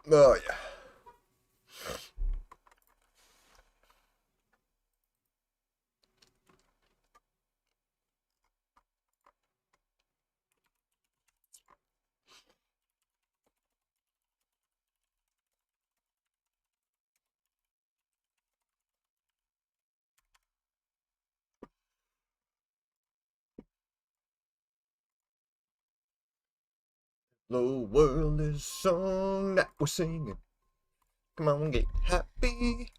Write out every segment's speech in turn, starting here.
Oh, yeah. The world is a song that we're singing. Come on, get happy.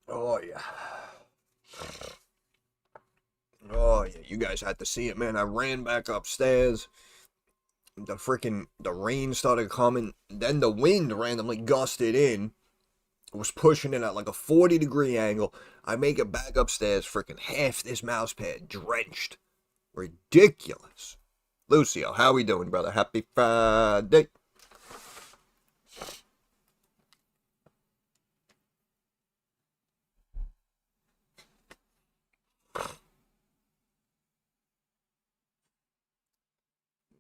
Oh, yeah. Oh, yeah. You guys had to see it, man. I ran back upstairs. The rain started coming. Then the wind randomly gusted in. It was pushing it at like a 40-degree angle. I make it back upstairs. Freaking half this mouse pad drenched. Ridiculous. Lucio, how we doing, brother? Happy Friday.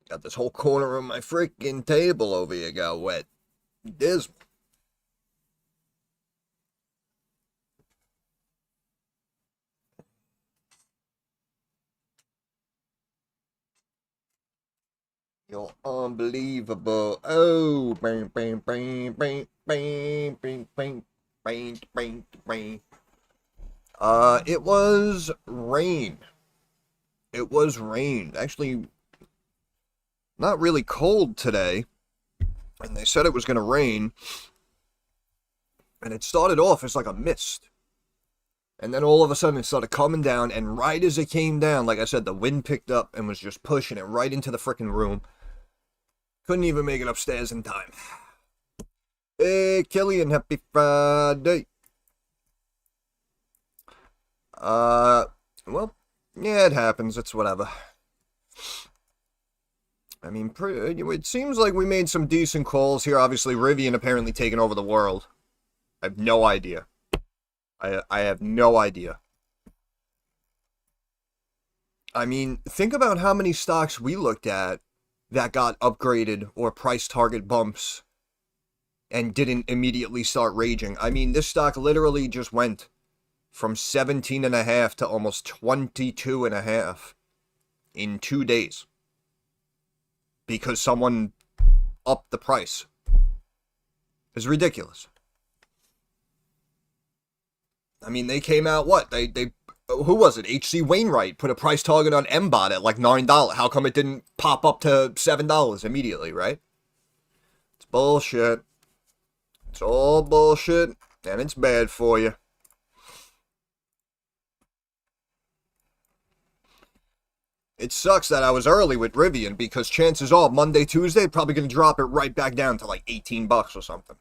Got this whole corner of my freaking table over here got wet. Dismal. You're unbelievable. Oh, bang, bang, bang, bang, bang, bang, bang, bang, bang, bang. It was rain. It was rain. Actually, not really cold today. And they said it was going to rain. And it started off as like a mist. And then all of a sudden it started coming down. And right as it came down, like I said, the wind picked up and was just pushing it right into the freaking room. Couldn't even make it upstairs in time. Hey, Killian, happy Friday. Well, yeah, it happens. It's whatever. I mean, it seems like we made some decent calls here. Obviously, RIVN apparently taking over the world. I have no idea. I have no idea. I mean, think about how many stocks we looked at that got upgraded or price target bumps and didn't immediately start raging. I mean, this stock literally just went from 17.5 to almost 22.5 in 2 days because someone upped the price. It's ridiculous. I mean, they came out, what? They who was it? H.C. Wainwright put a price target on MBOT at like $9. How come it didn't pop up to $7 immediately, right? It's bullshit. It's all bullshit, and it's bad for you. It sucks that I was early with RIVN because chances are Monday, Tuesday, probably going to drop it right back down to like $18 or something.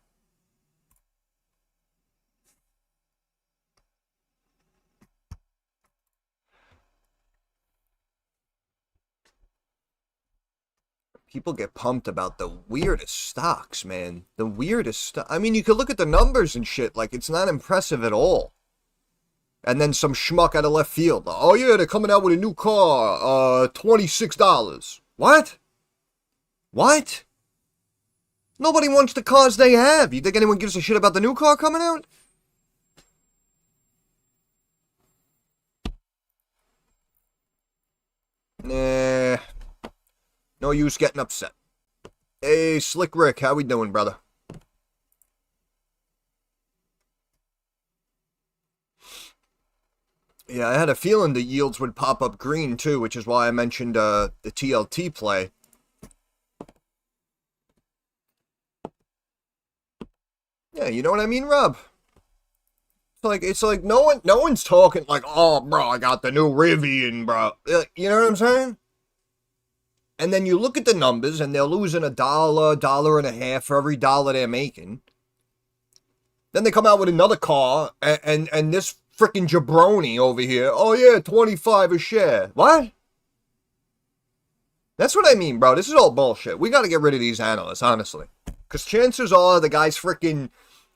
People get pumped about the weirdest stocks, man. The weirdest stuff. I mean, you could look at the numbers and shit. Like, it's not impressive at all. And then some schmuck out of left field. Oh, yeah, they're coming out with a new car. $26. What? What? Nobody wants the cars they have. You think anyone gives a shit about the new car coming out? Nah. No use getting upset. Hey, Slick Rick, how we doing, brother? Yeah, I had a feeling the yields would pop up green, too, which is why I mentioned the TLT play. Yeah, you know what I mean, Rob? It's like no one's talking like, oh, bro, I got the new Rivian, bro. You know what I'm saying? And then you look at the numbers, and they're losing $1, $1.50 for every dollar they're making. Then they come out with another car, and this freaking jabroni over here, oh yeah, 25 a share. What? That's what I mean, bro. This is all bullshit. We got to get rid of these analysts, honestly. Because chances are the guy's freaking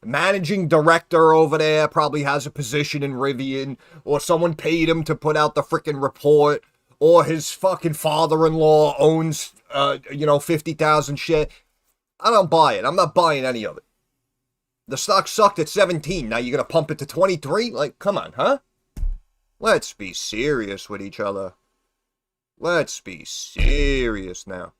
managing director over there probably has a position in RIVN, or someone paid him to put out the freaking report, or his fucking father-in-law owns, 50,000 shit. I don't buy it. I'm not buying any of it. The stock sucked at 17. Now you're going to pump it to 23? Like, come on, huh? Let's be serious with each other. Let's be serious now.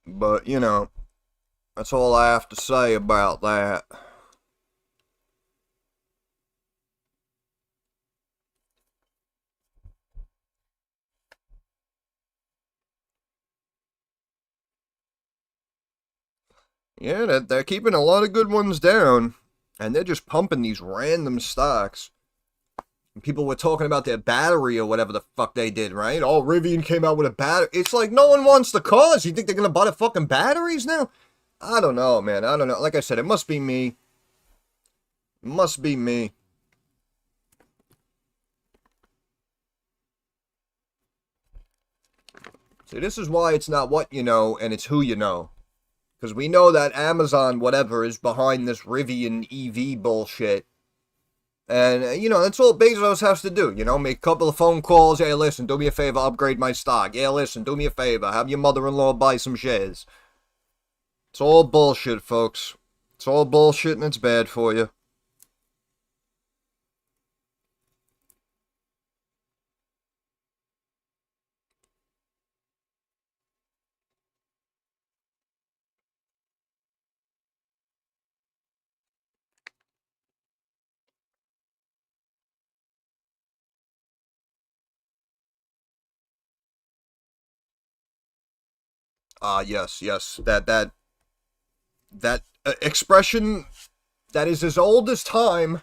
But, that's all I have to say about that. Yeah, they're keeping a lot of good ones down. And they're just pumping these random stocks. And people were talking about their battery or whatever the fuck they did, right? Oh, RIVN came out with a battery. It's like no one wants the cars. You think they're going to buy the fucking batteries now? I don't know, man. I don't know. Like I said, it must be me. It must be me. See, this is why it's not what you know, and it's who you know. Because we know that Amazon, whatever, is behind this RIVN EV bullshit. And, that's all Bezos has to do. Make a couple of phone calls. Hey, listen, do me a favor, upgrade my stock. Yeah, listen, do me a favor, have your mother-in-law buy some shares. It's all bullshit, folks. It's all bullshit and it's bad for you. Yes. That expression that is as old as time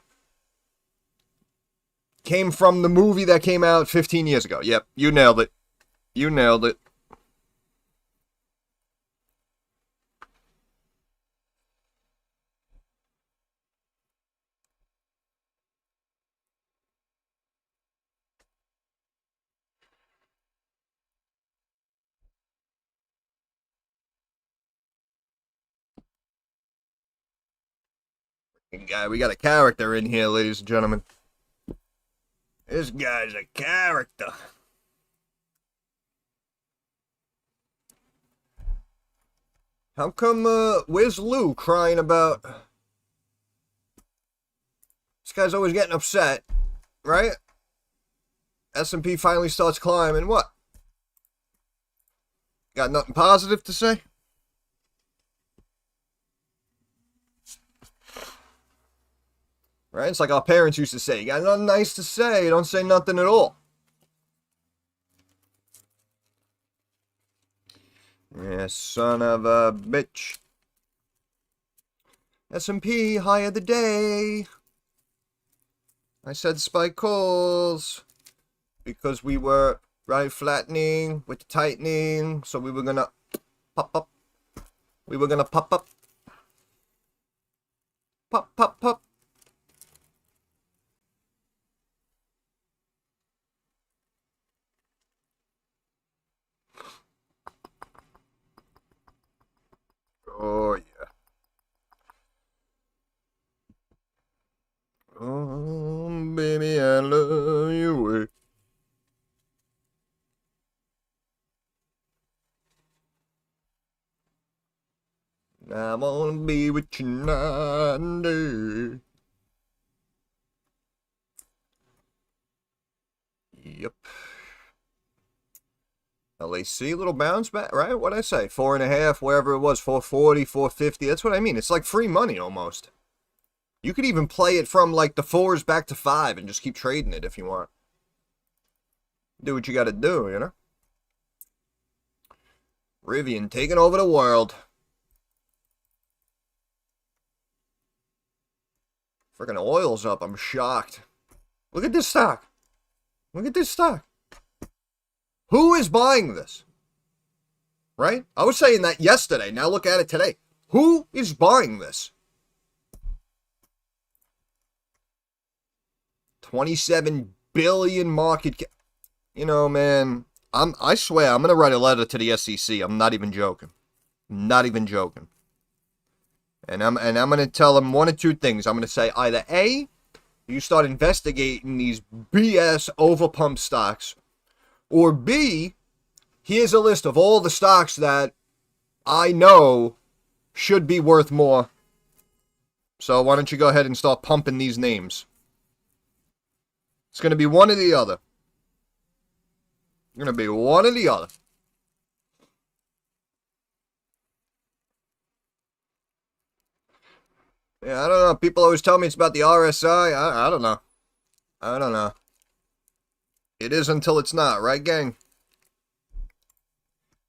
came from the movie that came out 15 years ago. Yep, you nailed it. You nailed it. Guy, we got a character in here, ladies and gentlemen. This guy's a character. How come, where's Lou crying about... This guy's always getting upset, right? S&P finally starts climbing, what? Got nothing positive to say? Right? It's like our parents used to say, you got nothing nice to say, don't say nothing at all. Yeah, son of a bitch. S&P, high of the day. I said spike calls because we were, right, flattening with the tightening, so we were gonna pop up. We were gonna pop up. Pop, pop, pop. Oh, yeah. Oh, baby, I love you. I wanna be with you night and day. Yep. LAC, little bounce back, right? What'd I say? 4.5, wherever it was, 440, 450. That's what I mean. It's like free money almost. You could even play it from like the 4s back to 5 and just keep trading it if you want. Do what you gotta do, RIVN taking over the world. Freaking oil's up. I'm shocked. Look at this stock. Look at this stock. Who is buying this? Right? I was saying that yesterday. Now look at it today. Who is buying this? 27 billion market cap. You know, man, I swear I'm gonna write a letter to the SEC. I'm not even joking. Not even joking. And I'm gonna tell them one of two things. I'm gonna say either A, you start investigating these BS overpumped stocks, or B, here's a list of all the stocks that I know should be worth more. So why don't you go ahead and start pumping these names? It's going to be one or the other. Going to be one or the other. Yeah, I don't know. People always tell me it's about the RSI. I don't know. I don't know. It is until it's not, right, gang?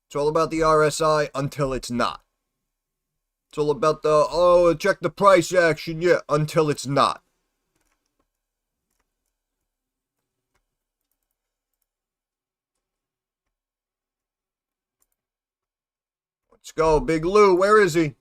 It's all about the RSI until it's not. It's all about the, oh, check the price action, yeah, until it's not. Let's go, Big Lou. Where is he?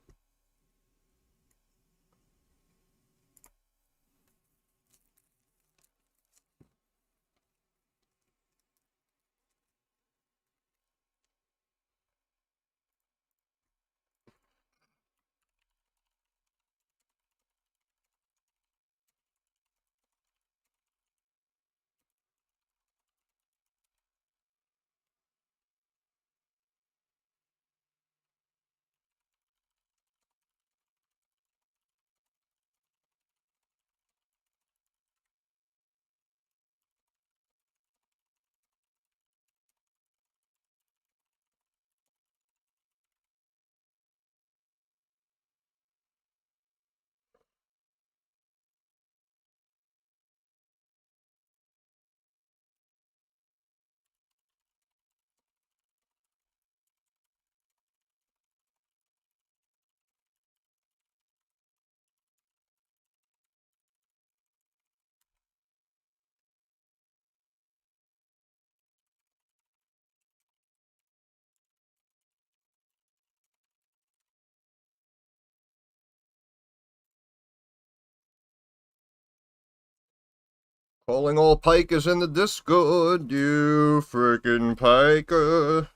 Calling all pikers in the Discord, you frickin' piker.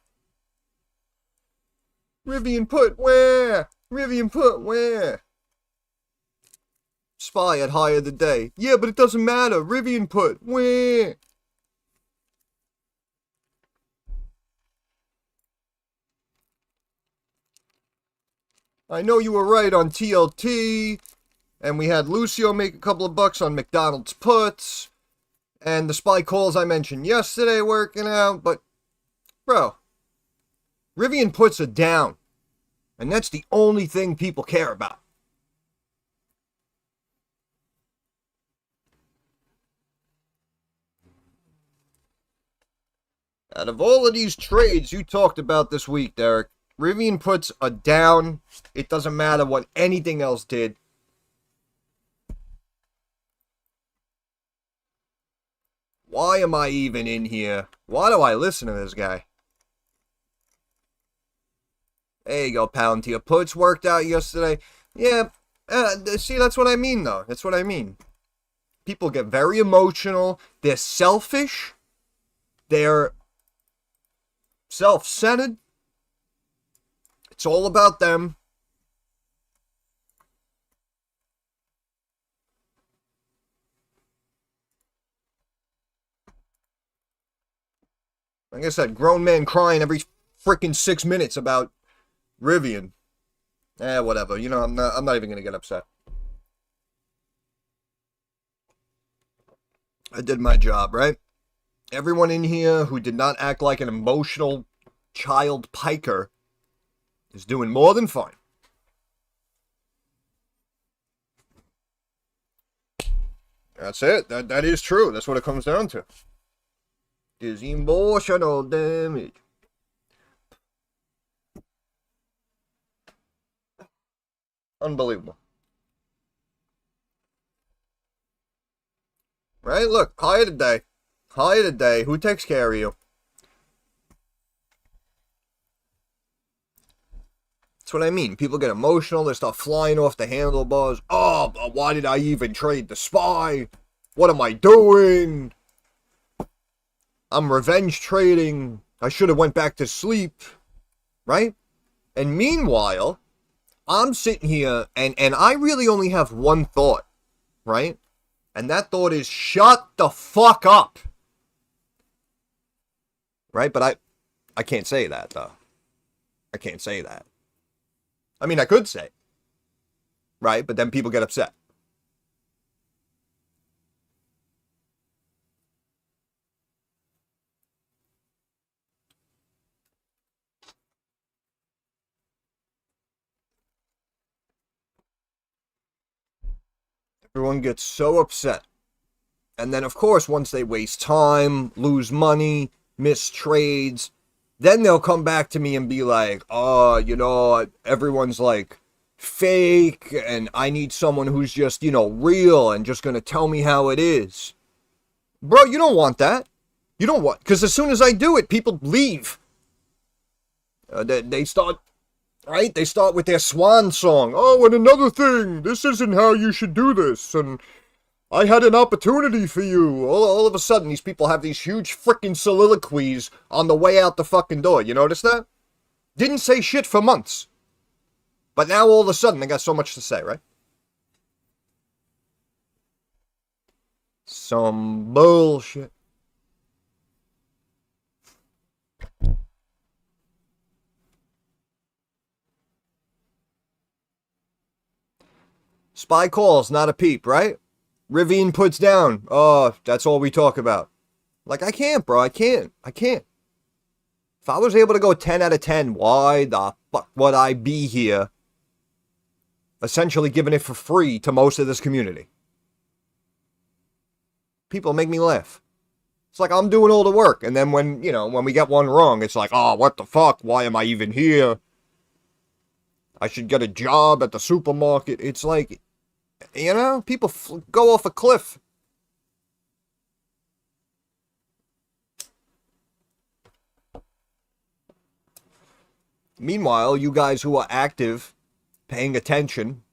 Rivian put where? Rivian put where? Spy at high of the day. Yeah, but it doesn't matter. Rivian put where? I know you were right on TLT, and we had Lucio make a couple of bucks on McDonald's puts, and the spy calls I mentioned yesterday working out, but, bro, Rivian puts are down, and that's the only thing people care about. Out of all of these trades you talked about this week, Derek, Rivian puts are down. It doesn't matter what anything else did. Why am I even in here? Why do I listen to this guy? There you go, Palantir. Puts worked out yesterday. Yeah, see, that's what I mean, though. That's what I mean. People get very emotional. They're selfish. They're self-centered. It's all about them. Like I said, grown man crying every freaking 6 minutes about Rivian. Whatever. You know, I'm not even gonna get upset. I did my job, right? Everyone in here who did not act like an emotional child piker is doing more than fine. That's it. That is true. That's what it comes down to. Is emotional damage. Unbelievable. Right? Look, higher today. Higher today. Who takes care of you? That's what I mean. People get emotional. They start flying off the handlebars. Oh, why did I even trade the spy? What am I doing? I'm revenge trading. I should have went back to sleep, right? And meanwhile, I'm sitting here and I really only have one thought, right? And that thought is shut the fuck up. Right? But I can't say that, though. I can't say that. I mean, I could say, right? But then people get upset. Everyone gets so upset. And then, of course, once they waste time, lose money, miss trades, then they'll come back to me and be like, oh, you know, everyone's like fake, and I need someone who's just, you know, real and just gonna tell me how it is. Bro, you don't want that. You don't want, because as soon as I do it, people leave. They start, right? They start with their swan song. Oh, and another thing, this isn't how you should do this, and I had an opportunity for you. All of a sudden, these people have these huge freaking soliloquies on the way out the fucking door. You notice that? Didn't say shit for months. But now all of a sudden, they got so much to say, right? Some bullshit. Spy calls, not a peep, right? RIVN puts down. Oh, that's all we talk about. Like, I can't, bro. I can't. If I was able to go 10 out of 10, why the fuck would I be here? Essentially giving it for free to most of this community. People make me laugh. It's like I'm doing all the work. And then when we get one wrong, it's like, oh, what the fuck? Why am I even here? I should get a job at the supermarket. It's like, you know, people go off a cliff. Meanwhile, you guys who are active, paying attention,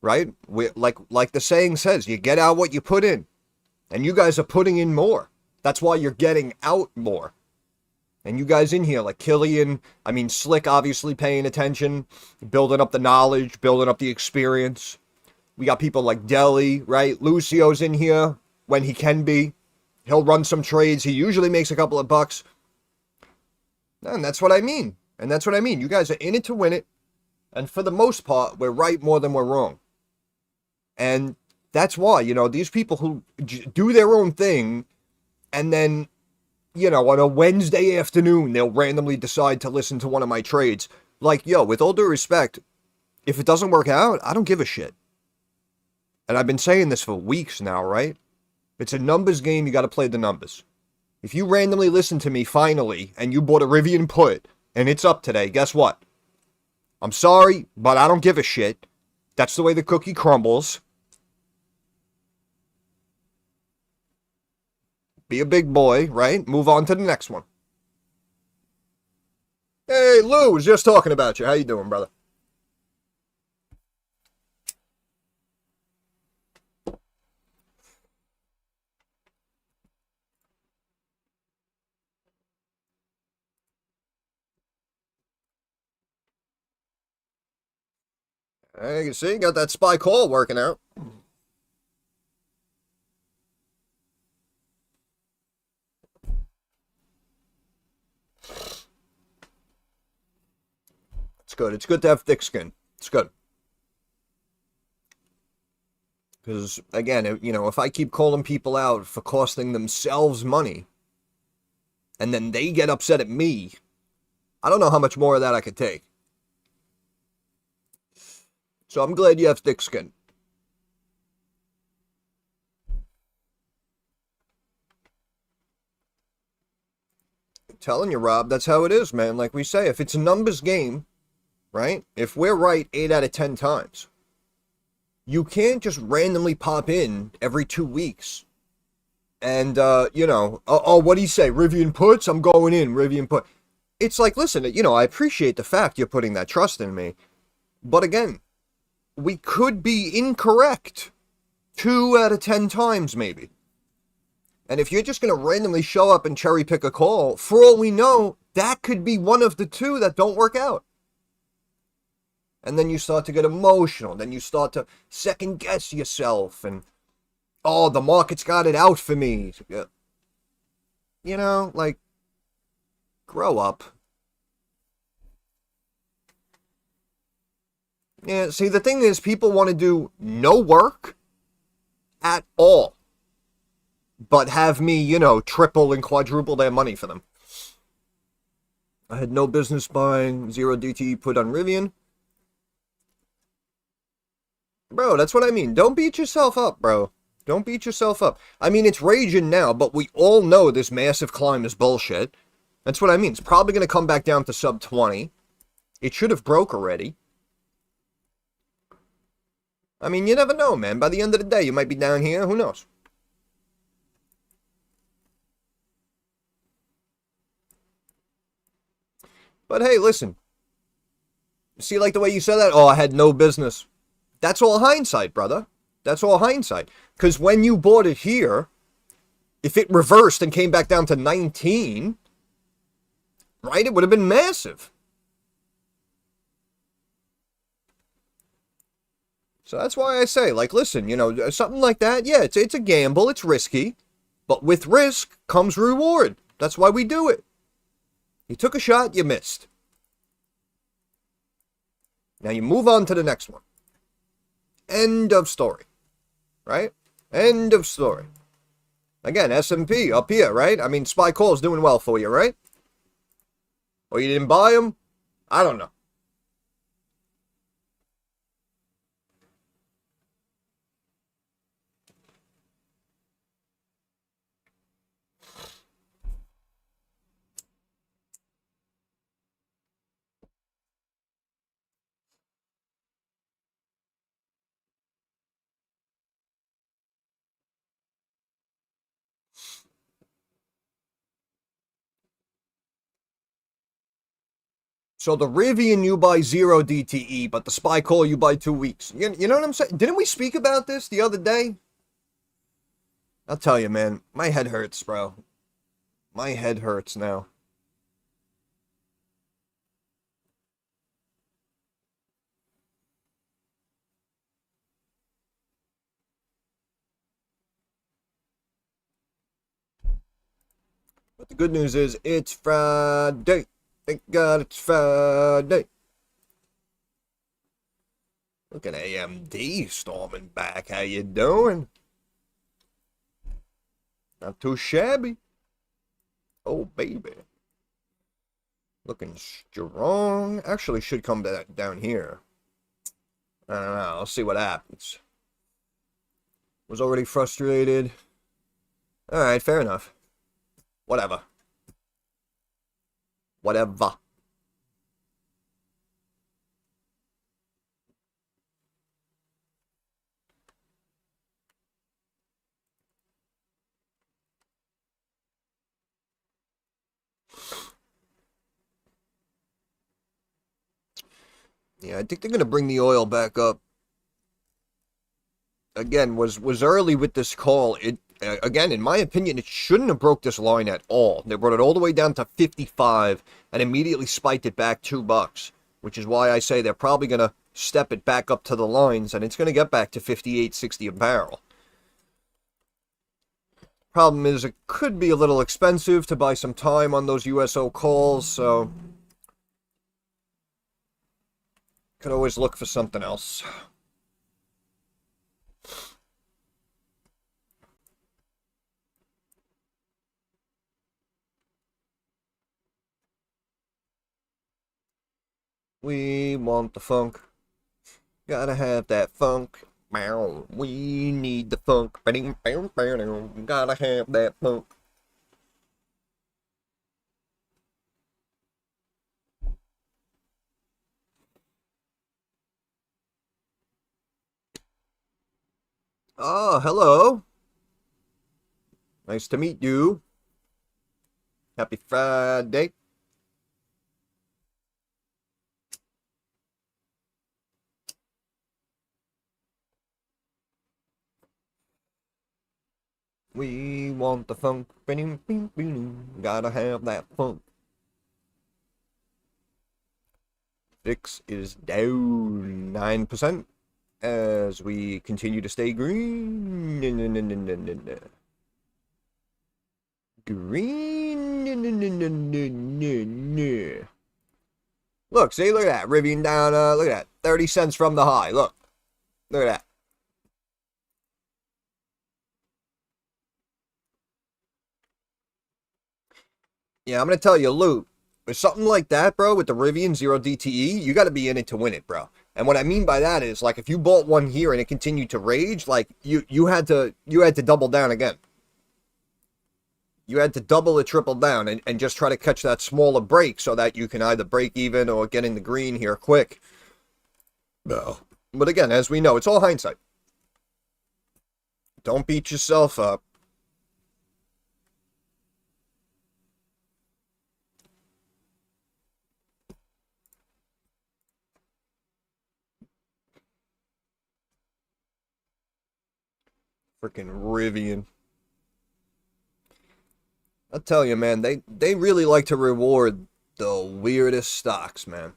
right? Like the saying says, you get out what you put in. And you guys are putting in more. That's why you're getting out more. And you guys in here, like Killian, I mean, Slick obviously paying attention, building up the knowledge, building up the experience. We got people like Deli, right? Lucio's in here when he can be. He'll run some trades. He usually makes a couple of bucks. And that's what I mean. You guys are in it to win it. And for the most part, we're right more than we're wrong. And that's why, you know, these people who do their own thing and then, you know, on a Wednesday afternoon, they'll randomly decide to listen to one of my trades. Like, yo, with all due respect, if it doesn't work out, I don't give a shit. And I've been saying this for weeks now, right? It's a numbers game. You got to play the numbers. If you randomly listen to me finally and you bought a RIVN put and it's up today, guess what? I'm sorry, but I don't give a shit. That's the way the cookie crumbles. Be a big boy, right? Move on to the next one. Hey, Lou, was just talking about you. How you doing, brother? You can see, got that spy call working out. It's good. It's good to have thick skin. It's good. Because, again, you know, if I keep calling people out for costing themselves money, and then they get upset at me, I don't know how much more of that I could take. So I'm glad you have thick skin. I'm telling you, Rob, that's how it is, man. Like we say, if it's a numbers game, right? If we're right 8 out of 10 times, you can't just randomly pop in every 2 weeks. And, you know, oh, what do you say? RIVN puts? I'm going in, RIVN put. It's like, listen, you know, I appreciate the fact you're putting that trust in me. But again, we could be incorrect 2 out of 10 times, maybe. And if you're just going to randomly show up and cherry pick a call, for all we know, that could be one of the two that don't work out. And then you start to get emotional. Then you start to second guess yourself. And, oh, the market's got it out for me. You know, like, grow up. Yeah, see, the thing is, people want to do no work at all, but have me, you know, triple and quadruple their money for them. I had no business buying 0 DTE put on RIVN. Bro, that's what I mean. Don't beat yourself up, bro. Don't beat yourself up. I mean, it's raging now, but we all know this massive climb is bullshit. That's what I mean. It's probably going to come back down to sub 20. It should have broke already. I mean, you never know, man. By the end of the day, you might be down here. Who knows? But hey, listen. See, like the way you said that? Oh, I had no business. That's all hindsight, brother. That's all hindsight. Because when you bought it here, if it reversed and came back down to 19, right, it would have been massive. So that's why I say, like, listen, you know, something like that, yeah, it's a gamble, it's risky, but with risk comes reward. That's why we do it. You took a shot, you missed. Now you move on to the next one. End of story. Right? End of story. Again, S&P up here, right? I mean, SPY call's doing well for you, right? Or you didn't buy them? I don't know. So the Rivian you buy 0 DTE, but the SPY call you buy 2 weeks. You know what I'm saying? Didn't we speak about this the other day? I'll tell you, man. My head hurts, bro. My head hurts now. But the good news is, it's Friday. Thank God it's Friday. Look at AMD storming back. How you doing? Not too shabby. Oh, baby. Looking strong. Actually, should come down here. I don't know. I'll see what happens. Was already frustrated. Alright, fair enough. Whatever. Whatever. Yeah, I think they're going to bring the oil back up. Again, was early with this call. It again, in my opinion, it shouldn't have broke this line at all. They brought it all the way down to 55 and immediately spiked it back $2, which is why I say they're probably going to step it back up to the lines, and it's going to get back to 58.60 a barrel. Problem is, it could be a little expensive to buy some time on those USO calls, so could always look for something else. We want the funk. Gotta have that funk. We need the funk. Gotta have that funk. Oh, hello. Nice to meet you. Happy Friday. We want the funk. Gotta have that funk. VIX is down 9% as we continue to stay green. Green. Look, see, look at that. RIVN down, look at that. 30 cents from the high. Look. Look at that. Yeah, I'm going to tell you, Lou, with something like that, bro, with the RIVN 0 DTE, you got to be in it to win it, bro. And what I mean by that is, like, if you bought one here and it continued to rage, like, you had to double down again. You had to double or triple down and just try to catch that smaller break so that you can either break even or get in the green here quick. No. But again, as we know, it's all hindsight. Don't beat yourself up. Freaking RIVN. I'll tell you, man, they really like to reward the weirdest stocks, man.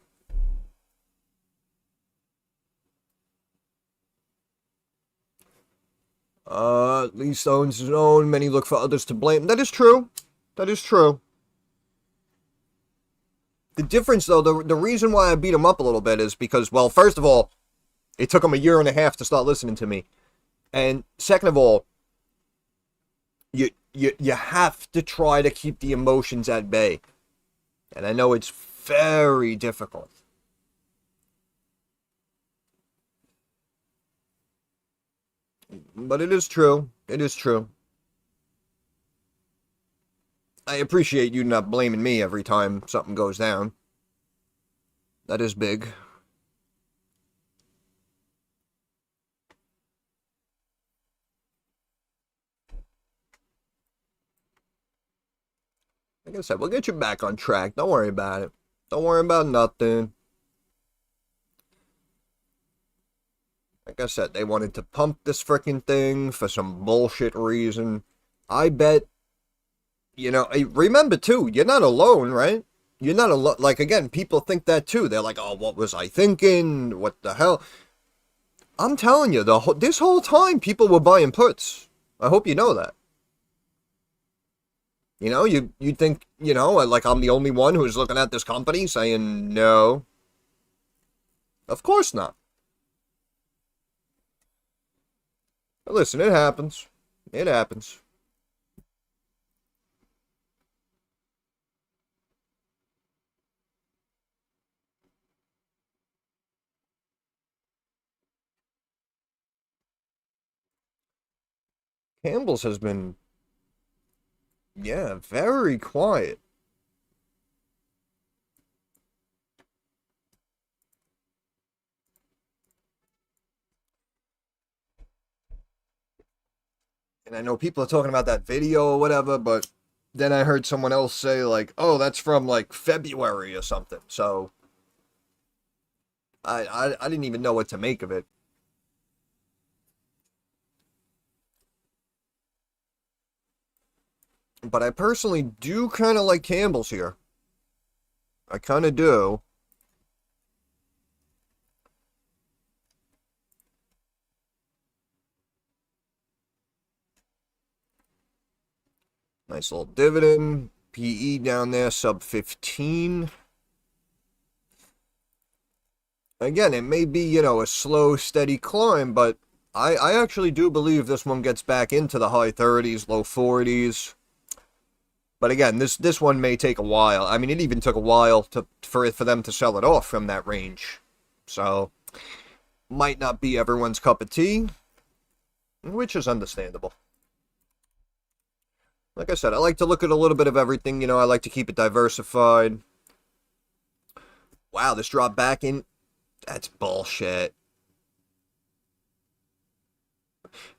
Least owns his own, many look for others to blame. That is true. That is true. The difference, though, the reason why I beat him up a little bit is because, well, first of all, it took him a year and a half to start listening to me. And second of all, you have to try to keep the emotions at bay. And I know it's very difficult. But it is true. It is true. I appreciate you not blaming me every time something goes down. That is big. Like I said, we'll get you back on track. Don't worry about it. Don't worry about nothing. Like I said, they wanted to pump this freaking thing for some bullshit reason. I bet, you know, remember too, you're not alone, right? You're not alone. Like, again, people think that too. They're like, oh, what was I thinking? What the hell? I'm telling you, this whole time, people were buying puts. I hope you know that. You know, you'd think, you know, like I'm the only one who's looking at this company saying, no. Of course not. But listen, it happens. It happens. Campbell's has been, yeah, very quiet. And I know people are talking about that video or whatever, but then I heard someone else say, like, oh, that's from, like, February or something. So, I didn't even know what to make of it. But I personally do kind of like Campbell's here. I kind of do. Nice little dividend. PE down there, sub 15. Again, it may be, you know, a slow, steady climb, but I actually do believe this one gets back into the high 30s, low 40s. But again, this one may take a while. I mean, it even took a while for them to sell it off from that range. So, might not be everyone's cup of tea, which is understandable. Like I said, I like to look at a little bit of everything. You know, I like to keep it diversified. Wow, this dropped back in. That's bullshit.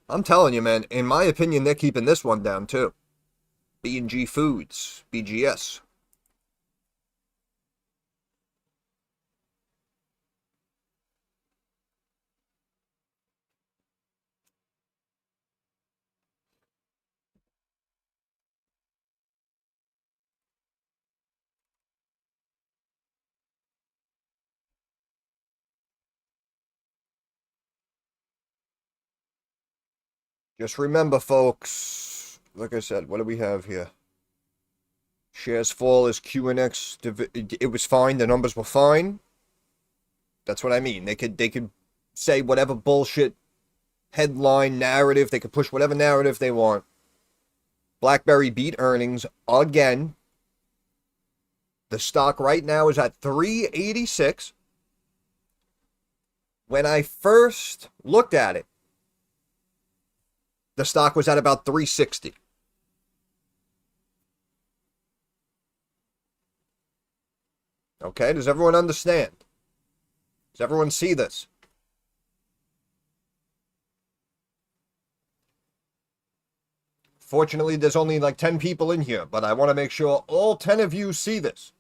I'm telling you, man, in my opinion, they're keeping this one down, too. B&G Foods, BGS. Just remember, folks, like I said, what do we have here? Shares fall as QNX. It was fine. The numbers were fine. That's what I mean. They could say whatever bullshit headline narrative. They could push whatever narrative they want. BlackBerry beat earnings again. The stock right now is at 386. When I first looked at it, the stock was at about 360. Okay, does everyone understand? Does everyone see this? Fortunately, there's only like 10 people in here, but I want to make sure all 10 of you see this.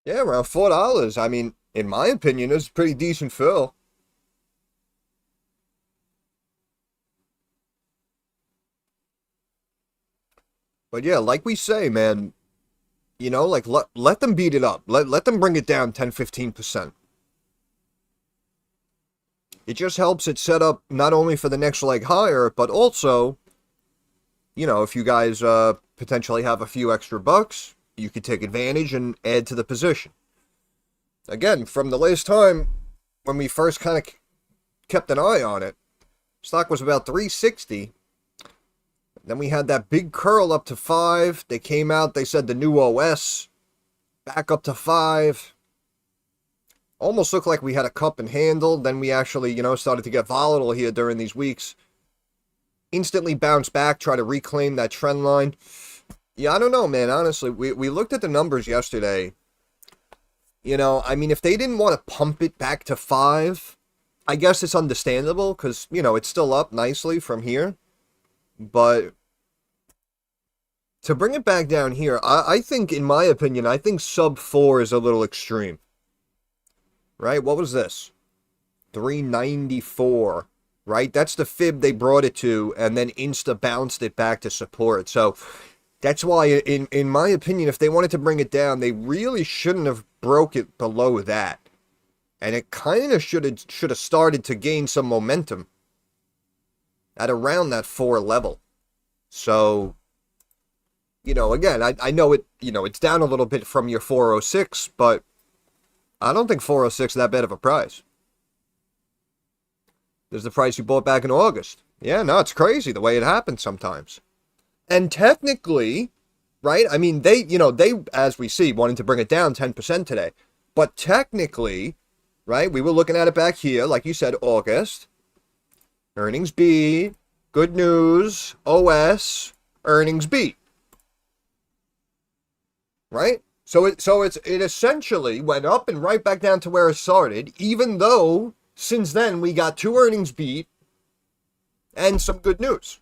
Yeah, around $4. I mean, in my opinion, it's a pretty decent fill. But yeah, like we say, man, you know, like let them beat it up. Let them bring it down 10-15%. It just helps it set up not only for the next leg higher, but also, you know, if you guys potentially have a few extra bucks, you could take advantage and add to the position. Again, from the last time when we first kind of kept an eye on it, stock was about 360. Then we had that big curl up to 5. They came out, they said the new OS, back up to 5. Almost looked like we had a cup and handle. Then we actually, you know, started to get volatile here during these weeks. Instantly bounced back, try to reclaim that trend line. Yeah, I don't know, man. Honestly, we looked at the numbers yesterday. You know, I mean, if they didn't want to pump it back to 5, I guess it's understandable because, you know, it's still up nicely from here. But to bring it back down here, I think, in my opinion, I think sub 4 is a little extreme. Right? What was this? 394. Right? That's the fib they brought it to, and then insta bounced it back to support. So that's why, in my opinion, if they wanted to bring it down, they really shouldn't have broke it below that. And it kind of should have started to gain some momentum at around that 4 level. So, you know, again, I know it, you know, it's down a little bit from your 406, but I don't think 406 is that bad of a price. There's the price you bought back in August. Yeah, no, it's crazy the way it happens sometimes. And technically, right, I mean, they, you know, they, as we see, wanted to bring it down 10% today. But technically, right, we were looking at it back here, like you said, August. Earnings B, good news, OS, earnings B. Right? So it essentially went up and right back down to where it started, even though since then we got 2 earnings beat and some good news.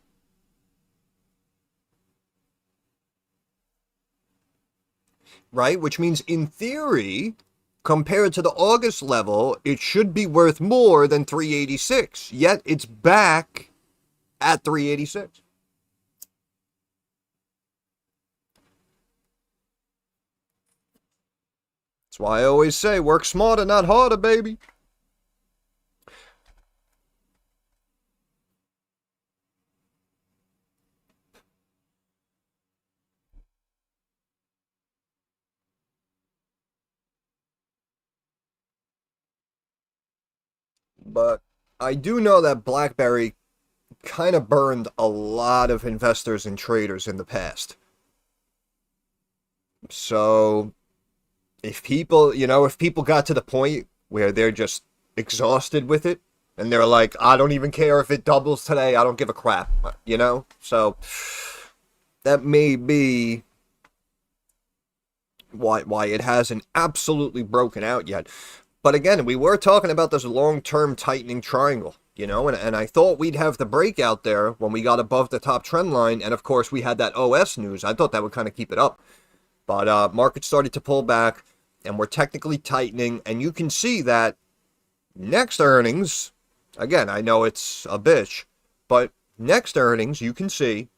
Right? Which means in theory, compared to the August level, it should be worth more than 386. Yet it's back at 386. That's why I always say, work smarter, not harder, baby. But I do know that BlackBerry kind of burned a lot of investors and traders in the past. So if people, you know, if people got to the point where they're just exhausted with it and they're like, I don't even care if it doubles today, I don't give a crap, you know? So that may be why it hasn't absolutely broken out yet. But again, we were talking about this long-term tightening triangle, you know, and I thought we'd have the breakout there when we got above the top trend line. And of course, we had that OS news. I thought that would kind of keep it up. But market started to pull back, and we're technically tightening. And you can see that next earnings, again, I know it's a bitch, but next earnings, you can see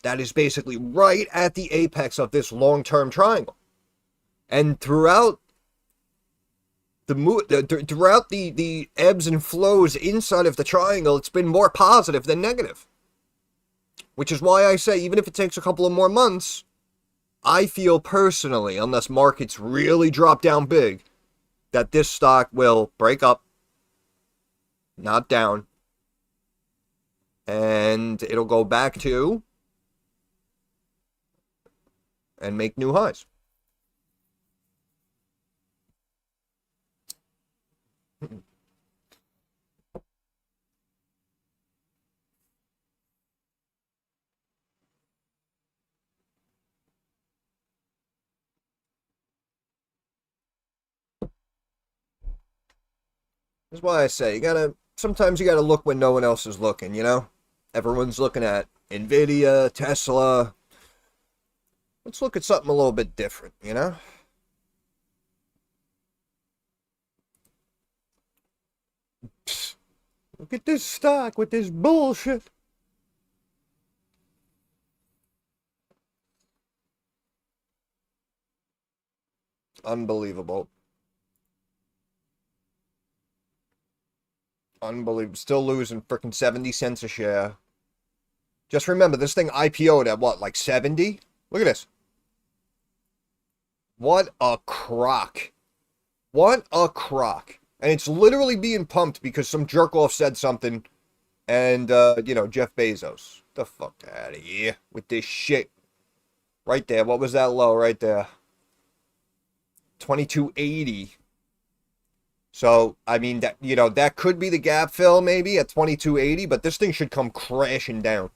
that is basically right at the apex of this long-term triangle. And throughout the ebbs and flows inside of the triangle, it's been more positive than negative. Which is why I say, even if it takes a couple of more months, I feel personally, unless markets really drop down big, that this stock will break up, not down, and it'll go back to and make new highs. That's why I say sometimes you gotta look when no one else is looking, you know? Everyone's looking at Nvidia, Tesla. Let's look at something a little bit different, you know? Psst, look at this stock with this bullshit. Unbelievable. Unbelievable. Still losing freaking 70 cents a share. Just remember, this thing IPO'd at what, like 70? Look at this. What a crock. What a crock. And it's literally being pumped because some jerk off said something. And, you know, Jeff Bezos. The fuck out of here with this shit. Right there. What was that low right there? 2280. So, I mean, that, you know, that could be the gap fill maybe at 2280, but this thing should come crashing down.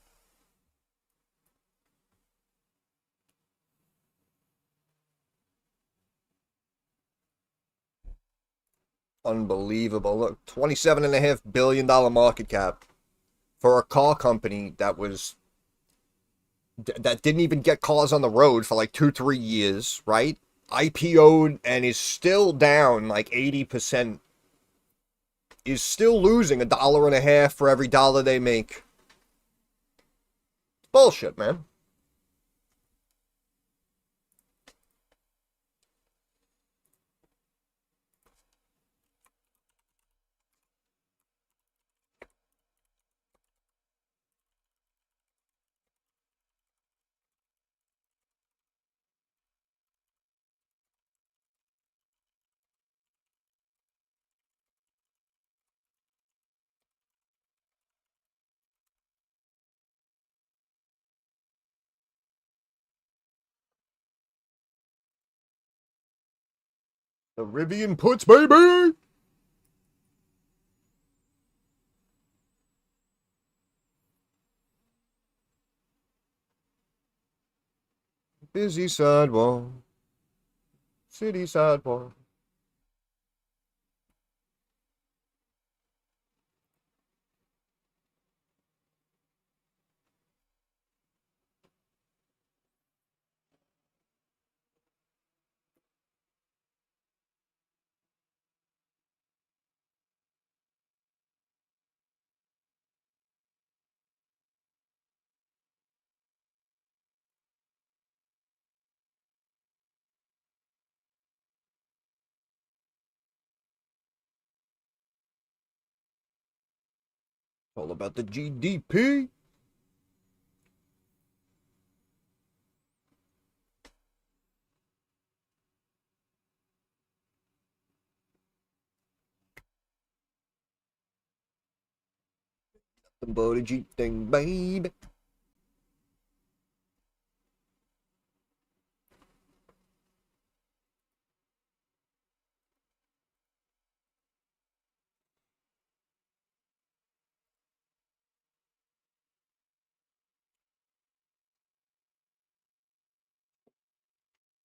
Unbelievable. Look, $27.5 billion market cap for a car company that didn't even get cars on the road for like 2-3 years, right? IPO'd and is still down like 80%. Is still losing $1.50 for every dollar they make. Bullshit, man. The RIVN puts, baby! Busy sidewalk. City sidewalk. All about the GDP. About a G thing, baby.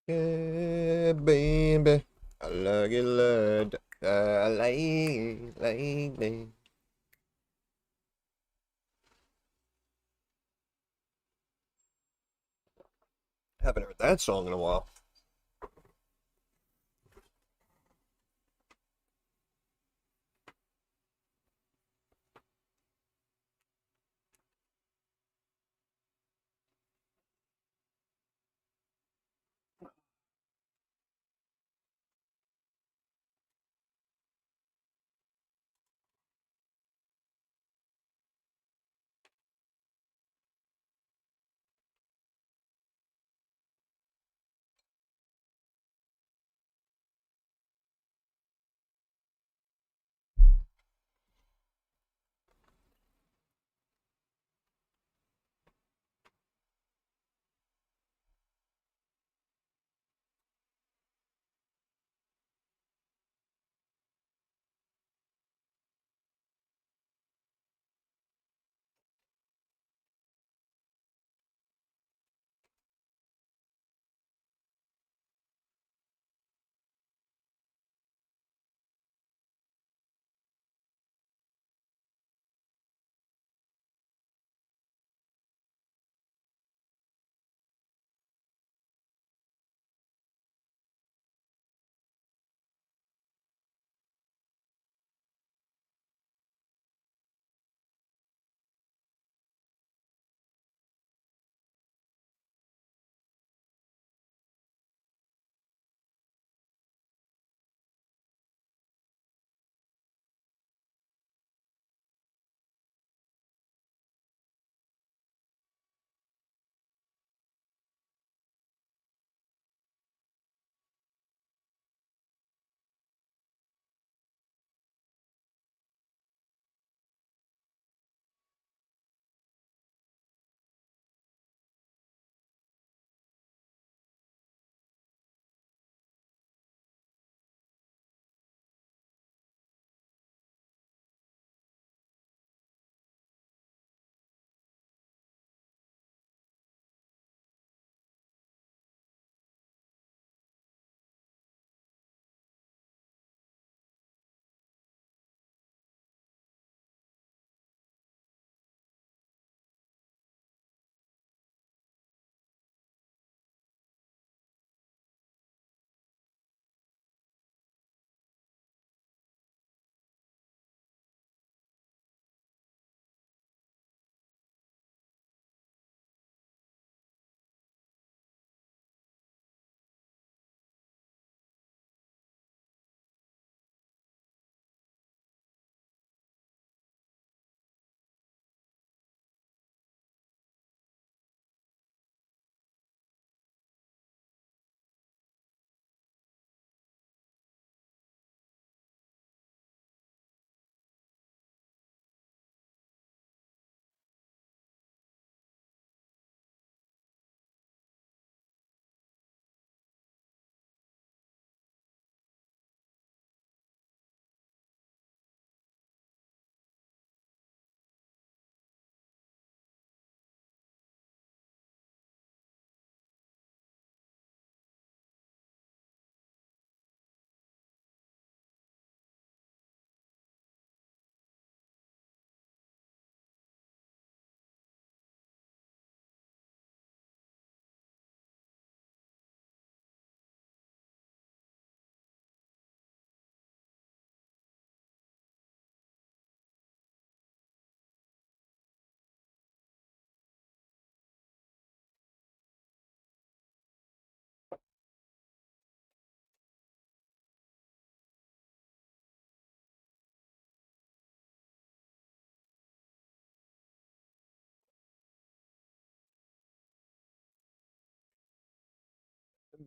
Yeah, baby. I like it, lad. Lately. Haven't heard that song in a while.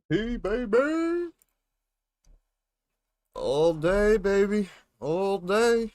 Hey, baby. All day, baby. All day.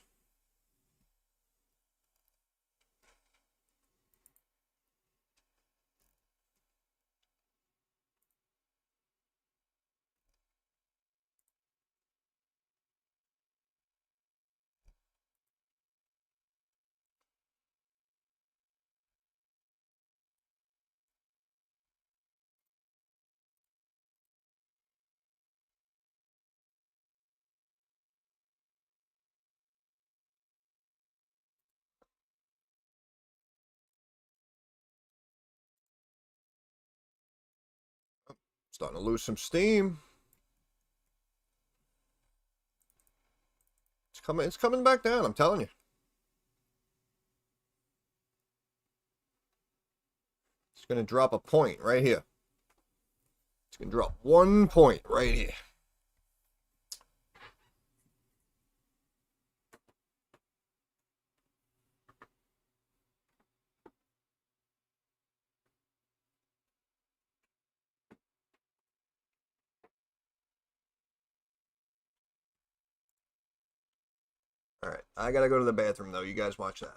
Starting to lose some steam. It's coming back down, I'm telling you. It's going to drop a point right here. It's going to drop 1 point right here. All right, I got to go to the bathroom, though. You guys watch that.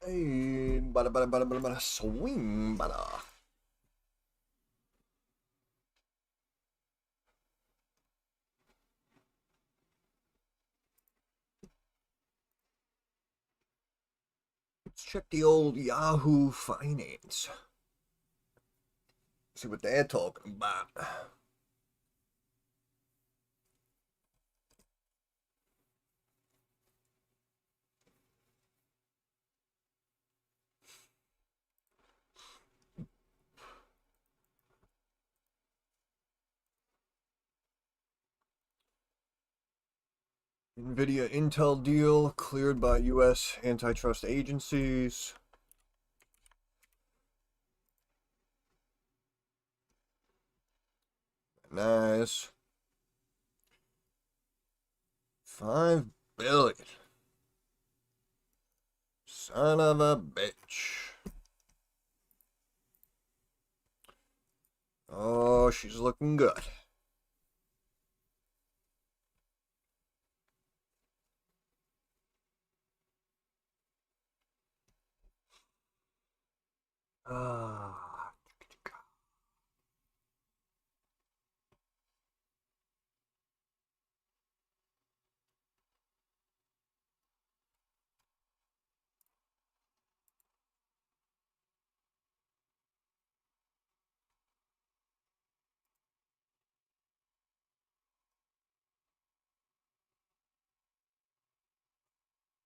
Hey, bada, swing, bada. Let's check the old Yahoo Finance. See what they're talking about. NVIDIA Intel deal cleared by U.S. antitrust agencies. Nice. 5 billion. Son of a bitch. Oh, she's looking good. Ah.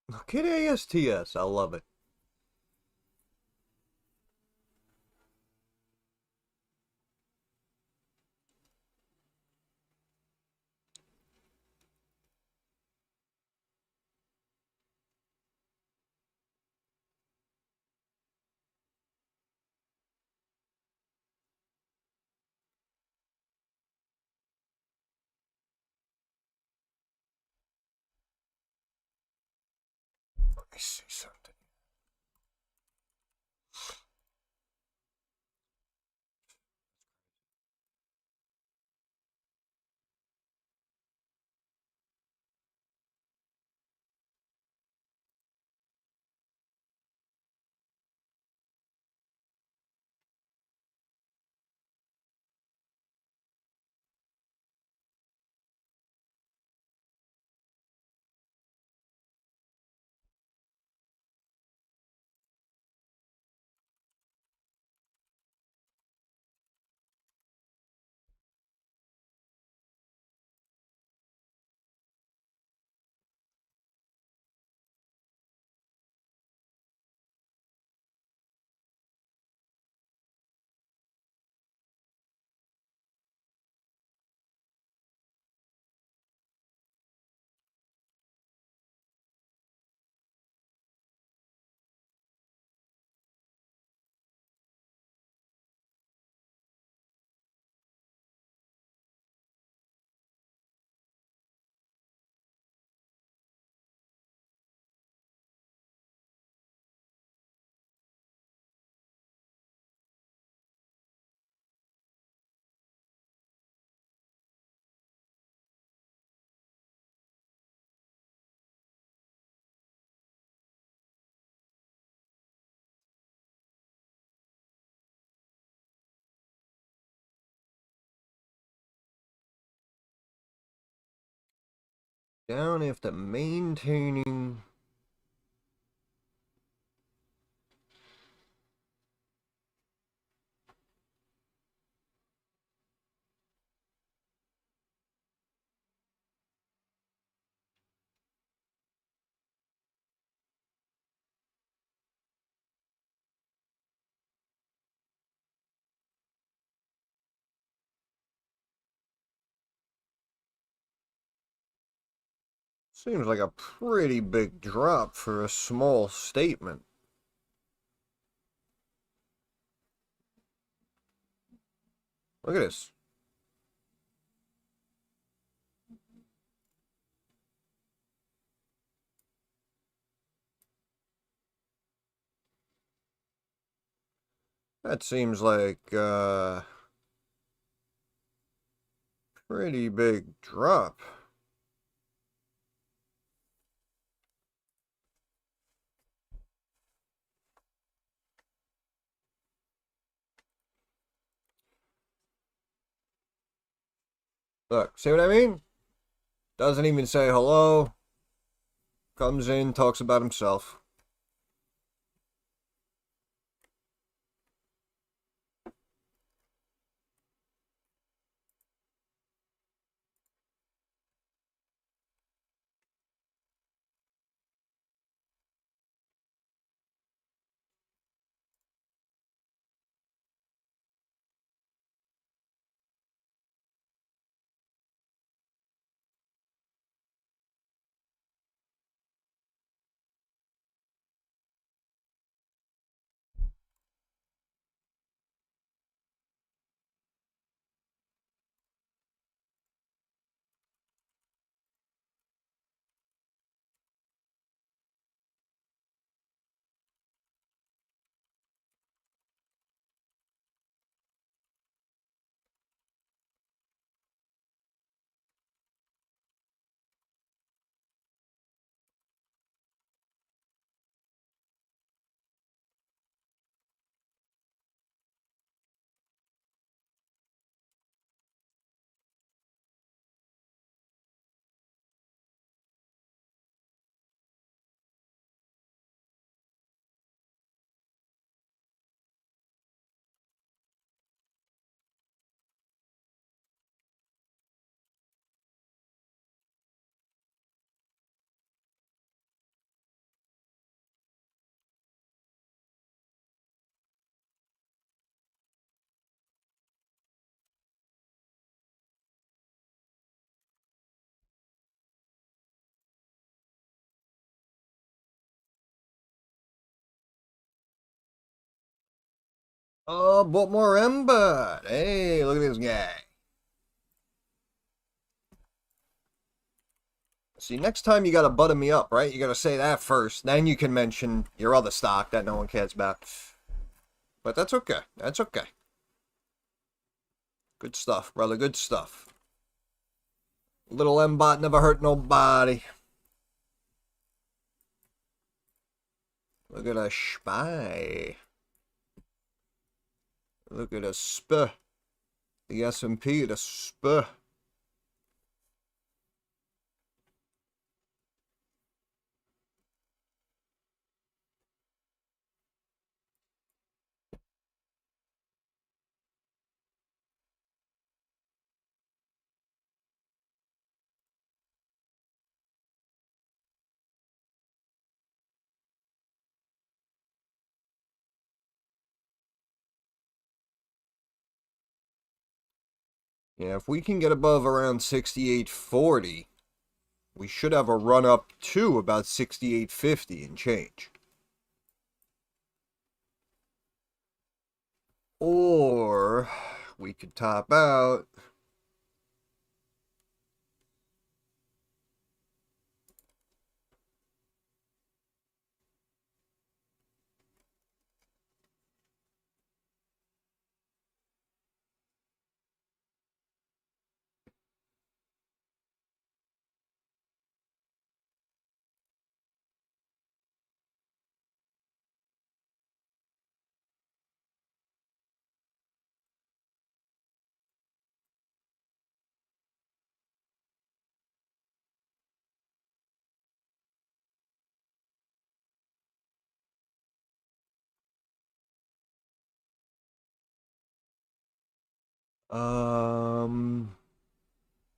Look at ASTS. I love it. Let me see something. Down after maintaining. Seems like a pretty big drop for a small statement. Look at this. That seems like pretty big drop. Look, see what I mean? Doesn't even say hello. Comes in, talks about himself. Oh, bought more Ember. Hey, look at this guy. See, next time you gotta butter me up, right? You gotta say that first. Then you can mention your other stock that no one cares about. But that's okay. That's okay. Good stuff, brother. Good stuff. Little M-Bot never hurt nobody. Look at a spy. Look at a spur. The S&P, the spur. Yeah, if we can get above around 68.40, we should have a run up to about 68.50 and change. Or we could top out.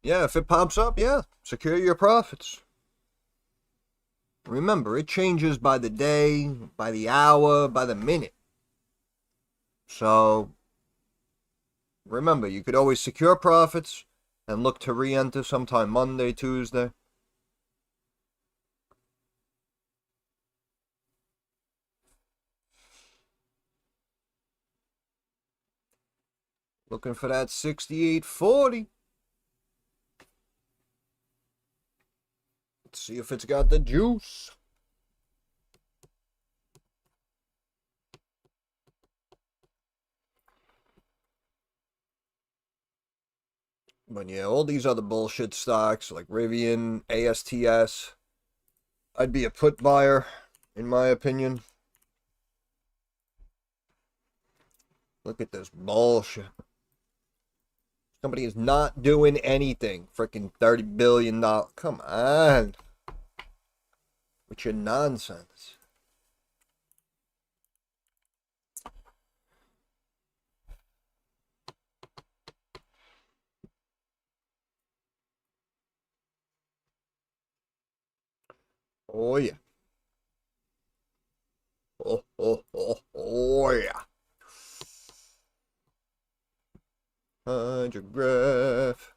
Yeah, if it pops up, yeah, secure your profits. Remember, it changes by the day, by the hour, by the minute. So, remember, you could always secure profits and look to re-enter sometime Monday, Tuesday. Looking for that 68.40. Let's see if it's got the juice. But yeah, all these other bullshit stocks like RIVN, ASTS, I'd be a put buyer, in my opinion. Look at this bullshit. It's Company is not doing anything. Freaking $30 billion. Come on. With your nonsense. Oh, yeah. Oh, yeah. 100 graph.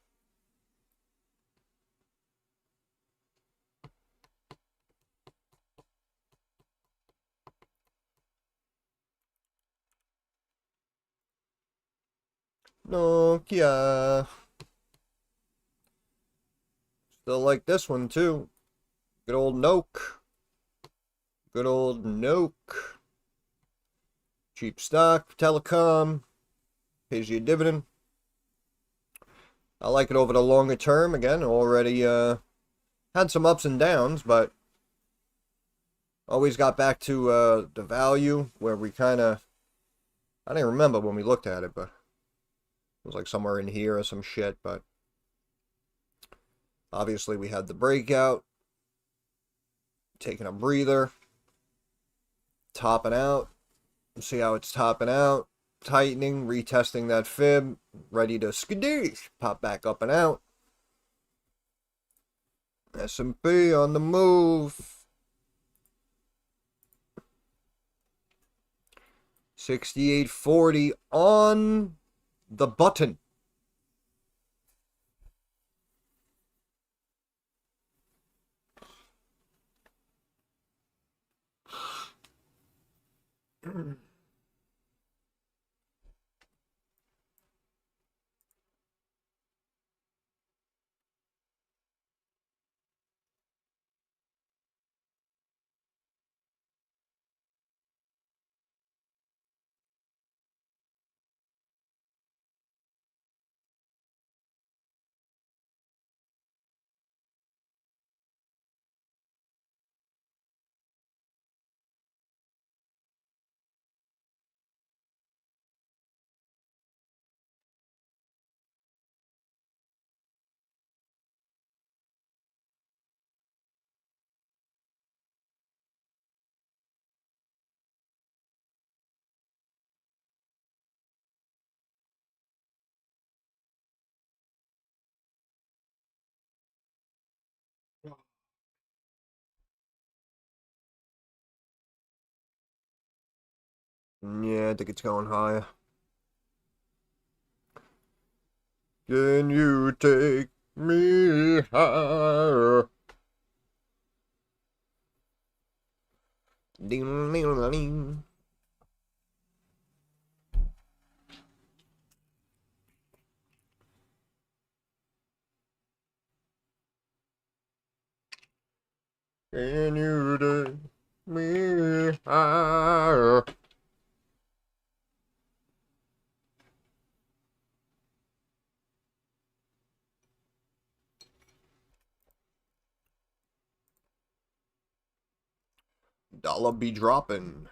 Nokia. Still like this one, too. Good old Noke. Good old Noke. Cheap stock, telecom. Pays you a dividend. I like it over the longer term. Again, already had some ups and downs, but always got back to the value where we kind of... I didn't remember when we looked at it, but it was like somewhere in here or some shit, but obviously we had the breakout, taking a breather, topping out. See how it's topping out, tightening, retesting that fib, ready to skadoosh, pop back up and out. S&P on the move. 68.40 on the button. Yeah, I think it's going higher. Can you take me higher? Ding, ding, ding. Can you take me higher? Dollar be dropping.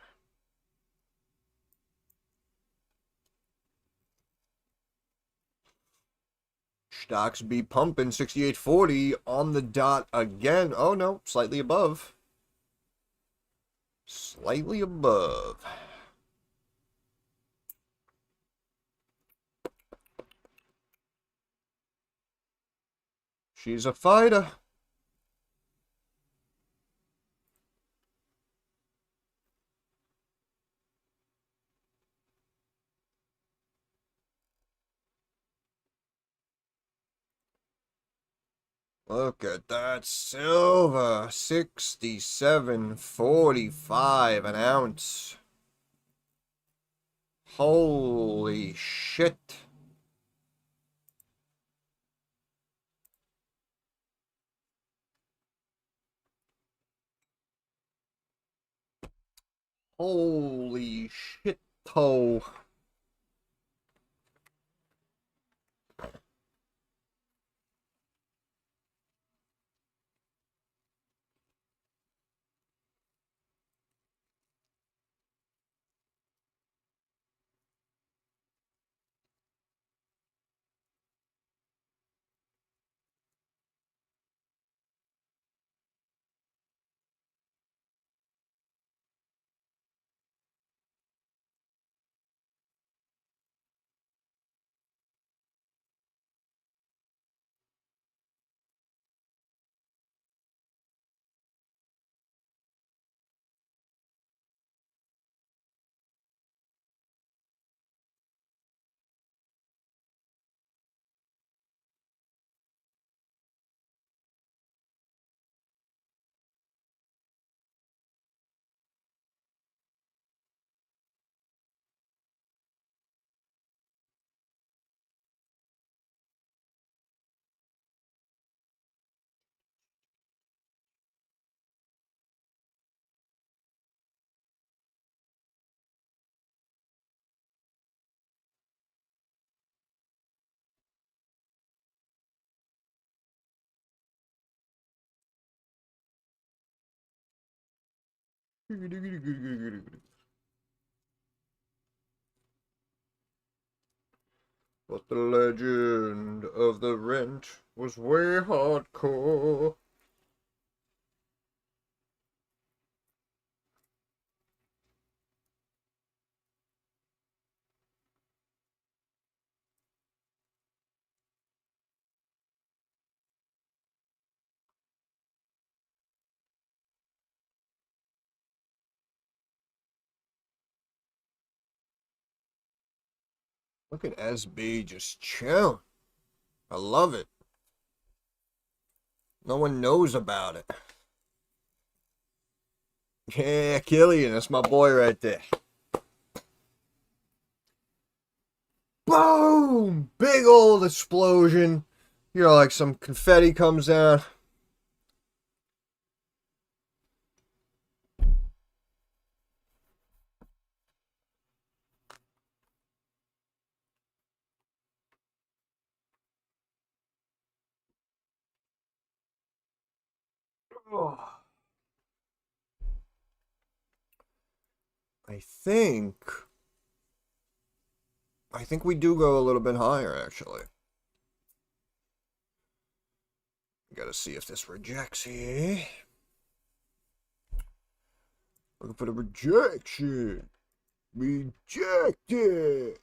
Stocks be pumping. 68.40 on the dot again. Oh no, slightly above. Slightly above. She's a fighter. Look at that silver. 67.45 an ounce. Holy shit. Holy shit. -to. But the legend of the rent was way hardcore. Look at SB just chill. I love it. No one knows about it. Yeah, Killian, that's my boy right there. Boom! Big old explosion. You know, like some confetti comes out. Oh. I think we do go a little bit higher, actually. Gotta see if this rejects here. Looking for the rejection. Rejected.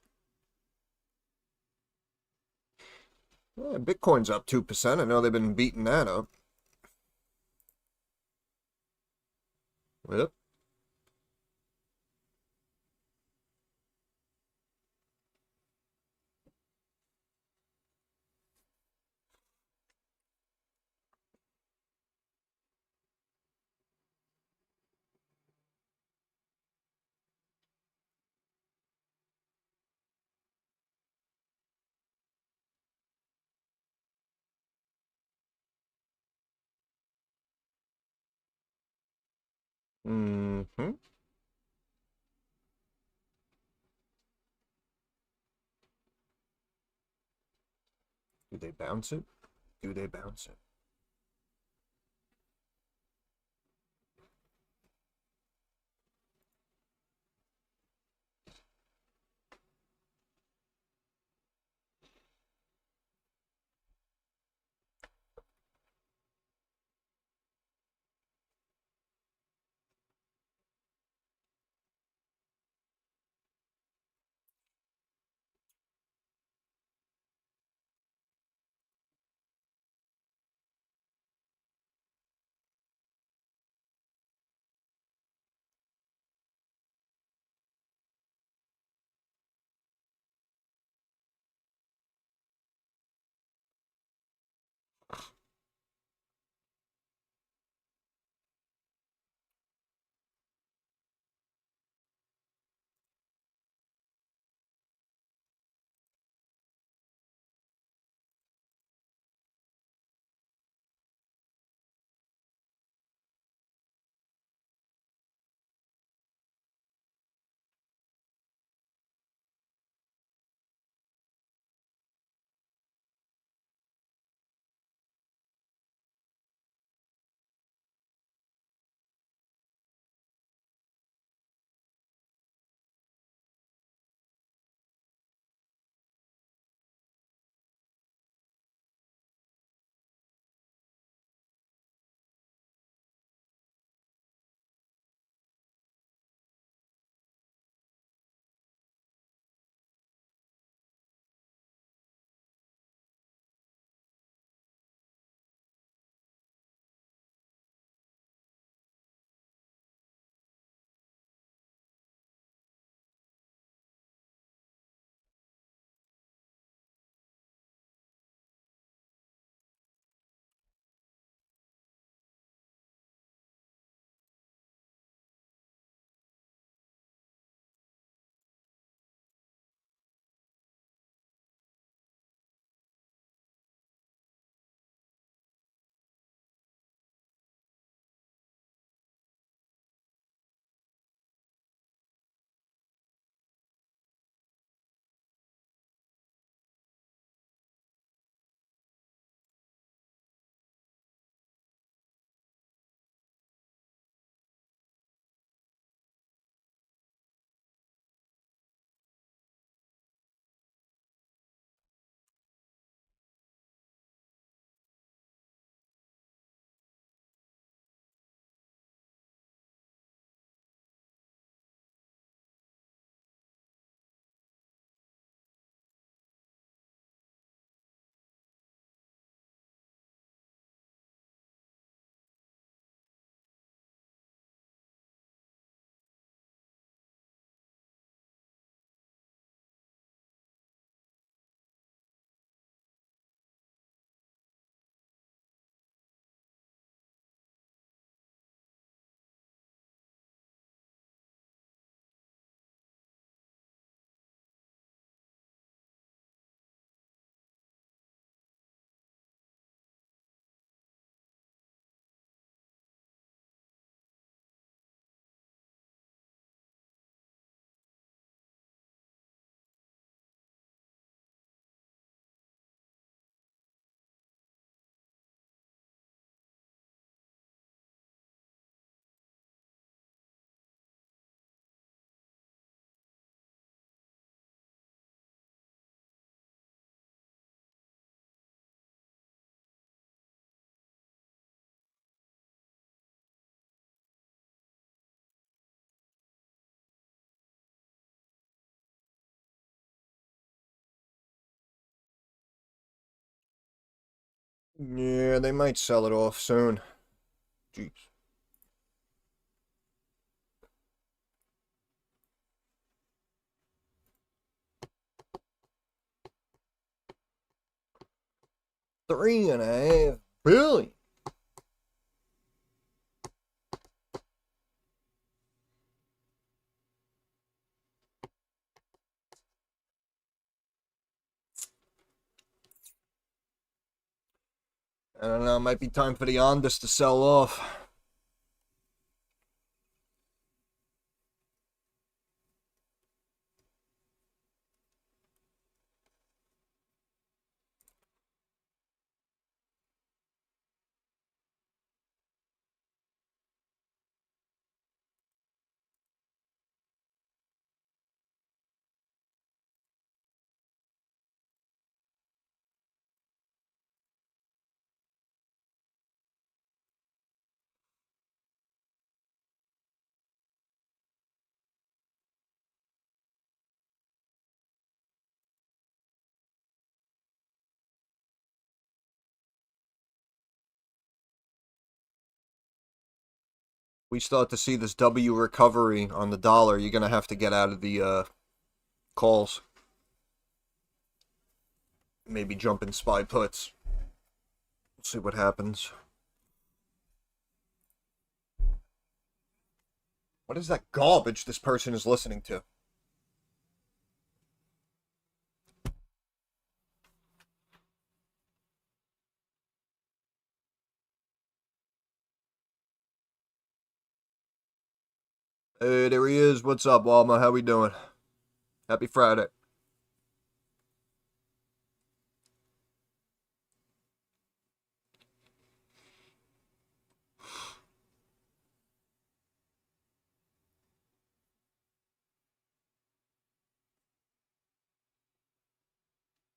Yeah, Bitcoin's up 2%. I know they've been beating that up. Yep. Mm-hmm. Do they bounce it? Do they bounce it? Yeah, they might sell it off soon. Jeez. $3.5 billion. I don't know, it might be time for the Ondas to sell off. We start to see this W recovery on the dollar, you're going to have to get out of the calls. Maybe jump in SPY puts. Let's see what happens. What is that garbage this person is listening to? Hey, there he is. What's up, Walma? How we doing? Happy Friday.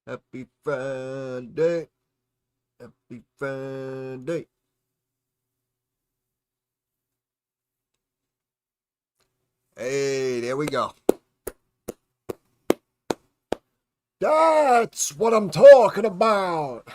Happy Friday. Happy Friday. Hey, there we go. That's what I'm talking about.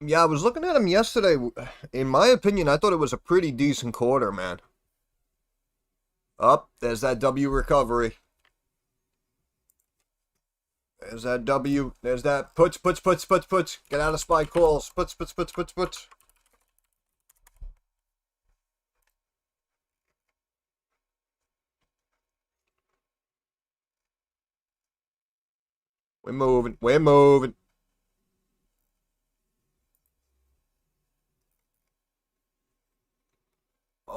Yeah, I was looking at him yesterday. In my opinion, I thought it was a pretty decent quarter, man. Up, there's that W recovery. There's that W. There's that puts. Get out of SPY calls. Puts. We're moving. We're moving.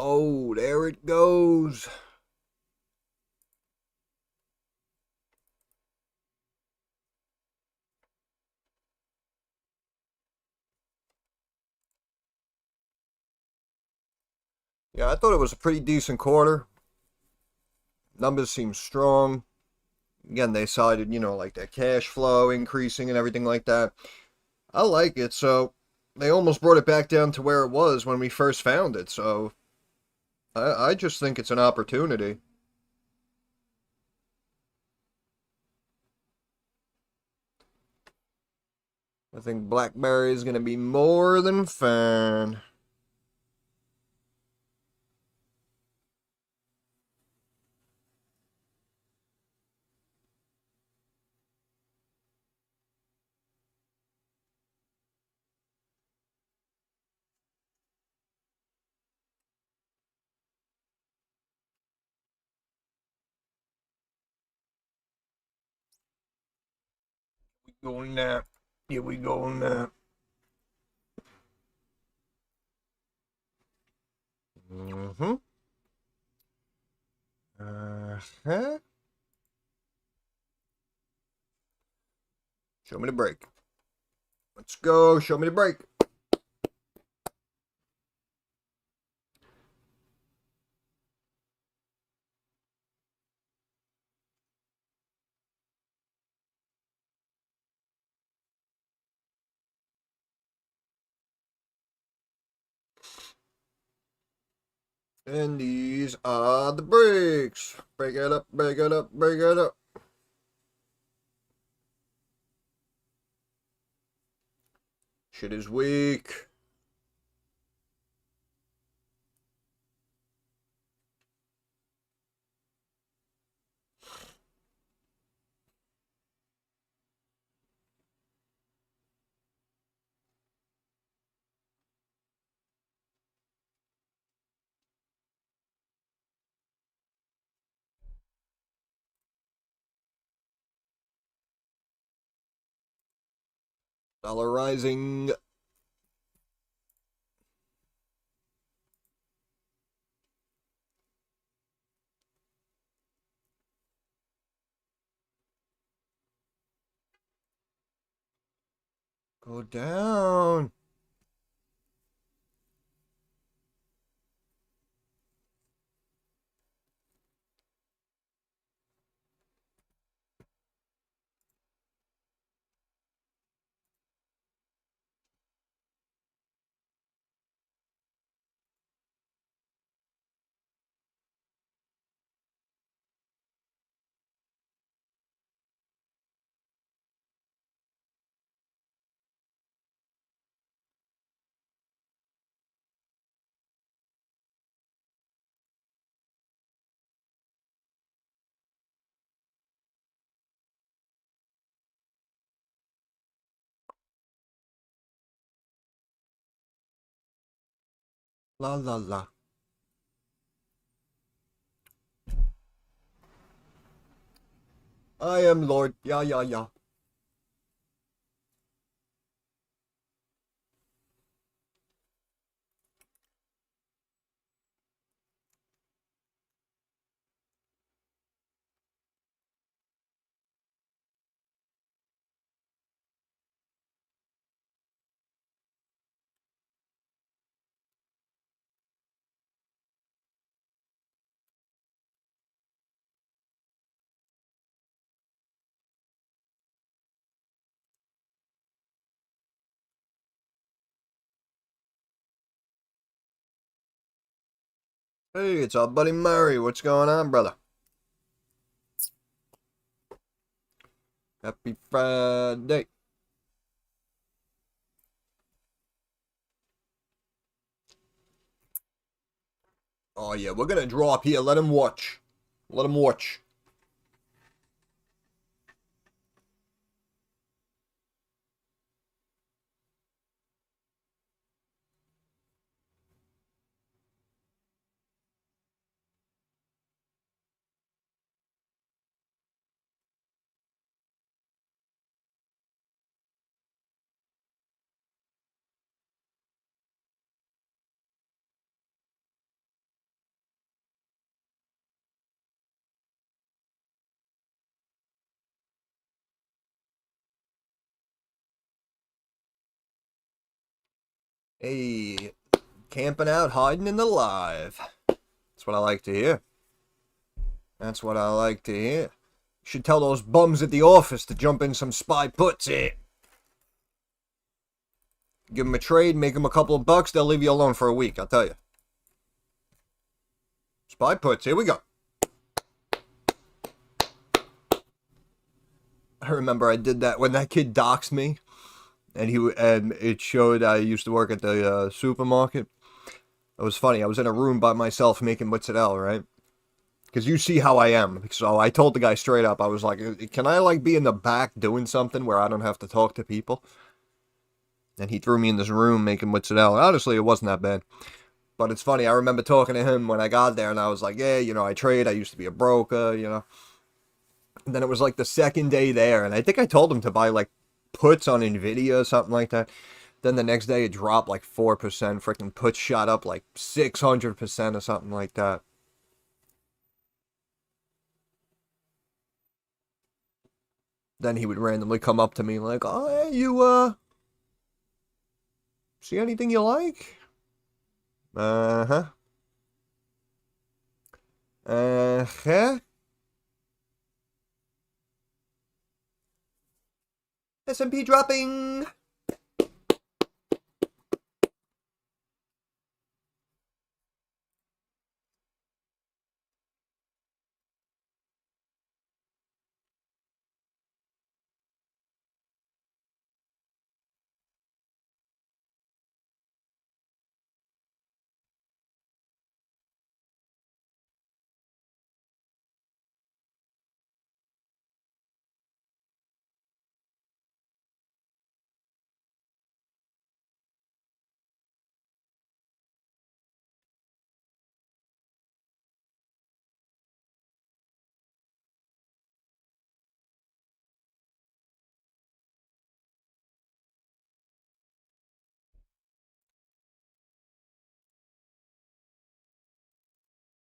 Oh, there it goes. Yeah, I thought it was a pretty decent quarter. Numbers seem strong. Again, they cited, like that cash flow increasing and everything like that. I like it. So they almost brought it back down to where it was when we first found it. So I just think it's an opportunity. I think BlackBerry is going to be more than fine. Going now. Here we go now. Mm-hmm. Uh-huh. Show me the break. Let's go. Show me the break. And these are the brakes. Break it up, break it up, break it up. Shit is weak. Dollar rising. Go down. La la la. I am Lord. Yeah, yeah, yeah. Hey, it's our buddy Murray. What's going on, brother? Happy Friday. Oh, yeah, we're gonna drop here. Let him watch. Let him watch. Hey, camping out, hiding in the live. That's what I like to hear. That's what I like to hear. Should tell those bums at the office to jump in some spy puts here. Give them a trade, make them a couple of bucks, they'll leave you alone for a week, I'll tell you. Spy puts, here we go. I remember I did that when that kid doxed me, and it showed I used to work at the supermarket. It was funny. I was in a room by myself making mozzarella, right? Because you see how I am. So I told the guy straight up, I was like, can I like be in the back doing something where I don't have to talk to people? And he threw me in this room making mozzarella. Honestly, it wasn't that bad. But it's funny, I remember talking to him when I got there, and I was like, yeah, you know, I trade, I used to be a broker, you know. And then it was like the second day there, and I think I told him to buy like puts on Nvidia or something like that. Then the next day it dropped like 4%. Freaking puts shot up like 600% or something like that. Then he would randomly come up to me like, oh, hey, you, see anything you like? Uh-huh. Uh-huh. S&P dropping.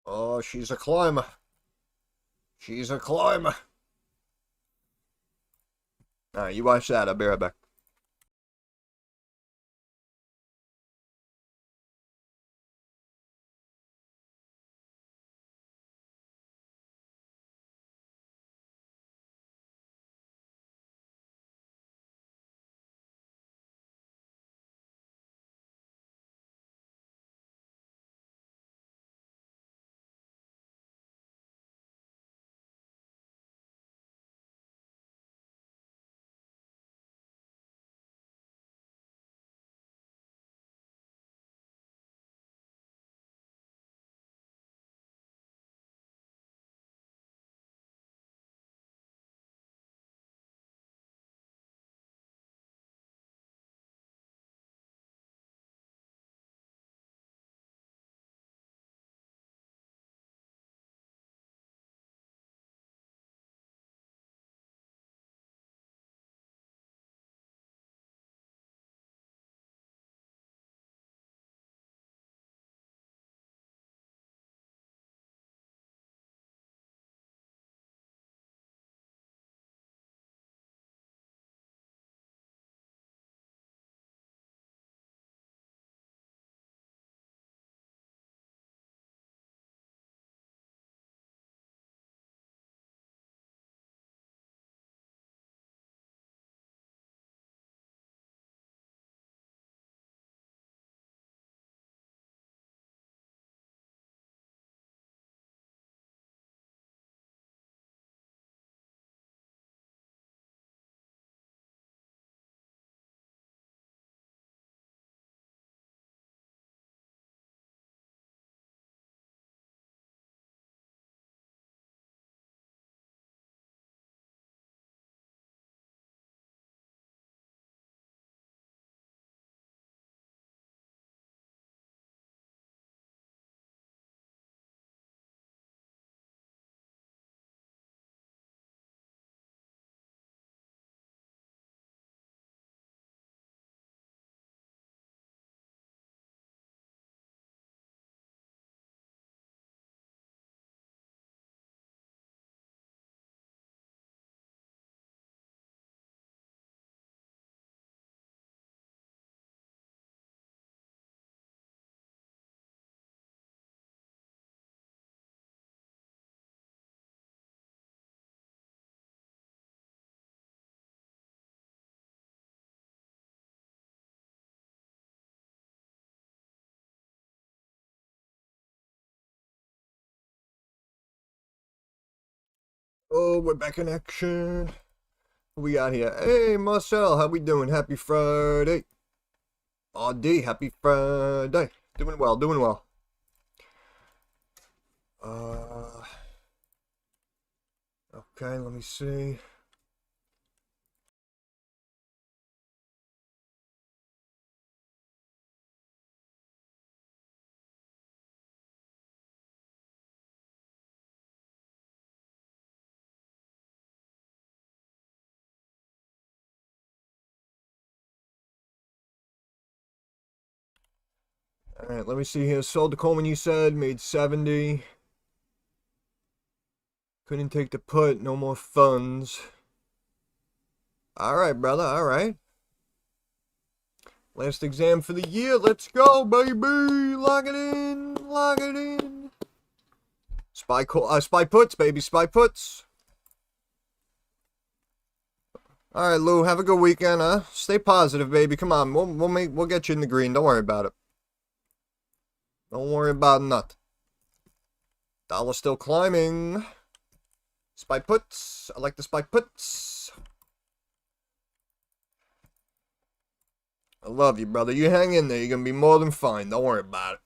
Oh, she's a climber. She's a climber. Alright, you watch that. I'll be right back. Oh, we're back in action. What we got here? Hey, Marcel, how we doing? Happy Friday. RD, happy Friday. Doing well, doing well. Okay, let me see. Alright, let me see here. Sold the Coleman, you said, made 70. Couldn't take the put, no more funds. Alright, brother, alright. Last exam for the year. Let's go, baby. Lock it in. Lock it in. Spy puts, baby. Spy puts. All right, Lou. Have a good weekend, huh? Stay positive, baby. Come on. We'll get you in the green. Don't worry about it. Don't worry about nothing. Dollar still climbing. Spy puts. I like the spy puts. I love you, brother. You hang in there. You're gonna be more than fine. Don't worry about it.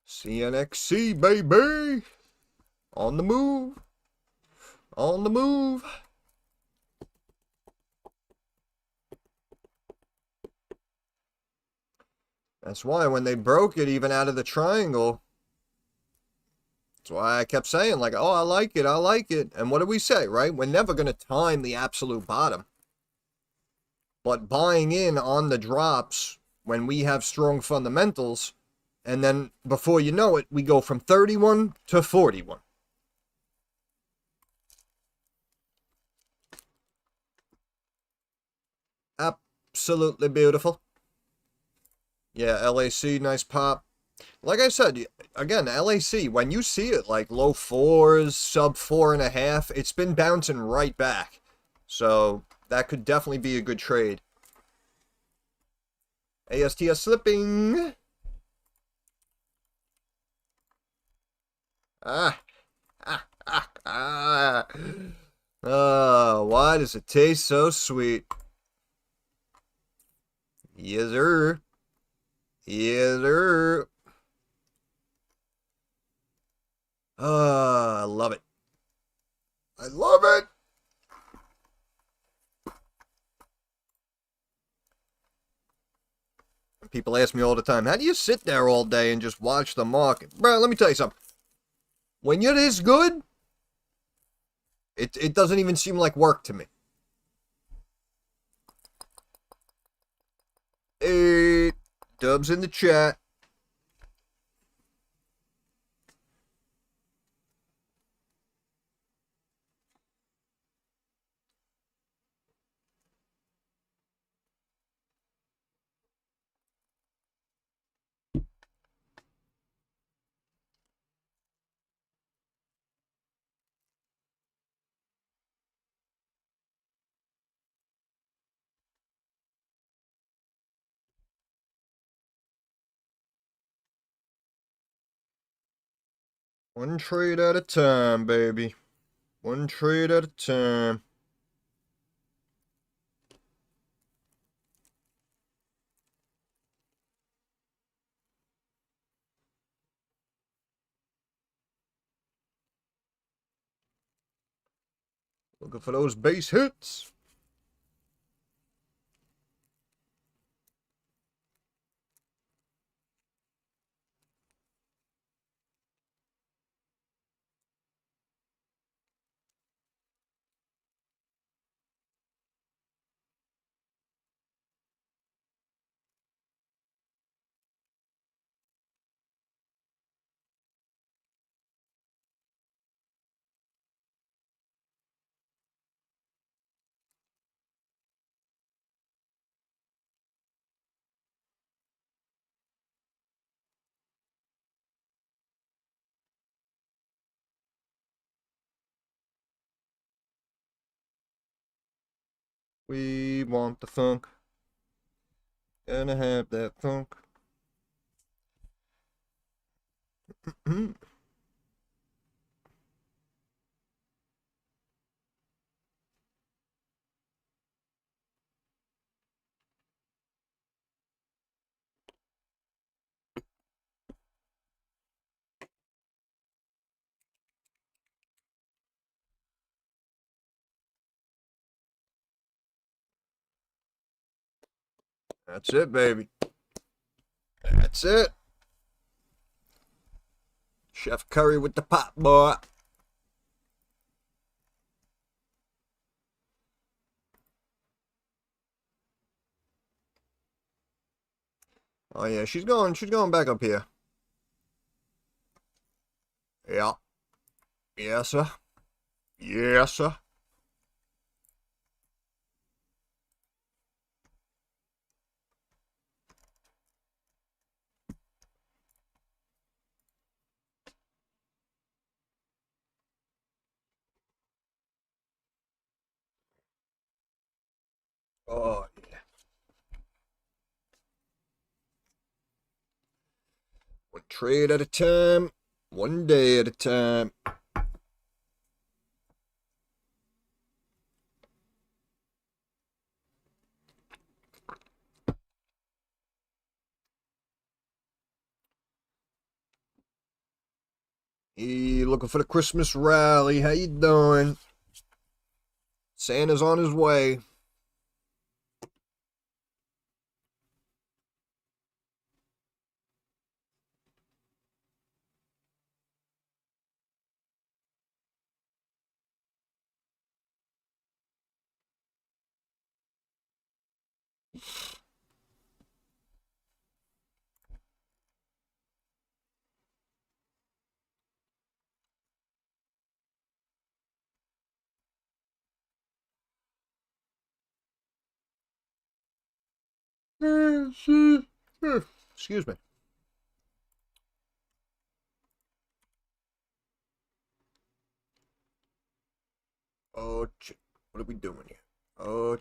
CNXC, baby. On the move. On the move. That's why when they broke it even out of the triangle, that's why I kept saying, like, oh, I like it, I like it. And what do we say, right? We're never going to time the absolute bottom. But buying in on the drops when we have strong fundamentals, and then before you know it, we go from 31 to 41. Absolutely beautiful. Yeah, LAC, nice pop. Like I said, again, LAC, when you see it like low fours, sub 4.5, it's been bouncing right back. So that could definitely be a good trade. ASTS slipping. Why does it taste so sweet? Yes, sir. Yes, sir. I love it. I love it. People ask me all the time, how do you sit there all day and just watch the market? Bro, let me tell you something. When you're this good, it doesn't even seem like work to me. Hey, Dubs in the chat. One trade at a time, baby. One trade at a time. Looking for those base hits. We want the funk. Gonna have that funk. That's it, baby. That's it. Chef Curry with the pot, boy. Oh yeah, she's going back up here. Yeah. Yes, sir. Yes, sir. Oh yeah. One trade at a time. One day at a time. Hey, looking for the Christmas rally. How you doing? Santa's on his way. Excuse me. Oh, what are we doing here? Oh,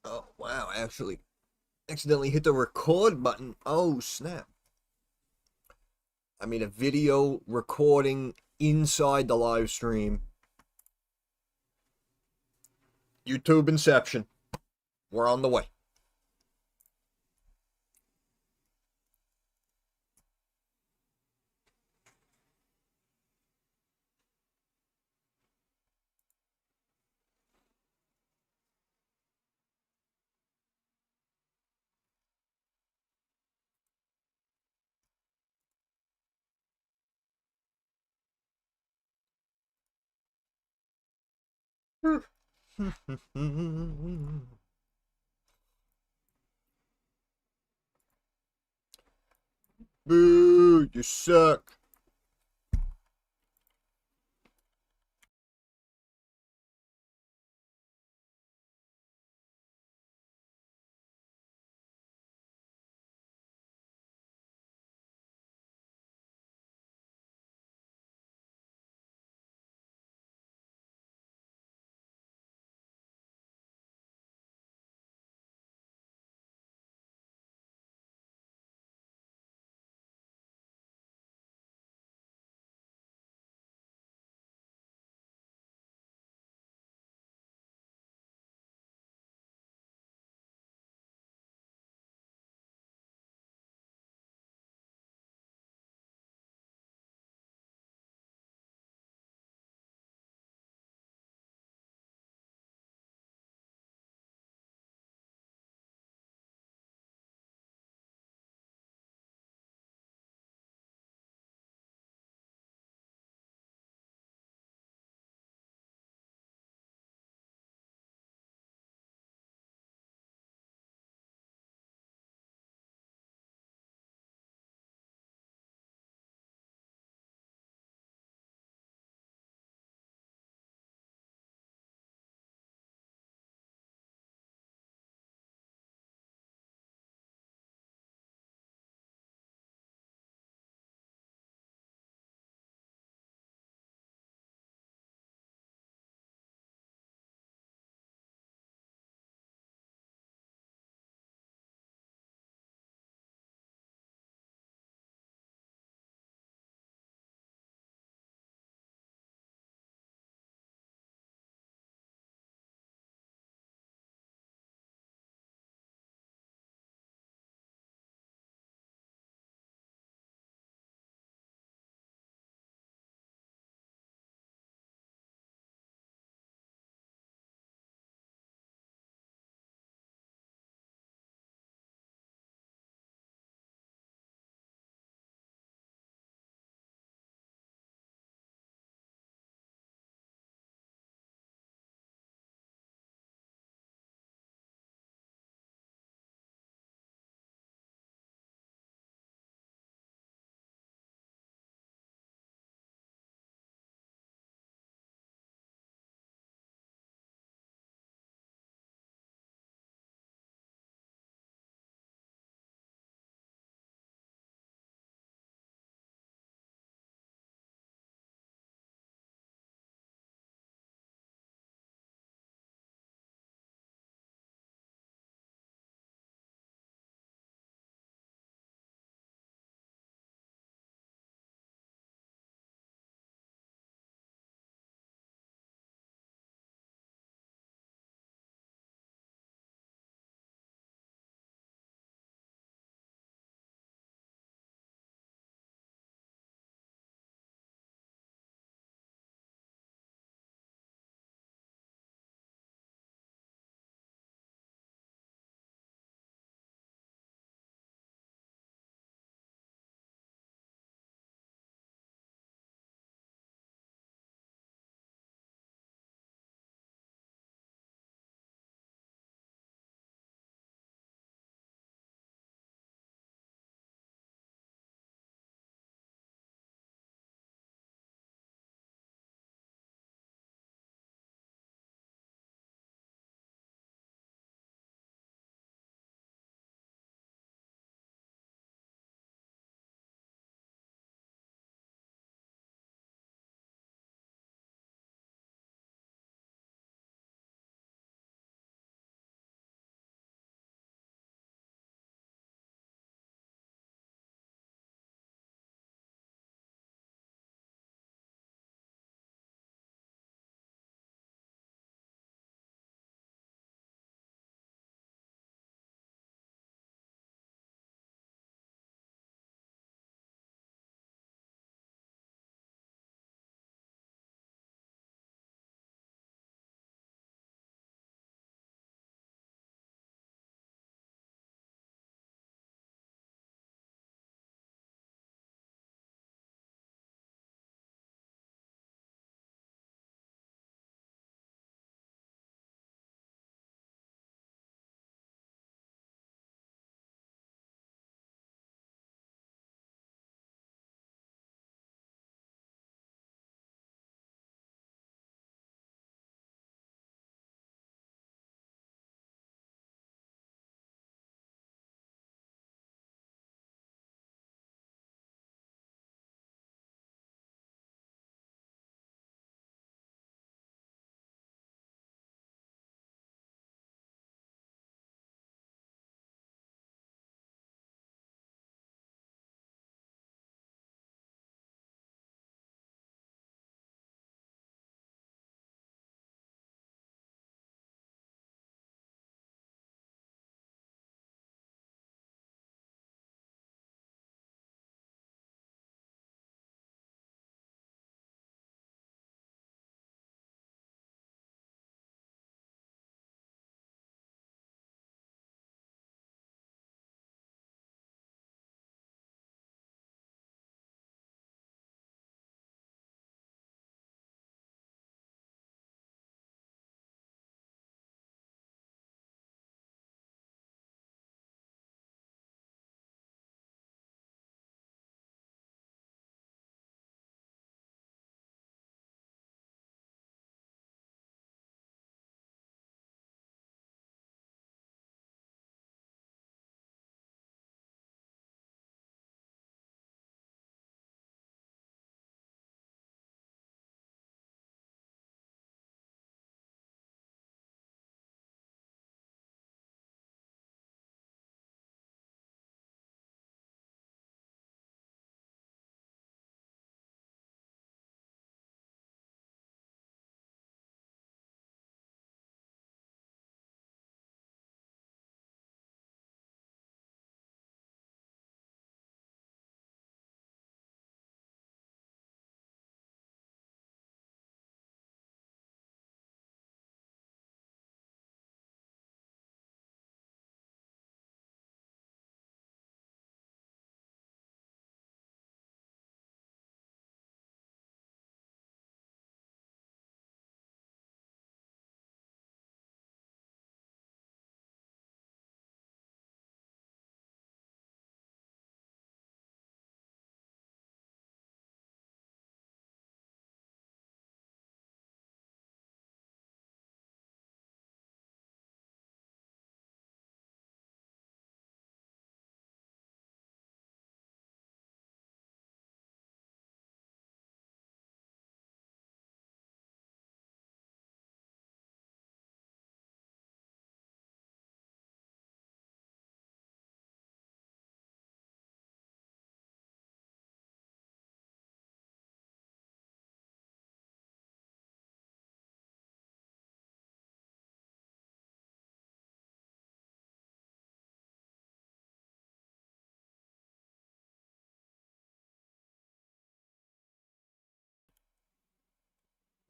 oh, wow, actually accidentally hit the record button. Oh, snap. I made a video recording inside the live stream. YouTube Inception. We're on the way. Boo, you suck.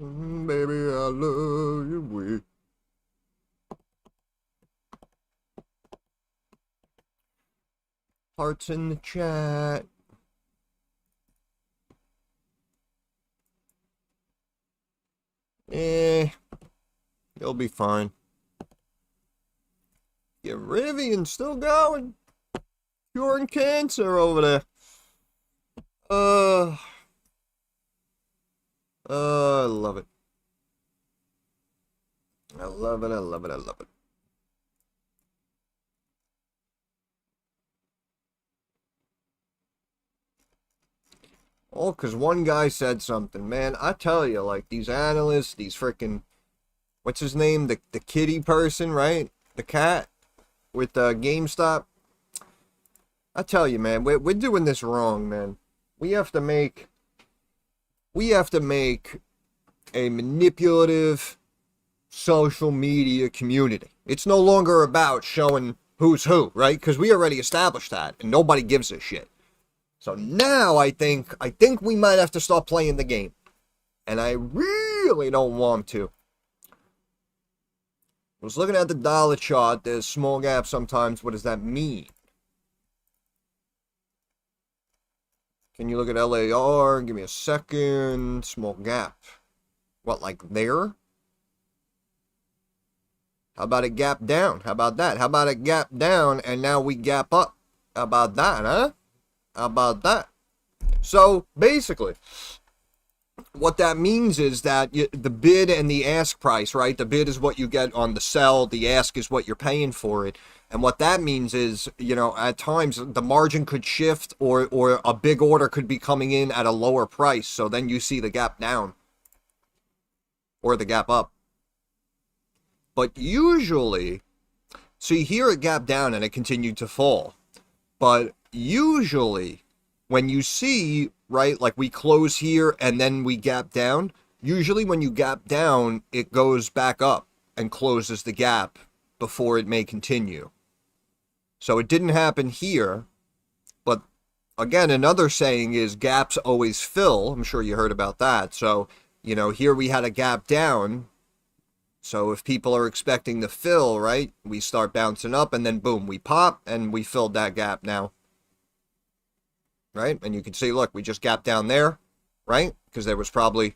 Baby, I love your way. Hearts in the chat. You'll be fine. Your RIVN still going. Curing cancer over there. I love it. I love it, I love it, I love it. Oh, because one guy said something. Man, I tell you, like, these analysts, these freaking... What's his name? The kitty person, right? The cat with GameStop. I tell you, man, we're doing this wrong, man. We have to make a manipulative social media community. It's no longer about showing who's who, right? Because we already established that, and nobody gives a shit. So now I think we might have to start playing the game, and I really don't want to. I was looking at the dollar chart. There's small gaps sometimes. What does that mean? Can you look at LAR? Give me a second. Small gap. What, like there? How about a gap down? How about that? How about a gap down and now we gap up? How about that, huh? How about that? So, basically, what that means is that the bid and the ask price, right? The bid is what you get on the sell. The ask is what you're paying for it. And what that means is, you know, at times the margin could shift or a big order could be coming in at a lower price. So then you see the gap down or the gap up. But usually, see here it gapped down and it continued to fall. But usually when you see, right, like we close here and then we gap down, usually when you gap down, it goes back up and closes the gap before it may continue. So it didn't happen here, but again, another saying is gaps always fill. I'm sure you heard about that. So, you know, here we had a gap down. So if people are expecting to fill, right, we start bouncing up and then boom, we pop and we filled that gap now. Right? And you can see, look, we just gapped down there, right? Because there was probably,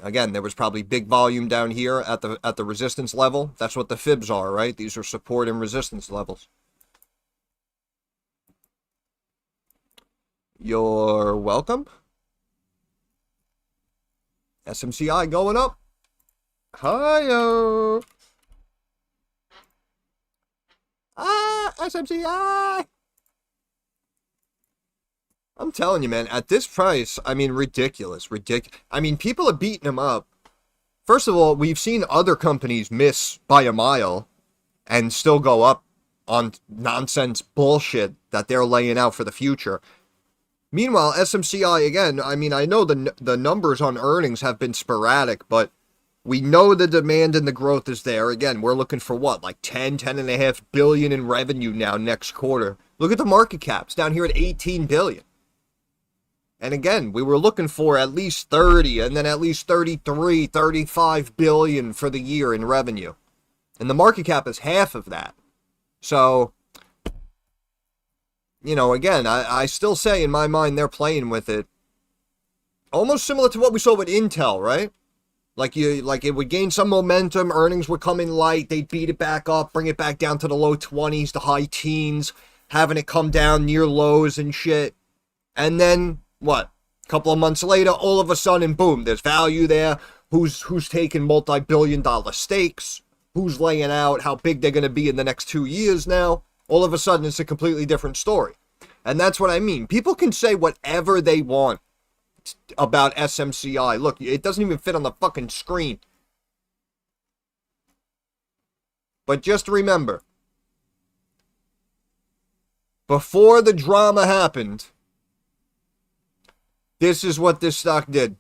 again, there was probably big volume down here at the resistance level. That's what the fibs are, right? These are support and resistance levels. You're welcome. SMCI going up. Hi-yo. SMCI. I'm telling you, man, at this price, I mean, ridiculous. I mean, people are beating them up. First of all, we've seen other companies miss by a mile and still go up on nonsense bullshit that they're laying out for the future. Meanwhile, SMCI, again, I mean, I know the numbers on earnings have been sporadic, but we know the demand and the growth is there. Again, we're looking for what, like 10.5 billion in revenue now next quarter. Look at the market caps down here at 18 billion. And again, we were looking for at least 30 and then at least 33, 35 billion for the year in revenue. And the market cap is half of that. So, you know, again, I still say in my mind they're playing with it. Almost similar to what we saw with Intel, right? Like it would gain some momentum, earnings would come in light, they'd beat it back up, bring it back down to the low 20s, the high teens, having it come down near lows and shit. And then, what? A couple of months later, all of a sudden, boom, there's value there. Who's taking multi-billion-dollar stakes? Who's laying out how big they're going to be in the next 2 years now? All of a sudden, it's a completely different story. And that's what I mean. People can say whatever they want about SMCI. Look, it doesn't even fit on the fucking screen. But just remember, before the drama happened, this is what this stock did.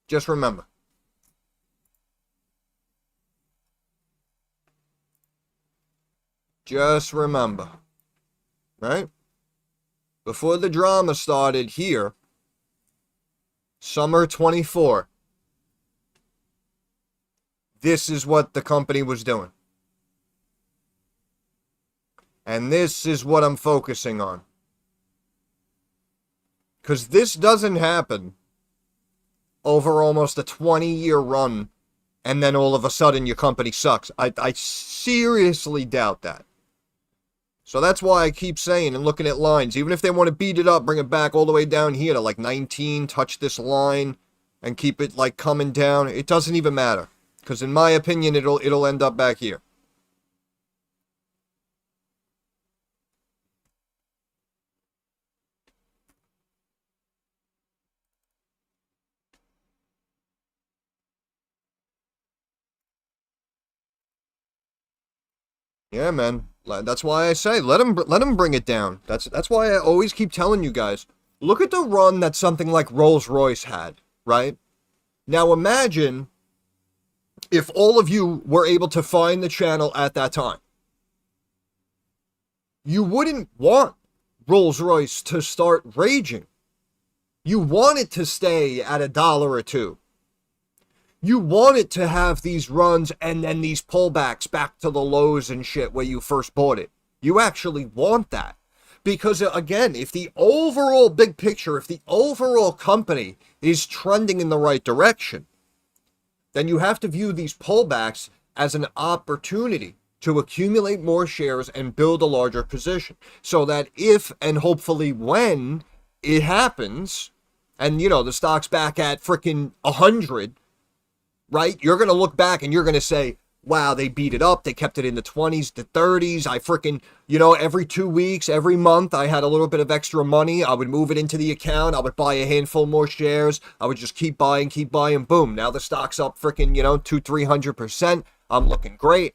Just remember. Just remember. Right? before the drama started here, summer 24, this is what the company was doing. And this is what I'm focusing on. Because this doesn't happen over almost a 20-year run, and then all of a sudden your company sucks. I seriously doubt that. So that's why I keep saying and looking at lines, even if they want to beat it up, bring it back all the way down here to like 19, touch this line, and keep it like coming down, it doesn't even matter. Because in my opinion, it'll end up back here. Yeah, man. That's why I say let him bring it down. That's why I always keep telling you guys. Look at the run that something like Rolls-Royce had, right? Now imagine if all of you were able to find the channel at that time. You wouldn't want Rolls-Royce to start raging. You want it to stay at $1 or $2. You want it to have these runs and then these pullbacks back to the lows and shit where you first bought it. You actually want that. Because, again, if the overall big picture, if the overall company is trending in the right direction, then you have to view these pullbacks as an opportunity to accumulate more shares and build a larger position. So that if and hopefully when it happens, and, you know, the stock's back at freaking 100, right? You're going to look back and you're going to say, wow, they beat it up. They kept it in the 20s, the 30s. I freaking, you know, every 2 weeks, every month, I had a little bit of extra money. I would move it into the account. I would buy a handful more shares. I would just keep buying. Boom. Now the stock's up freaking, you know, 200-300%. I'm looking great.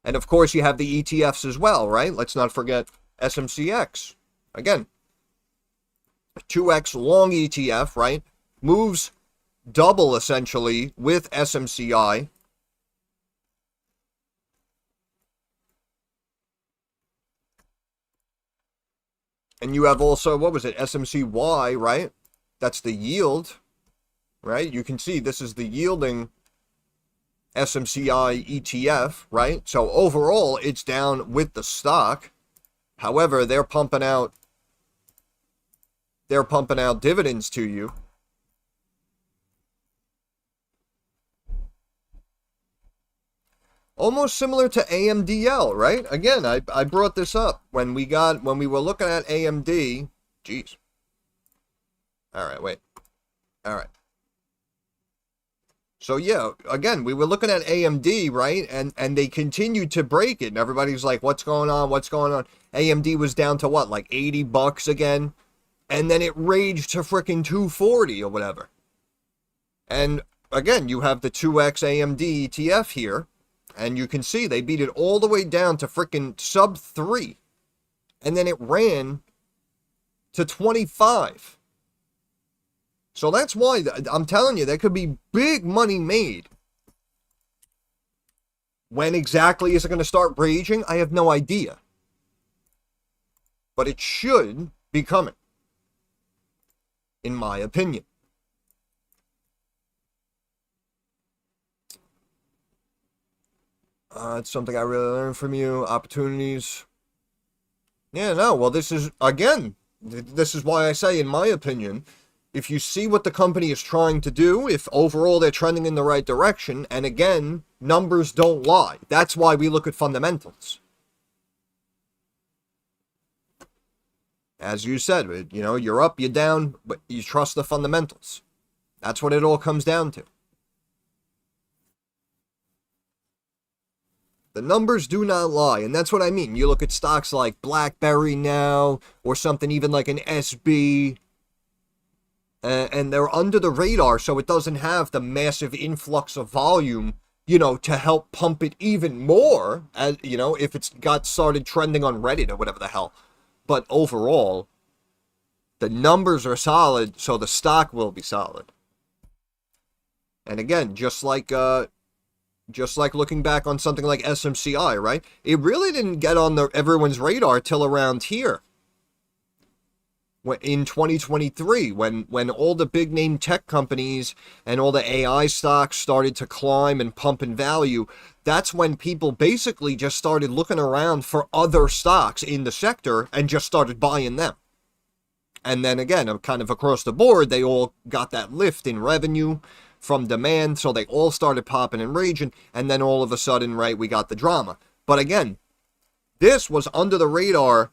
And of course, you have the ETFs as well, right? Let's not forget SMCX. Again, 2X long ETF, right? Moves double essentially with SMCI. And you have also, what was it, SMCY, right? That's the yield, right? You can see this is the yielding SMCI ETF, right? So overall, it's down with the stock. However, they're pumping out dividends to you. Almost similar to AMDL, right? Again, I brought this up when we were looking at AMD. Jeez. All right, wait. All right. So yeah, again, we were looking at AMD, right? And they continued to break it. And everybody's like, what's going on? What's going on? AMD was down to what, like $80 again? And then it raged to freaking 240 or whatever. And again, you have the 2X AMD ETF here. And you can see they beat it all the way down to freaking sub 3. And then it ran to 25. So that's why I'm telling you, there could be big money made. When exactly is it going to start raging? I have no idea. But it should be coming, in my opinion. It's something I really learned from you. Opportunities. Yeah, no, well, this is, again, this is why I say, in my opinion, if you see what the company is trying to do, if overall they're trending in the right direction, and again, numbers don't lie. That's why we look at fundamentals. As you said, you know, you're up, you're down, but you trust the fundamentals. That's what it all comes down to. The numbers do not lie, and that's what I mean. You look at stocks like BlackBerry now, or something even like an SB, and they're under the radar, so it doesn't have the massive influx of volume, you know, to help pump it even more, as you know, if it's got started trending on Reddit or whatever the hell. But overall, the numbers are solid, so the stock will be solid. And again, just like looking back on something like SMCI, right? It really didn't get on everyone's radar till around here. in 2023 when all the big name tech companies and all the AI stocks started to climb and pump in value. That's when people basically just started looking around for other stocks in the sector and just started buying them. And then again, kind of across the board, they all got that lift in revenue from demand, so they all started popping and raging, and then all of a sudden, right, we got the drama. But again, this was under the radar,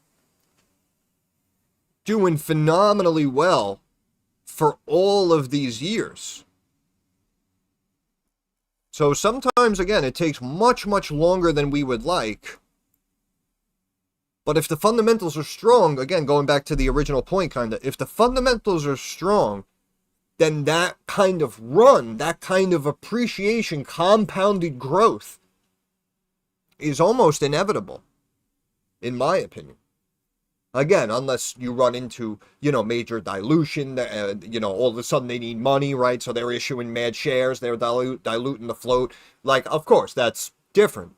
doing phenomenally well for all of these years. So sometimes, again, it takes much, much longer than we would like. But if the fundamentals are strong, again, going back to the original point, kind of, if the fundamentals are strong, then that kind of run, that kind of appreciation, compounded growth is almost inevitable, in my opinion. Again, unless you run into, major dilution, all of a sudden they need money, right? So they're issuing mad shares, they're diluting the float. Like, of course, that's different.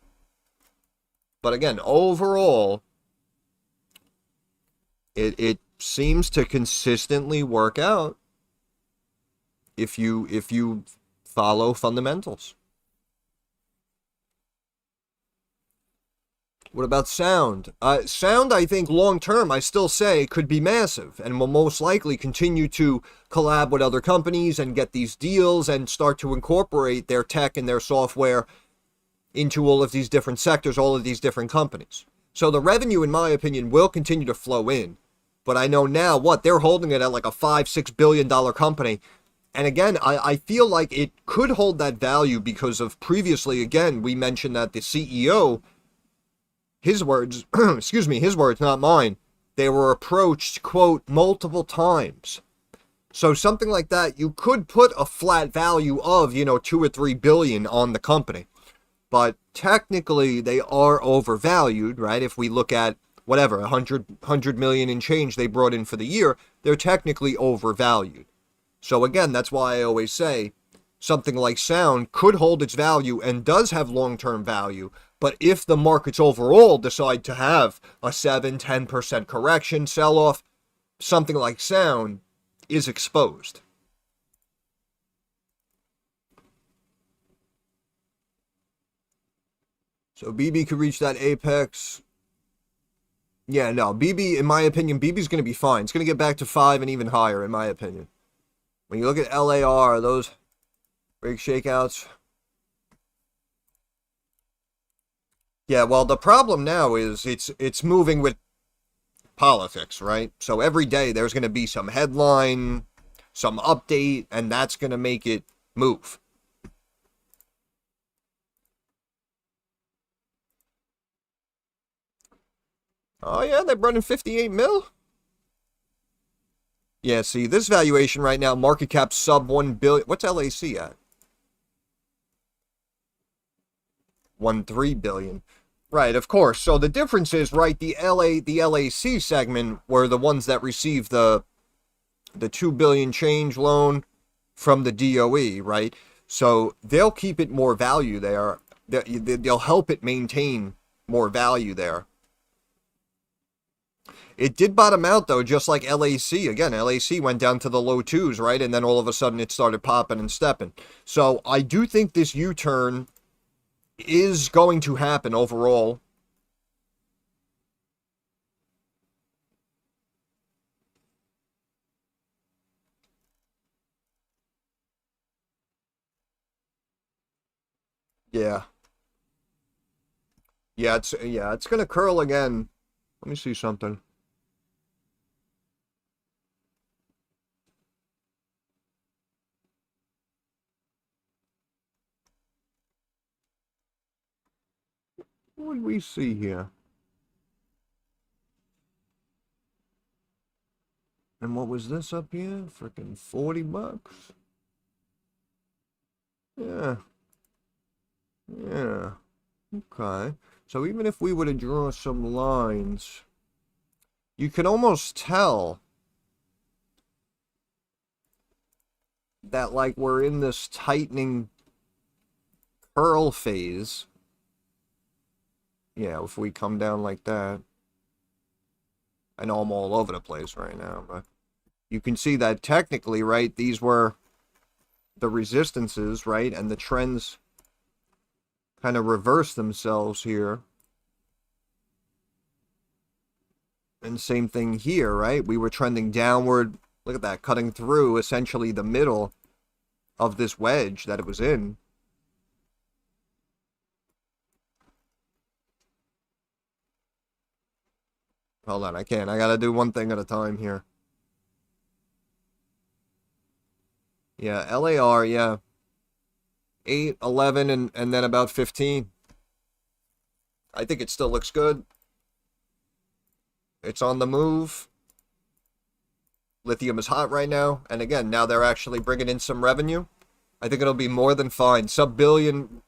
But again, overall, it seems to consistently work out if you follow fundamentals. What about sound? Sound, I think, long-term, I still say, could be massive and will most likely continue to collab with other companies and get these deals and start to incorporate their tech and their software into all of these different sectors, all of these different companies. So the revenue, in my opinion, will continue to flow in. But I know now, they're holding it at like a $5-6 billion company. And again, I feel like it could hold that value because of previously, again, we mentioned that the CEO... his words, excuse me, his words, not mine, they were approached, quote, multiple times. So something like that, you could put a flat value of, 2 or 3 billion on the company. But technically, they are overvalued, right? If we look at, whatever, 100 million in change they brought in for the year, they're technically overvalued. So again, that's why I always say, something like sound could hold its value and does have long-term value. But if the markets overall decide to have a 7-10% correction, sell-off, something like sound is exposed. So BB could reach that apex. Yeah, no, BB, in my opinion, BB's going to be fine. It's going to get back to 5 and even higher, in my opinion. When you look at LAR, those big shakeouts... Yeah, well, the problem now is it's moving with politics, right? So every day there's going to be some headline, some update, and that's going to make it move. Oh, yeah, they're running 58 mil? Yeah, see, this valuation right now, market cap sub 1 billion. What's LAC at? 1.3 billion. Right, of course. So the difference is, right, the LAC segment were the ones that received the 2 billion change loan from the DOE, right? So they'll keep it more value there. They'll help it maintain more value there. It did bottom out, though, just like LAC. Again, LAC went down to the low 2s, right? And then all of a sudden it started popping and stepping. So I do think this U-turn is going to happen overall. Yeah. Yeah, it's gonna curl again. Let me see something. What did we see here? And what was this up here? Freaking $40. Yeah. Yeah. Okay. So even if we were to draw some lines, you can almost tell that, like, we're in this tightening curl phase. Yeah, if we come down like that. I know I'm all over the place right now, but you can see that technically, right, these were the resistances, right, and the trends kind of reverse themselves here. And same thing here, right? We were trending downward. Look at that, cutting through essentially the middle of this wedge that it was in. Hold on, I can't. I gotta do one thing at a time here. Yeah, LAR, yeah. 8, 11, and then about 15. I think it still looks good. It's on the move. Lithium is hot right now. And again, now they're actually bringing in some revenue. I think it'll be more than fine. Sub-billion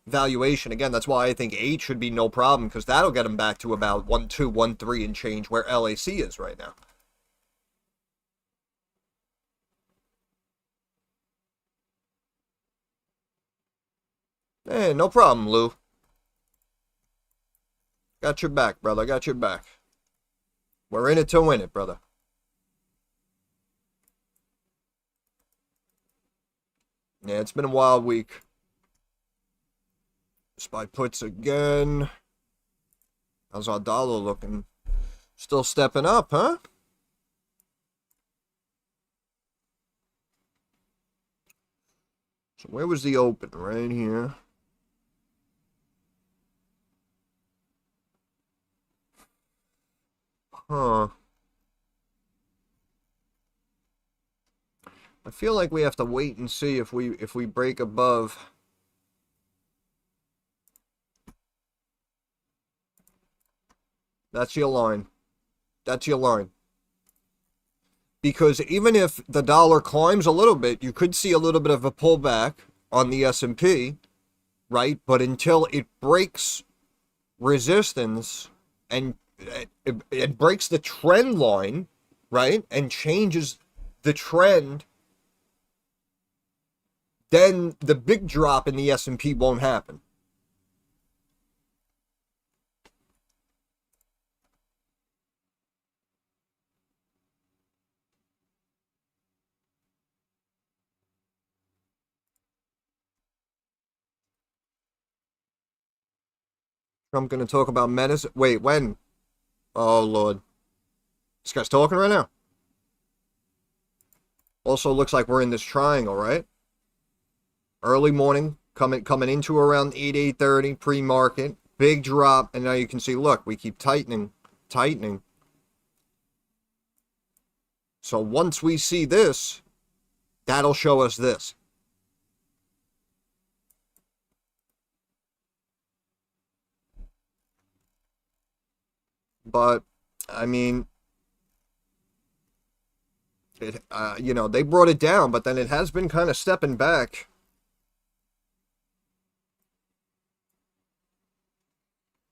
valuation. Again, that's why I think 8 should be no problem, because that'll get them back to about 1.2, 1.3 and change where LAC is right now. Hey, no problem, Lou. Got your back, brother. Got your back. We're in it to win it, brother. Yeah, it's been a wild week. SPY puts again. How's our dollar looking? Still stepping up, huh? So where was the open? Right here. Huh. I feel like we have to wait and see if we break above. That's your line. That's your line. Because even if the dollar climbs a little bit, you could see a little bit of a pullback on the S&P, right? But until it breaks resistance and it breaks the trend line, right? And changes the trend, then the big drop in the S&P won't happen. I'm going to talk about medicine. Wait, when? Oh, Lord. This guy's talking right now. Also looks like we're in this triangle, right? Early morning, coming into around 8:30 pre-market. Big drop, and now you can see, look, we keep tightening. So once we see this, that'll show us this. But, I mean, it, you know, they brought it down, but then it has been kind of stepping back.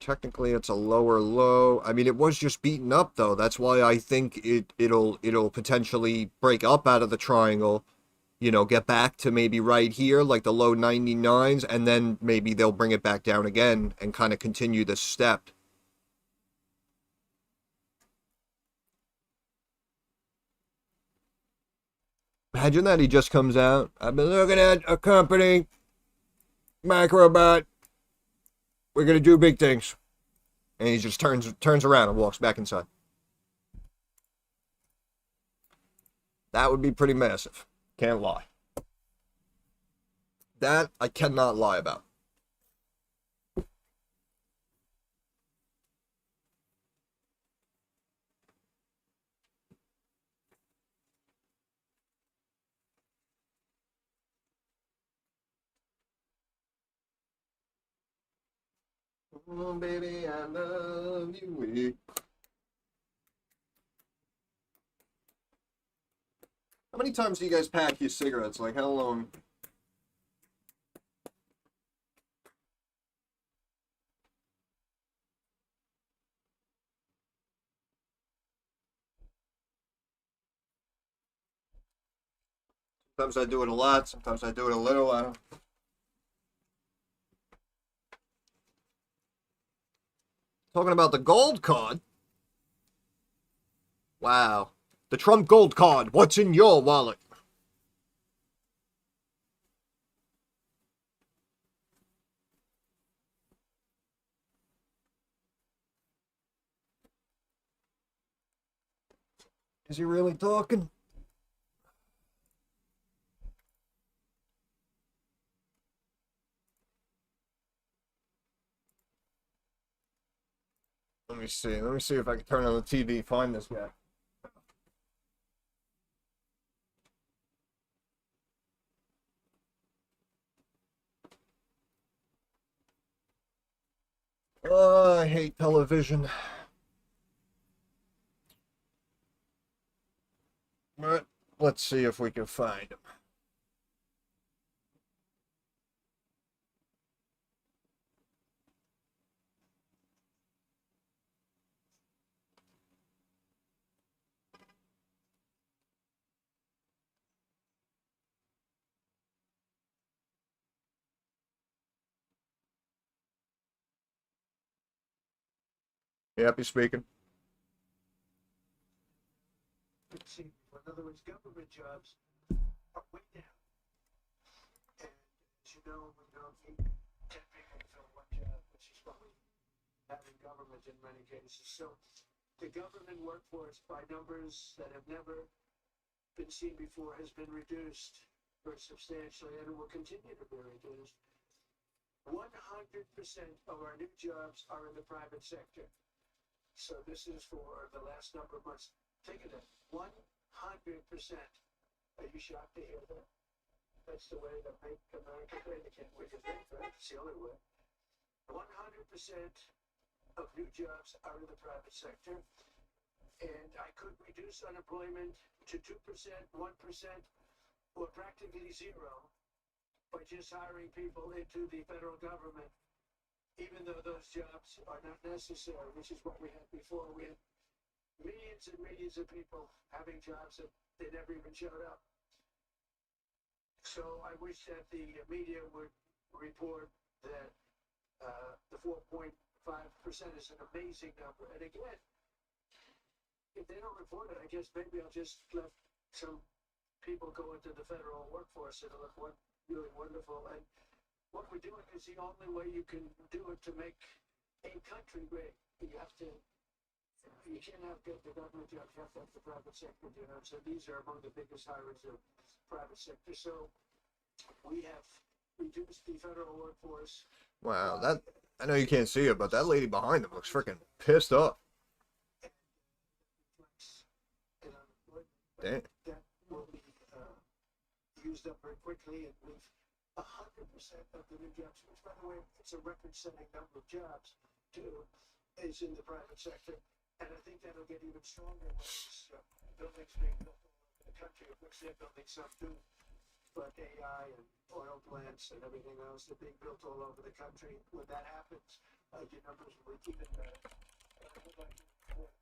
Technically, it's a lower low. I mean, it was just beaten up, though. That's why I think it'll potentially break up out of the triangle, you know, get back to maybe right here, like the low 99s, and then maybe they'll bring it back down again and kind of continue this step. Imagine that he just comes out. I've been looking at a company, Microbot. We're gonna do big things, and he just turns around and walks back inside. That would be pretty massive. Can't lie. That I cannot lie about. Oh, baby, I love you. How many times do you guys pack your cigarettes? Like, how long? Sometimes I do it a lot. Sometimes I do it a little. I don't... Talking about the gold card. Wow. The Trump Gold Card. What's in your wallet? Is he really talking? Let me see. Let me see if I can turn on the TV, find this guy. Oh, I hate television. But let's see if we can find him. Yep, he's speaking. In other words, government jobs are way down. And as you know, we don't need 10 people to fill one job, which is what we have in government in many cases. So the government workforce, by numbers that have never been seen before, has been reduced very substantially, and it will continue to be reduced. 100% of our new jobs are in the private sector. So this is for the last number of months. Think of that, 100%. Are you shocked to hear that? That's the way to make America great again. We can think that. It's the only way. 100% of new jobs are in the private sector. And I could reduce unemployment to 2%, 1%, or practically zero by just hiring people into the federal government, even though those jobs are not necessary, which is what we had before. We had millions and millions of people having jobs that they never even showed up. So I wish that the media would report that the 4.5% is an amazing number. And again, if they don't report it, I guess maybe I'll just let some people go into the federal workforce. It'll look really wonderful. And what we're doing is the only way you can do it to make a country great. You can't have the government jobs, you have to have the private sector, you know. So these are among the biggest hirers of private sector. So we have reduced the federal workforce. Wow, that I know you can't see it, but that lady behind him looks freaking pissed off. Damn. That will be used up very quickly, and we've 100% of the new jobs, which by the way, it's a record-setting number of jobs too, is in the private sector. And I think that'll get even stronger when these buildings being built all over the country, of which they're building some too, but AI and oil plants and everything else are being built all over the country. When that happens, your numbers will be even better. And I would like to report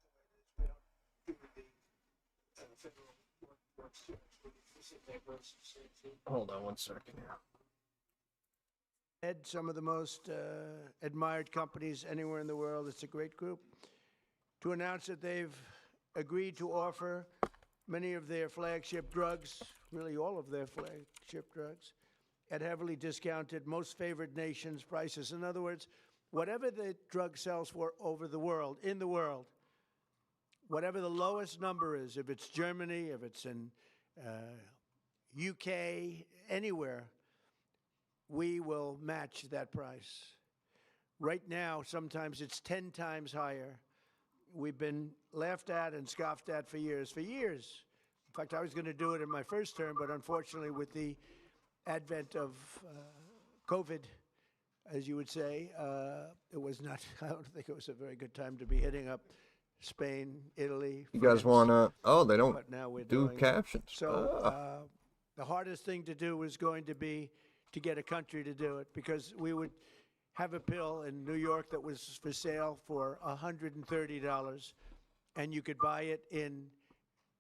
the way that we don't do the federal workforce jobs. We sit there and Hold on one second here. Some of the most admired companies anywhere in the world. It's a great group. To announce that they've agreed to offer many of their flagship drugs, really all of their flagship drugs, at heavily discounted, most favored nations prices. In other words, whatever the drug sells for over the world, in the world, whatever the lowest number is, if it's Germany, if it's in UK, anywhere, we will match that price. Right now, sometimes it's 10 times higher. We've been laughed at and scoffed at for years. For years. In fact, I was going to do it in my first term, but unfortunately, with the advent of COVID, as you would say, it was not, I don't think it was a very good time to be hitting up Spain, Italy. You guys want to? Oh, they don't But now we're do doing it. captions. So the hardest thing to do was going to be to get a country to do it, because we would have a pill in New York that was for sale for $130, and you could buy it in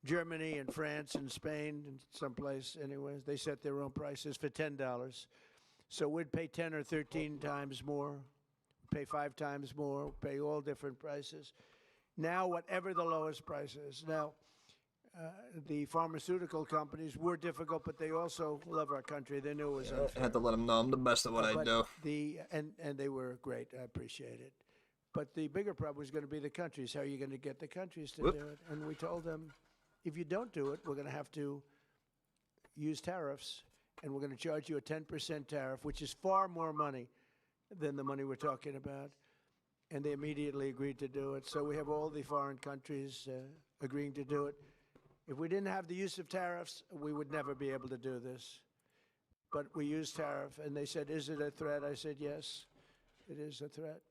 Germany and France and Spain and someplace. Anyways, they set their own prices for $10. So we'd pay 10 or 13 times more, pay 5 times more, pay all different prices. now whatever the lowest price is. Now, the pharmaceutical companies were difficult, but they also love our country. They knew it was I unfair. had to let them know I'm the best at what I But do. and they were great. I appreciate it. But the bigger problem was going to be the countries. How are you going to get the countries to Whoop. do it? And we told them, if you don't do it, we're going to have to use tariffs, and we're going to charge you a 10% tariff, which is far more money than the money we're talking about. And they immediately agreed to do it. So we have all the foreign countries agreeing to do it. If we didn't have the use of tariffs, we would never be able to do this. But we used tariff, and they said, is it a threat? I said, yes, it is a threat.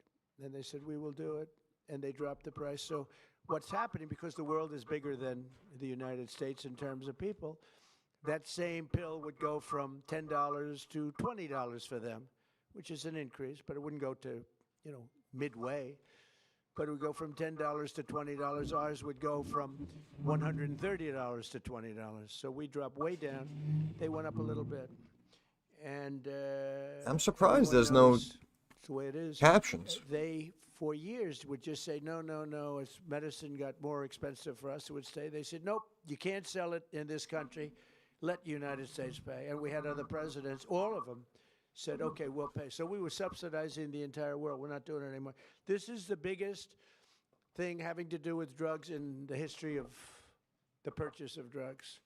And they said, we will do it, and they dropped the price. So what's happening, because the world is bigger than the United States in terms of people, that same pill would go from $10 to $20 for them, which is an increase, but it wouldn't go to, midway. But it would go from $10 to $20. Ours would go from $130 to $20. So we dropped way down. They went up a little bit. And I'm surprised everyone there's no knows it's the way it is. captions. They, for years, would just say, no, no, no. As medicine got more expensive for us, it would stay. They said, nope, you can't sell it in this country. Let the United States pay. And we had other presidents, all of them, said, okay, we'll pay. So we were subsidizing the entire world. We're not doing it anymore. This is the biggest thing having to do with drugs in the history of the purchase of drugs.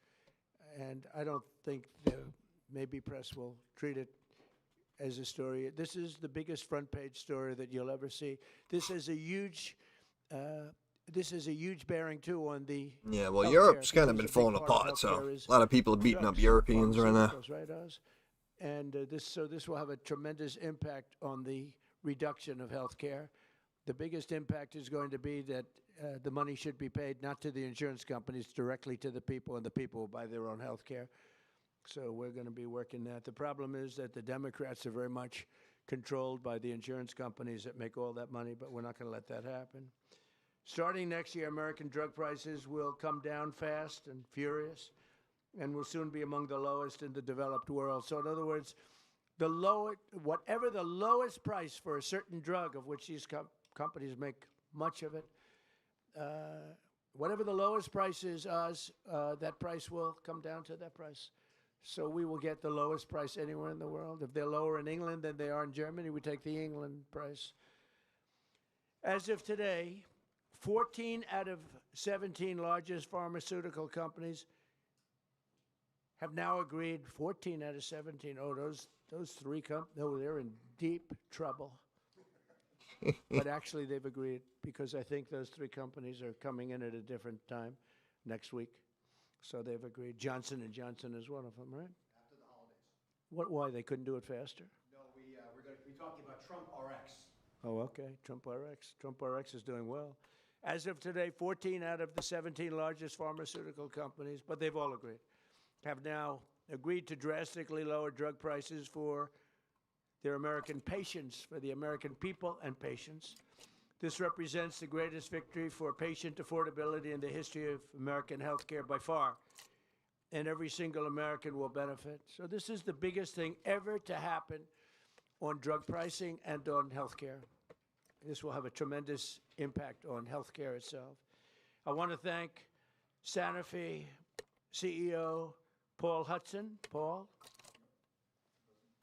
And I don't think the maybe press will treat it as a story. This is the biggest front page story that you'll ever see. This is a huge bearing too on the Yeah, well, healthcare, Europe's kind of because been a big falling part of apart, so healthcare is a lot of people are beating up drugs, Europeans right now. pharmaceuticals, right, Oz? And this will have a tremendous impact on the reduction of health care. The biggest impact is going to be that the money should be paid not to the insurance companies, directly to the people, and the people will buy their own health care. So we're going to be working that. The problem is that the Democrats are very much controlled by the insurance companies that make all that money, but we're not going to let that happen. Starting next year, American drug prices will come down fast and furious, and will soon be among the lowest in the developed world. So in other words, whatever the lowest price for a certain drug, of which these companies make much of it, whatever the lowest price is, that price will come down to that price. So we will get the lowest price anywhere in the world. If they're lower in England than they are in Germany, we take the England price. As of today, 14 out of 17 largest pharmaceutical companies have now agreed. 14 out of 17. Oh, those three they're in deep trouble. But actually, they've agreed, because I think those three companies are coming in at a different time next week. So they've agreed. Johnson & Johnson is one of them, right? After the holidays. Why? They couldn't do it faster? No, we're going to be talking about Trump RX. Oh, okay. Trump RX. Trump RX is doing well. As of today, 14 out of the 17 largest pharmaceutical companies, but they've all agreed, have now agreed to drastically lower drug prices for their American patients, for the American people and patients. This represents the greatest victory for patient affordability in the history of American healthcare by far. And every single American will benefit. So this is the biggest thing ever to happen on drug pricing and on healthcare. This will have a tremendous impact on healthcare itself. I want to thank Sanofi CEO Paul Hudson. Paul?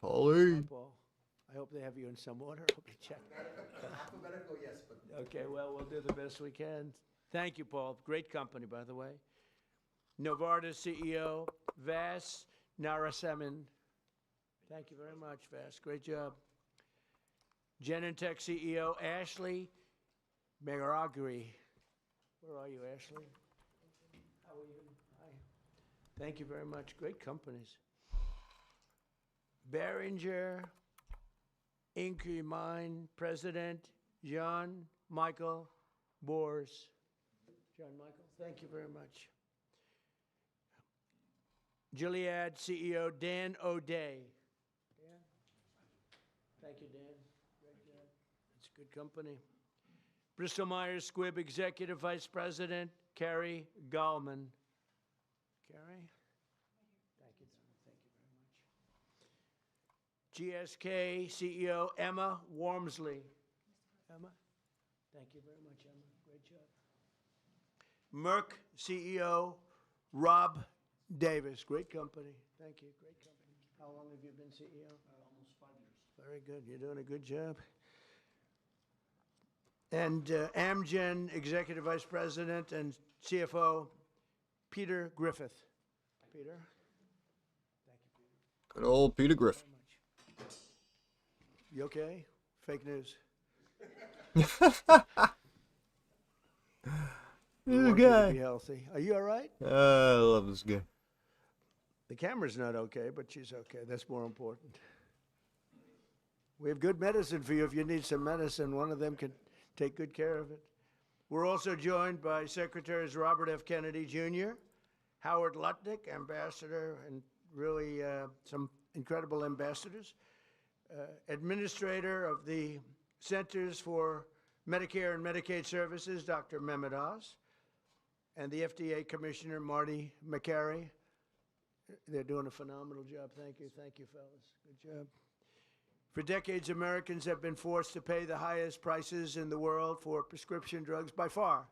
Paulie. Hi, Paul. I hope they have you in some order. I'll be checking. Alphabetical, yes, but Okay, well, we'll do the best we can. Thank you, Paul. Great company, by the way. Novartis CEO Vas Narasimhan. Thank you very much, Vas. Great job. Genentech CEO Ashley Megaragri. Where are you, Ashley? How are you? Hi. Thank you very much. Great companies. Behringer Inc. Mine President John Michael Bors. John Michael, thank you very much. Gilead CEO Dan O'Day. Dan? Thank you, Dan. Great job. It's a good company. Bristol Myers Squibb Executive Vice President Carrie Gallman. Carrie? Thank you. Thank you very much. GSK CEO Emma Wormsley. Emma? Thank you very much, Emma. Great job. Merck CEO Rob Davis. Great company. Thank you. Great company. How long have you been CEO? Almost 5 years. Very good. You're doing a good job. And Amgen Executive Vice President and CFO Peter Griffith. Peter. Good old Peter Griffin. You okay? Fake news. We want you to be healthy. Are you all right? I love this guy. The camera's not okay, but she's okay. That's more important. We have good medicine for you if you need some medicine. One of them can take good care of it. We're also joined by Secretaries Robert F. Kennedy Jr., Howard Lutnick, Ambassador, and really some incredible ambassadors, Administrator of the Centers for Medicare and Medicaid Services, Dr. Mehmet Oz, and the FDA Commissioner, Marty McCary. They're doing a phenomenal job. Thank you, fellas. Good job. For decades, Americans have been forced to pay the highest prices in the world for prescription drugs by far,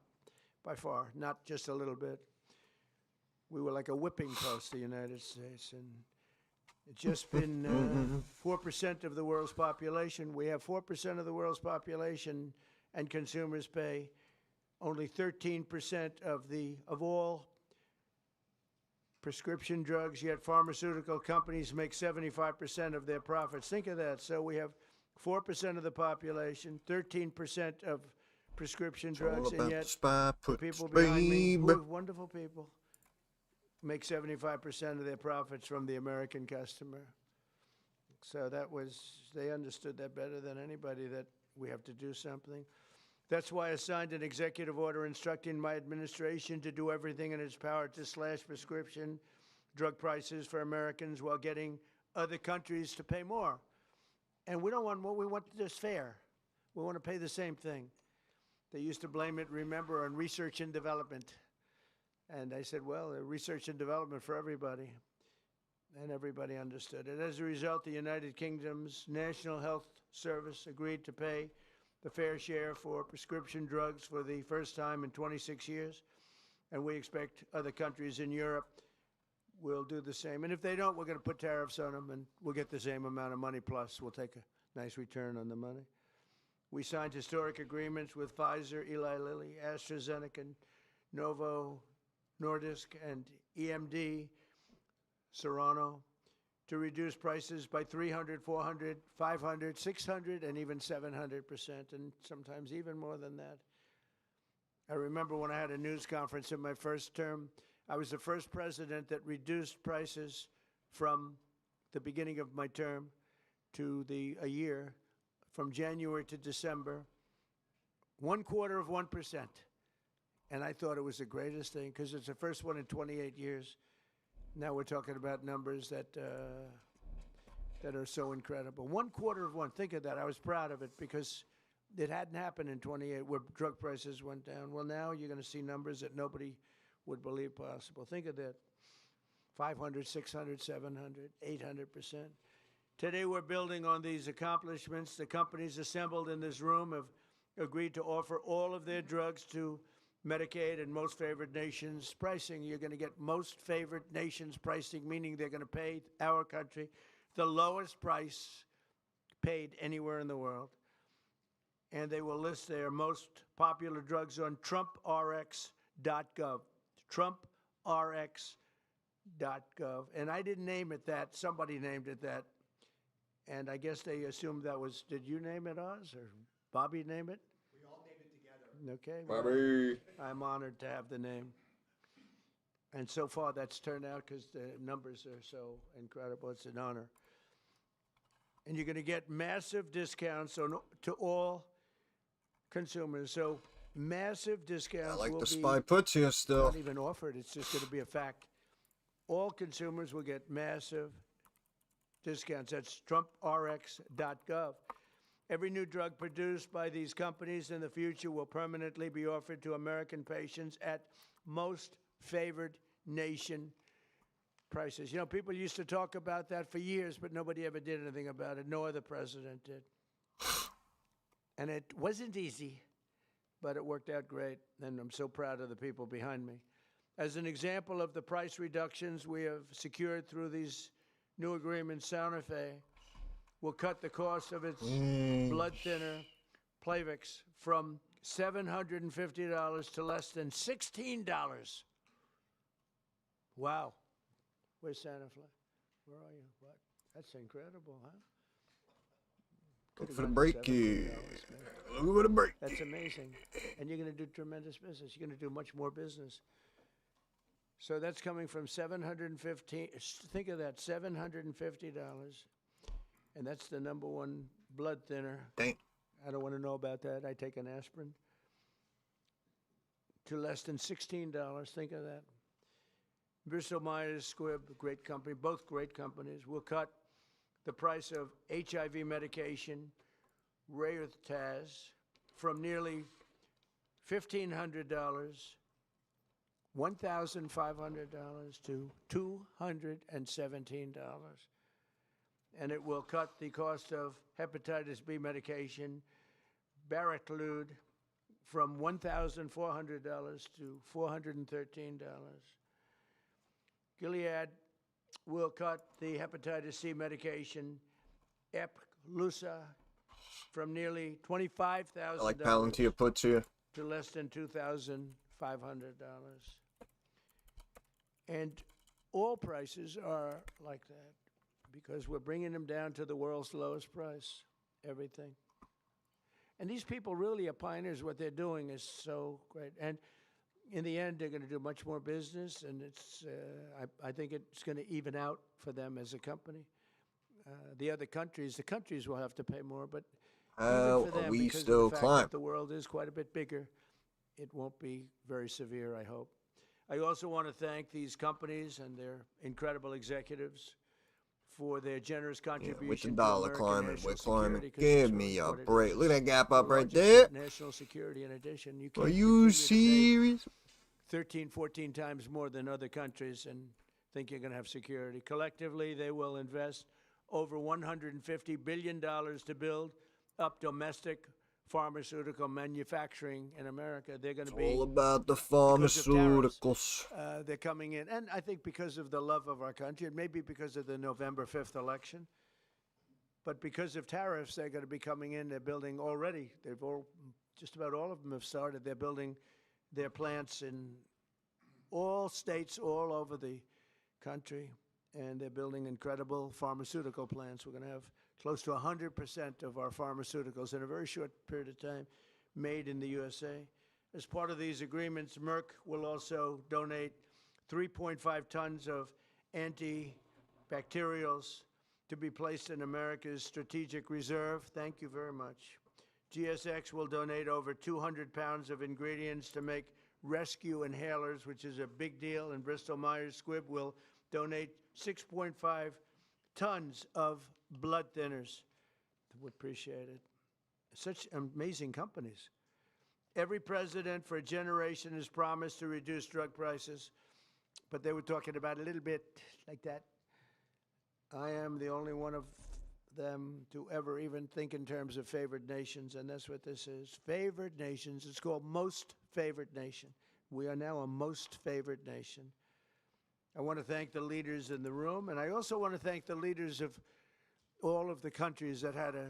not just a little bit. We were like a whipping post, the United States, and it's just been 4% of the world's population. We have 4% of the world's population, and consumers pay only 13% of all prescription drugs, yet pharmaceutical companies make 75% of their profits. Think of that. So we have 4% of the population, 13% of prescription drugs, and yet the people behind me, who are wonderful people, make 75% of their profits from the American customer. So they understood that better than anybody, that we have to do something. That's why I signed an executive order instructing my administration to do everything in its power to slash prescription drug prices for Americans while getting other countries to pay more. And we don't want more, we want this fair. We want to pay the same thing. They used to blame it, remember, on research and development. And I said, well, research and development for everybody. And everybody understood it. As a result, the United Kingdom's National Health Service agreed to pay the fair share for prescription drugs for the first time in 26 years. And we expect other countries in Europe will do the same. And if they don't, we're going to put tariffs on them, and we'll get the same amount of money, plus we'll take a nice return on the money. We signed historic agreements with Pfizer, Eli Lilly, AstraZeneca, Novo Nordisk, and EMD, Serrano, to reduce prices by 300, 400, 500, 600, and even 700%, and sometimes even more than that. I remember when I had a news conference in my first term, I was the first president that reduced prices from the beginning of my term to a year, from January to December, 0.25%. And I thought it was the greatest thing, because it's the first one in 28 years. Now we're talking about numbers that are so incredible. 0.25%. Think of that. I was proud of it, because it hadn't happened in 28 where drug prices went down. Well, now you're going to see numbers that nobody would believe possible. Think of that. 500, 600, 700, 800%. Today we're building on these accomplishments. The companies assembled in this room have agreed to offer all of their drugs to Medicaid and most favored nations pricing. You're going to get most favored nations pricing, meaning they're going to pay our country the lowest price paid anywhere in the world. And they will list their most popular drugs on TrumpRx.gov. TrumpRx.gov. And I didn't name it that. Somebody named it that. And I guess they assumed that was, did you name it, Oz? Or Bobby name it? We all named it together. Okay. Bobby. Well, I'm honored to have the name. And so far that's turned out, because the numbers are so incredible. It's an honor. And you're going to get massive discounts to all consumers. So massive discounts. I like will the be spy puts here still. not even offered. It's just going to be a fact. All consumers will get massive discounts. That's TrumpRx.gov. Every new drug produced by these companies in the future will permanently be offered to American patients at most favored nation prices. You know, people used to talk about that for years, but nobody ever did anything about it. No other president did. And it wasn't easy. but it worked out great, and I'm so proud of the people behind me. As an example of the price reductions we have secured through these new agreements, Santa Fe will cut the cost of its blood thinner, Plavix, from $750 to less than $16. Wow. Where's Santa Fe? Where are you? What? That's incredible, huh? Look for the breaky. Look for the break. That's amazing. And you're going to do tremendous business. You're going to do much more business. So that's coming from $750. Think of that, $750. And that's the number one blood thinner. Dang. I don't want to know about that. I take an aspirin. To less than $16. Think of that. Bristol-Myers Squibb, great company, both great companies, will cut the price of HIV medication, Raytaz, from nearly $1,500, $1,500 to $217. And it will cut the cost of hepatitis B medication, Baraclude, from $1,400 to $413. Gilead will cut the hepatitis C medication, Epclusa, from nearly $25,000 I like Palantir puts here. to less than $2,500. And all prices are like that because we're bringing them down to the world's lowest price, everything. And these people really are pioneers. What they're doing is so great. And in the end, they're going to do much more business, and it's. I think it's going to even out for them as a company. The countries will have to pay more, but How even for are them, we because still of the fact climbing? that the world is quite a bit bigger, it won't be very severe, I hope. I also want to thank these companies and their incredible executives for their generous contribution With the to dollar American climbing, national we're climbing. security, 'cause Give that's me a what it break. is. Look at that gap up We're right not just there. national security. In addition, you Are can't you continue to pay serious? 13, 14 times more than other countries and think you're going to have security. Collectively, they will invest over $150 billion to build up domestic pharmaceutical manufacturing in America. They're going to be All about the because of tariffs, pharmaceuticals. they're coming in. And I think because of the love of our country, it may be because of the November 5th election, but because of tariffs, they're going to be coming in. They're building already. Just about all of them have started. They're building their plants in all states all over the country, and they're building incredible pharmaceutical plants. We're going to have close to 100% of our pharmaceuticals in a very short period of time made in the USA. As part of these agreements, Merck will also donate 3.5 tons of antibacterials to be placed in America's strategic reserve. Thank you very much. GSX will donate over 200 pounds of ingredients to make rescue inhalers, which is a big deal, and Bristol-Myers Squibb will donate 6.5 tons of blood thinners. We appreciate it. Such amazing companies. Every president for a generation has promised to reduce drug prices, but they were talking about a little bit like that. I am the only one of them to ever even think in terms of favored nations, and that's what this is. Favored nations. It's called most favored nation. We are now a most favored nation. I want to thank the leaders in the room, and I also want to thank the leaders of all of the countries that had to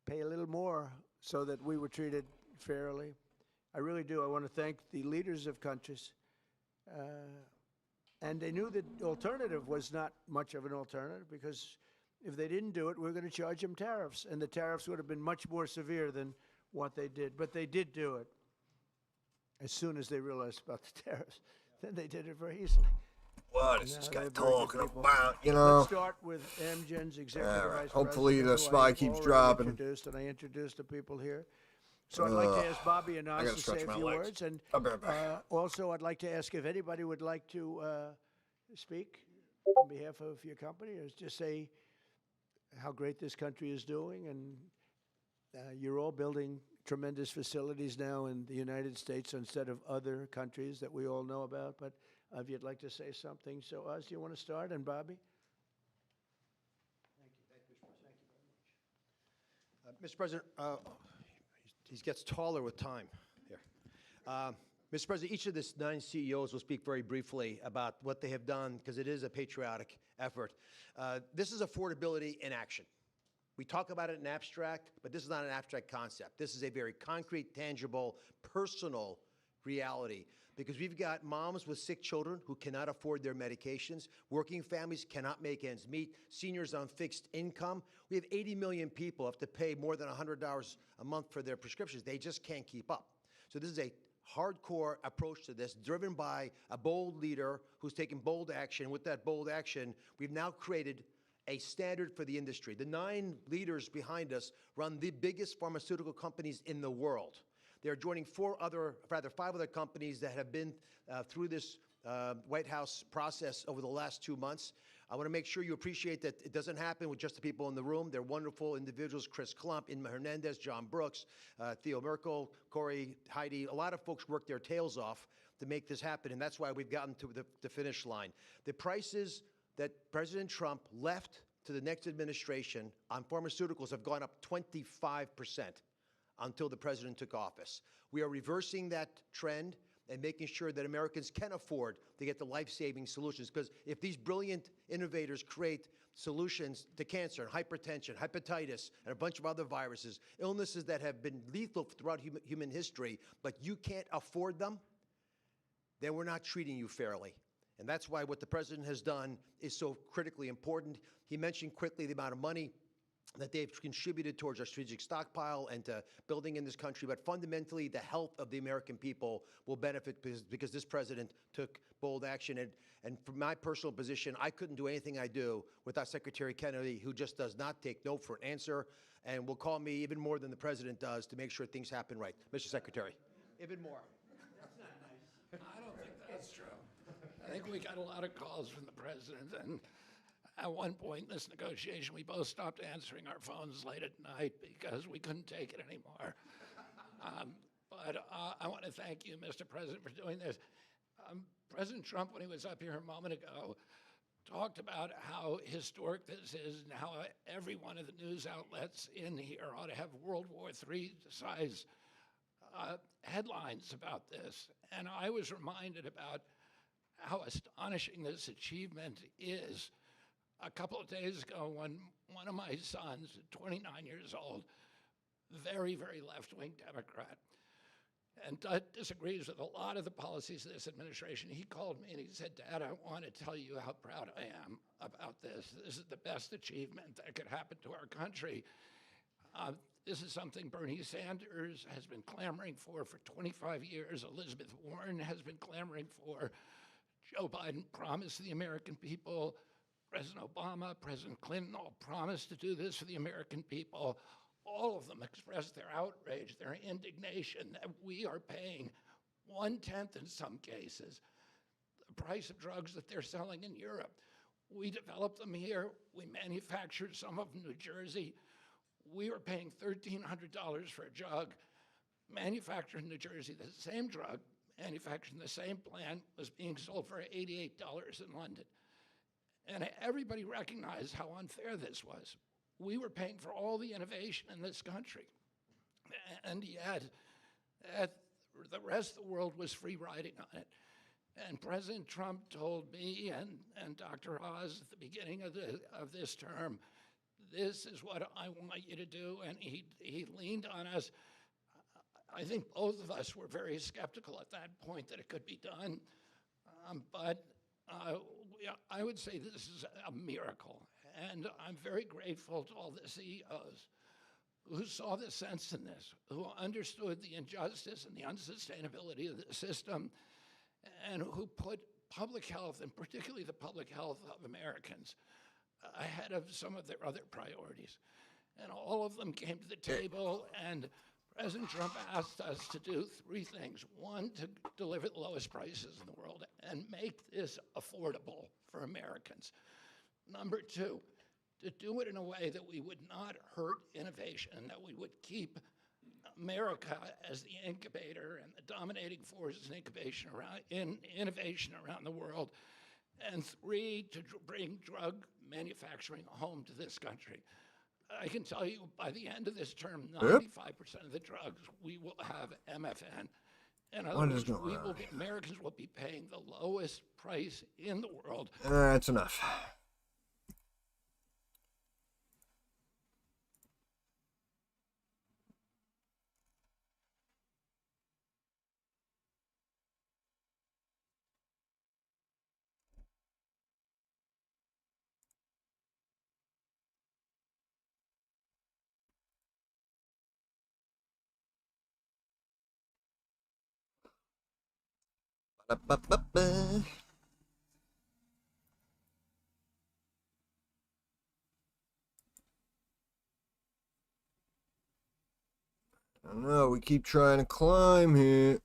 pay a little more so that we were treated fairly. I really do. I want to thank the leaders of countries. And they knew that the alternative was not much of an alternative, because if they didn't do it, we were going to charge them tariffs, and the tariffs would have been much more severe than what they did. But they did do it as soon as they realized about the tariffs. Then they did it very easily. What is Now this they're guy very good talking people. about, you know? Let's start with Amgen's executive All right. vice Hopefully president, the who spy I have keeps already dropping. Introduced, and I introduced the people here. So I'd like to ask Bobby and I Oz gotta to stretch say a my few legs. words. And I'll be right back. also, I'd like to ask if anybody would like to speak on behalf of your company, or just say how great this country is doing. And you're all building tremendous facilities now in the United States instead of other countries that we all know about. But if you'd like to say something. So, Oz, do you want to start? And Bobby? Thank you, Mr. President. Mr. President, He gets taller with time. Here. Mr. President, each of the 9 CEOs will speak very briefly about what they have done, because it is a patriotic effort. This is affordability in action. We talk about it in abstract, but this is not an abstract concept. This is a very concrete, tangible, personal reality, because we've got moms with sick children who cannot afford their medications, working families cannot make ends meet, seniors on fixed income. We have 80 million people who have to pay more than $100 a month for their prescriptions. They just can't keep up. So this is a hardcore approach to this, driven by a bold leader who's taken bold action. With that bold action, we've now created a standard for the industry. The 9 leaders behind us run the biggest pharmaceutical companies in the world. They're joining 5 other companies that have been through this White House process over the last 2 months. I want to make sure you appreciate that it doesn't happen with just the people in the room. They're wonderful individuals: Chris Klump, Inma Hernandez, John Brooks, Theo Merkel, Corey, Heidi. A lot of folks work their tails off to make this happen, and that's why we've gotten to the finish line. The prices that President Trump left to the next administration on pharmaceuticals have gone up 25% until the president took office. We are reversing that trend and making sure that Americans can afford to get the life-saving solutions. Because if these brilliant innovators create solutions to cancer and hypertension, hepatitis, and a bunch of other viruses, illnesses that have been lethal throughout human history, but you can't afford them, then we're not treating you fairly. And that's why what the president has done is so critically important. He mentioned quickly the amount of money that they've contributed towards our strategic stockpile and to building in this country. But fundamentally, the health of the American people will benefit because this president took bold action. And from my personal position, I couldn't do anything I do without Secretary Kennedy, who just does not take no for an answer and will call me even more than the president does to make sure things happen right. Mr. Secretary. Even more. I don't think that's true. I think we got a lot of calls from the president, and at one point in this negotiation, we both stopped answering our phones late at night because we couldn't take it anymore. But I want to thank you, Mr. President, for doing this. President Trump, when he was up here a moment ago, talked about how historic this is and how every one of the news outlets in here ought to have World War III size headlines about this. And I was reminded about how astonishing this achievement is. A couple of days ago, when one of my sons, 29 years old, very, very left-wing Democrat, and disagrees with a lot of the policies of this administration, he called me and he said, "Dad, I want to tell you how proud I am about this. This is the best achievement that could happen to our country." This is something Bernie Sanders has been clamoring for 25 years. Elizabeth Warren has been clamoring for. Joe Biden promised the American people. President Obama, President Clinton all promised to do this for the American people. All of them expressed their outrage, their indignation that we are paying 1/10 in some cases the price of drugs that they're selling in Europe. We developed them here. We manufactured some of them in New Jersey. We were paying $1,300 for a drug manufactured in New Jersey. The same drug manufactured in the same plant was being sold for $88 in London. And everybody recognized how unfair this was. We were paying for all the innovation in this country. And yet, the rest of the world was free riding on it. And President Trump told me and Dr. Oz at the beginning of this term, "This is what I want you to do." And he leaned on us. I think both of us were very skeptical at that point that it could be done. But I would say this is a miracle. And I'm very grateful to all the CEOs who saw the sense in this, who understood the injustice and the unsustainability of the system, and who put public health, and particularly the public health of Americans, ahead of some of their other priorities. And all of them came to the table, and President Trump asked us to do 3 things. 1, to deliver the lowest prices in the world and make this affordable for Americans. Number 2, to do it in a way that we would not hurt innovation, that we would keep America as the incubator and the dominating force in innovation around the world. And 3, to bring drug manufacturing home to this country. I can tell you by the end of this term, Yep. 95% of the drugs we will have MFN. In other What is words, going on? Americans will be paying the lowest price in the world. That's enough. Ba-ba-ba-ba. I know, we keep trying to climb here.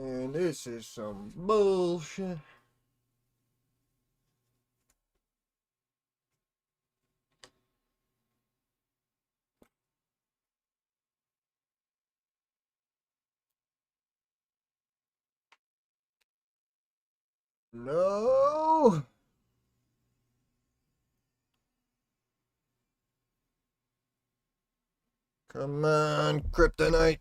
And this is some bullshit. No. Come on, kryptonite.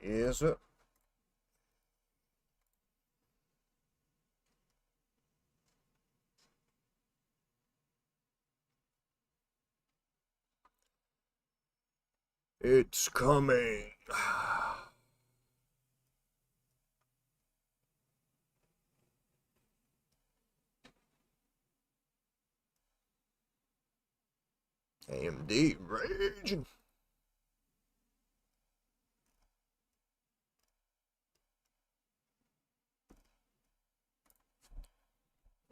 Yes, sir. It's coming. AMD raging.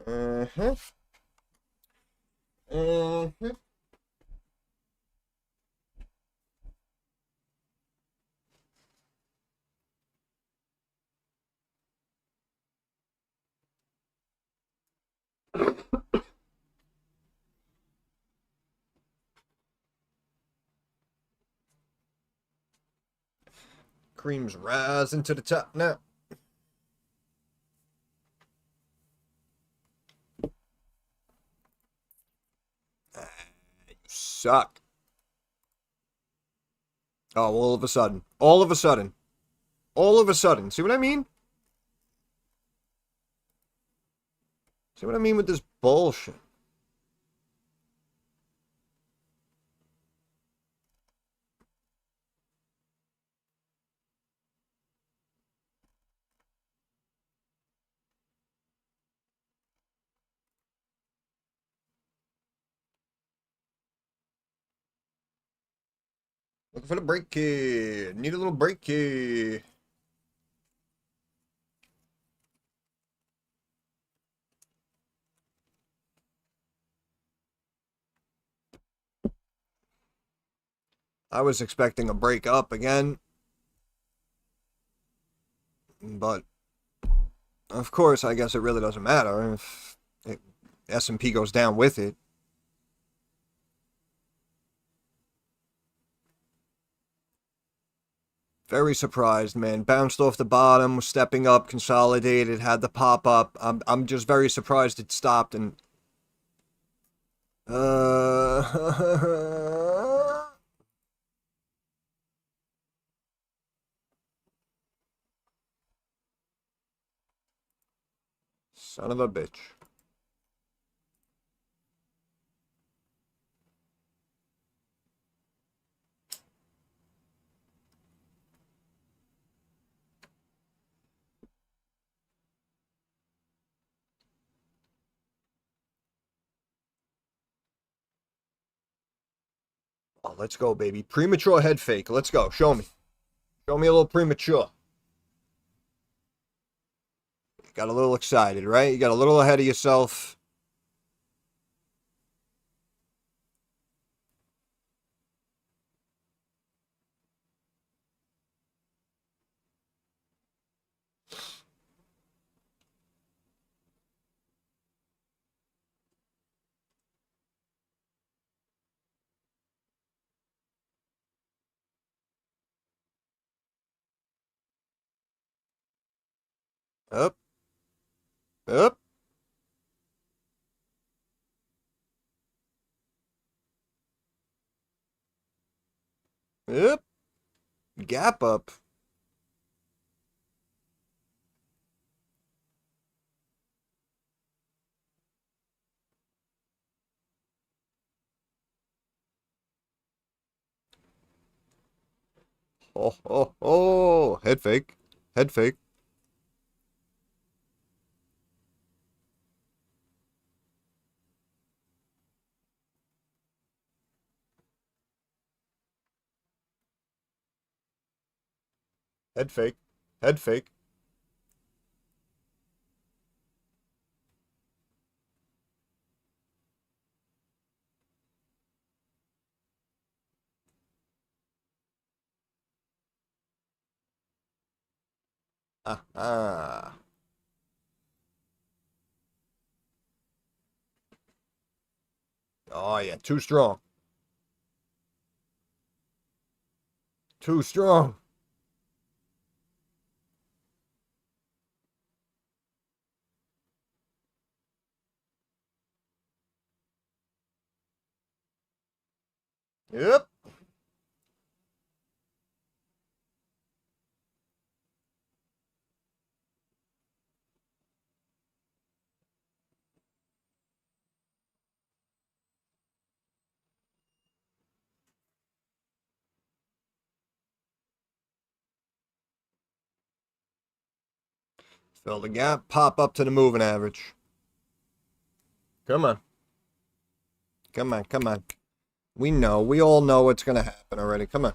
Uh-huh. Uh-huh. Cream's rising to the top now. You suck. Oh, all of a sudden. All of a sudden. All of a sudden. See what I mean? See what I mean with this bullshit? Looking for the break key. Need a little break key. I was expecting a break up again. But, of course, I guess it really doesn't matter if S&P goes down with it. Very surprised, man. Bounced off the bottom, was stepping up, consolidated, had the pop up. I'm just very surprised it stopped and son of a bitch. Oh, let's go, baby. Premature head fake. Let's go. Show me. Show me a little premature. You got a little excited, right? You got a little ahead of yourself. Up. Up. Up. Gap up. Oh, oh, oh. Head fake. Head fake. Head fake. Head fake. Ah, ah. Oh, yeah. Too strong. Too strong. Yep. Fill the gap, pop up to the moving average. Come on. Come on, come on. We all know what's going to happen already. Come on.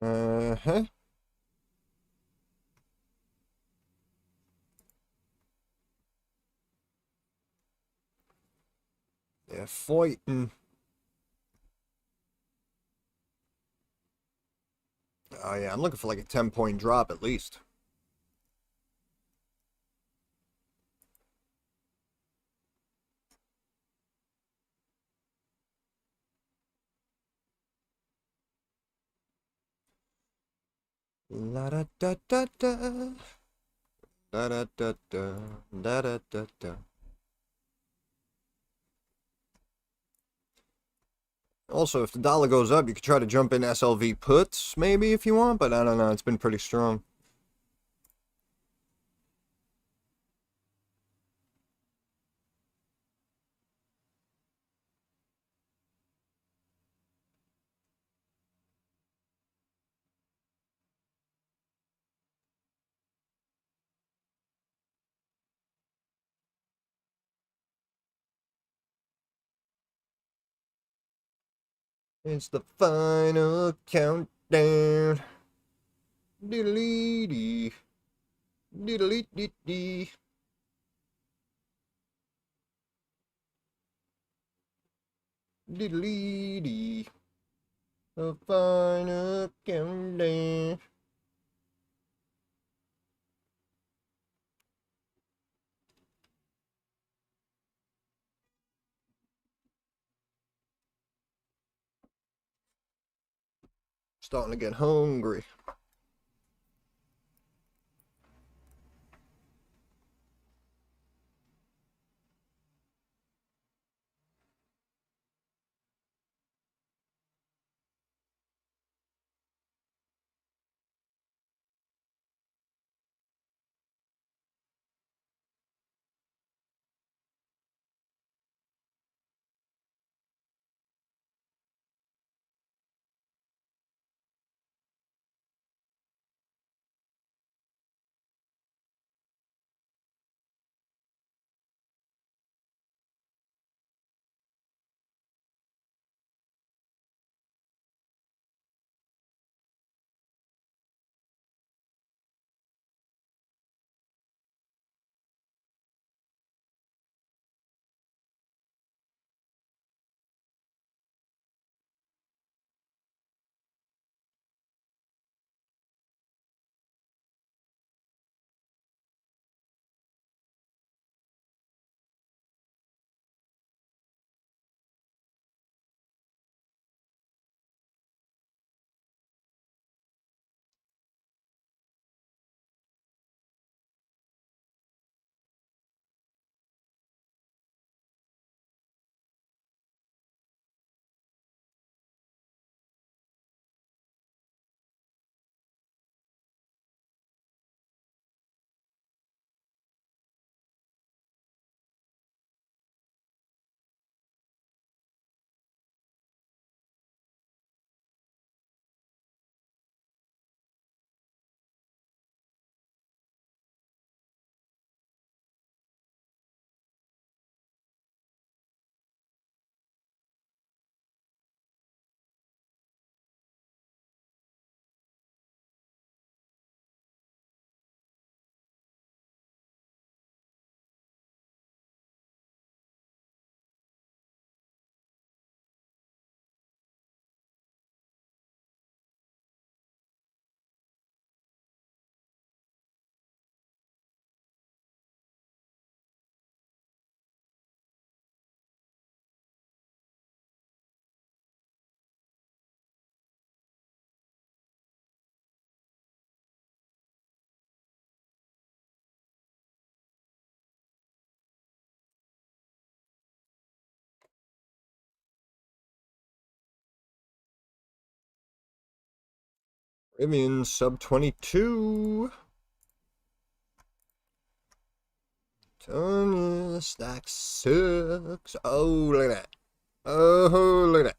Uh-huh. They're fighting. Oh, yeah, I'm looking for like a 10-point drop at least. La da da da da. Da da da da. Da da da da. Also, if the dollar goes up, you could try to jump in SLV puts, maybe, if you want, but I don't know. It's been pretty strong. It's the final countdown. Diddly-dee. Diddly-dee-dee. Diddly-dee. The final countdown. Starting to get hungry. RIVN sub 22. Tony Stack sucks. Oh, look at that. Oh, look at that.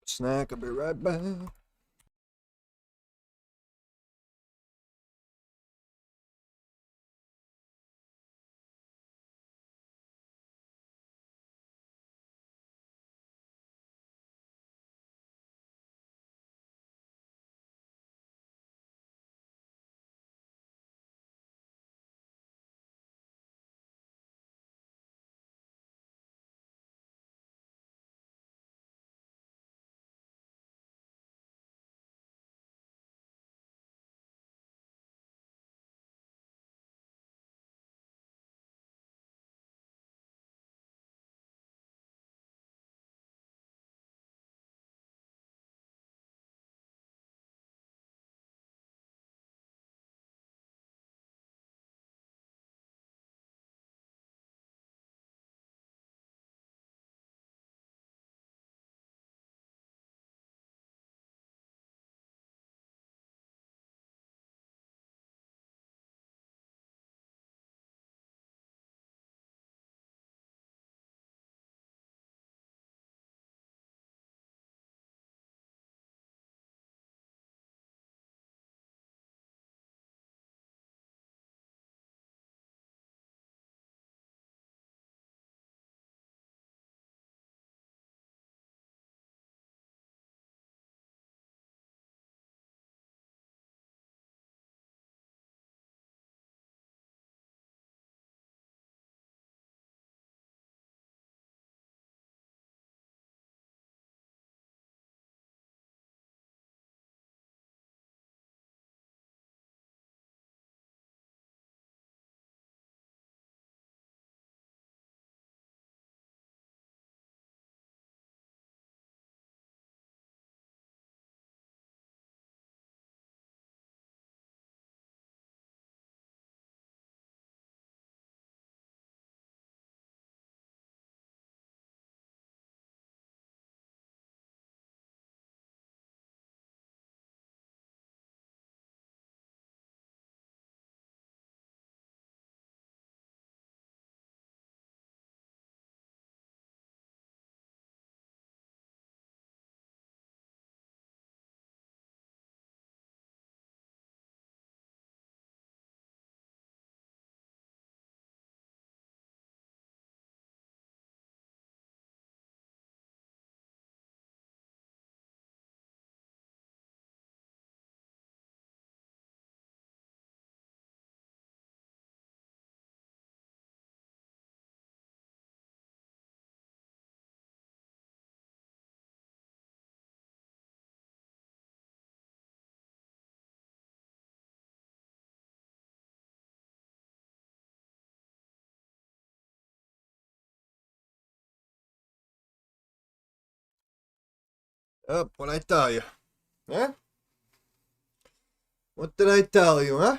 Snack, I'll be right back. Up, what I tell you? Huh? What did I tell you, huh?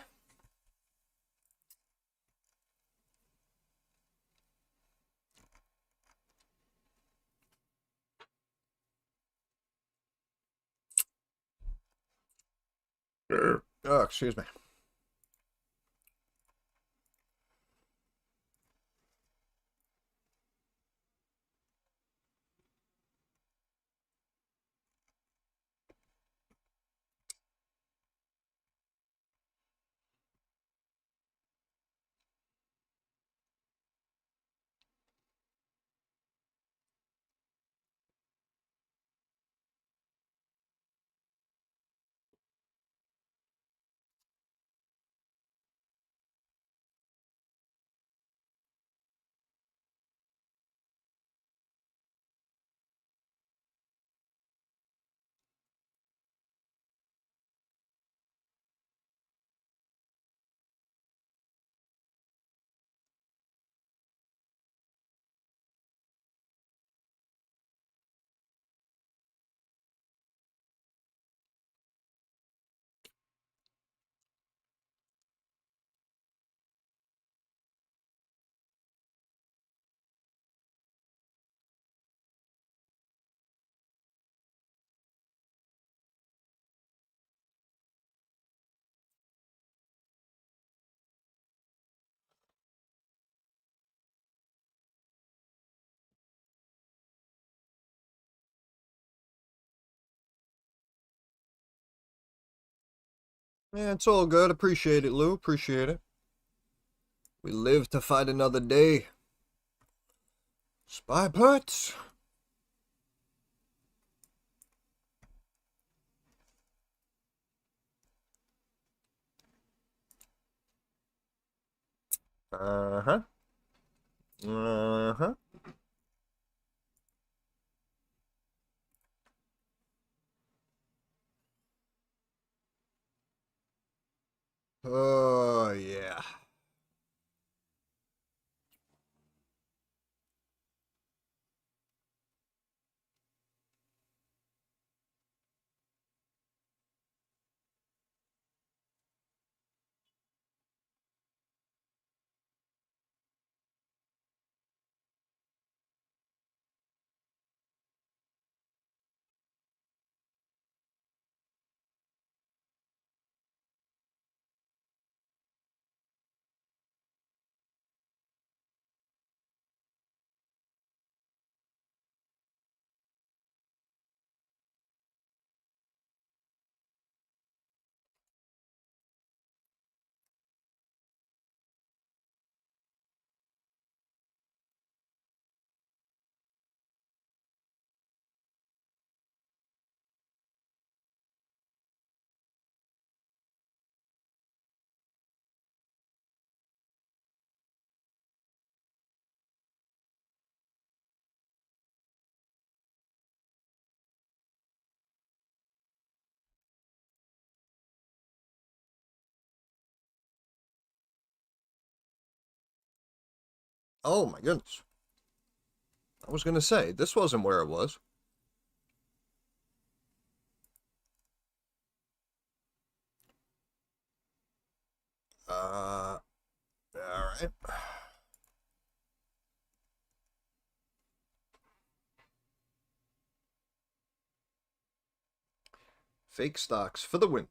Oh, excuse me. Yeah, it's all good. Appreciate it, Lou. Appreciate it. We live to fight another day. Spy parts. Uh-huh. Uh-huh. Oh, yeah. Oh, my goodness. I was going to say, this wasn't where it was. All right. Fake stocks for the win.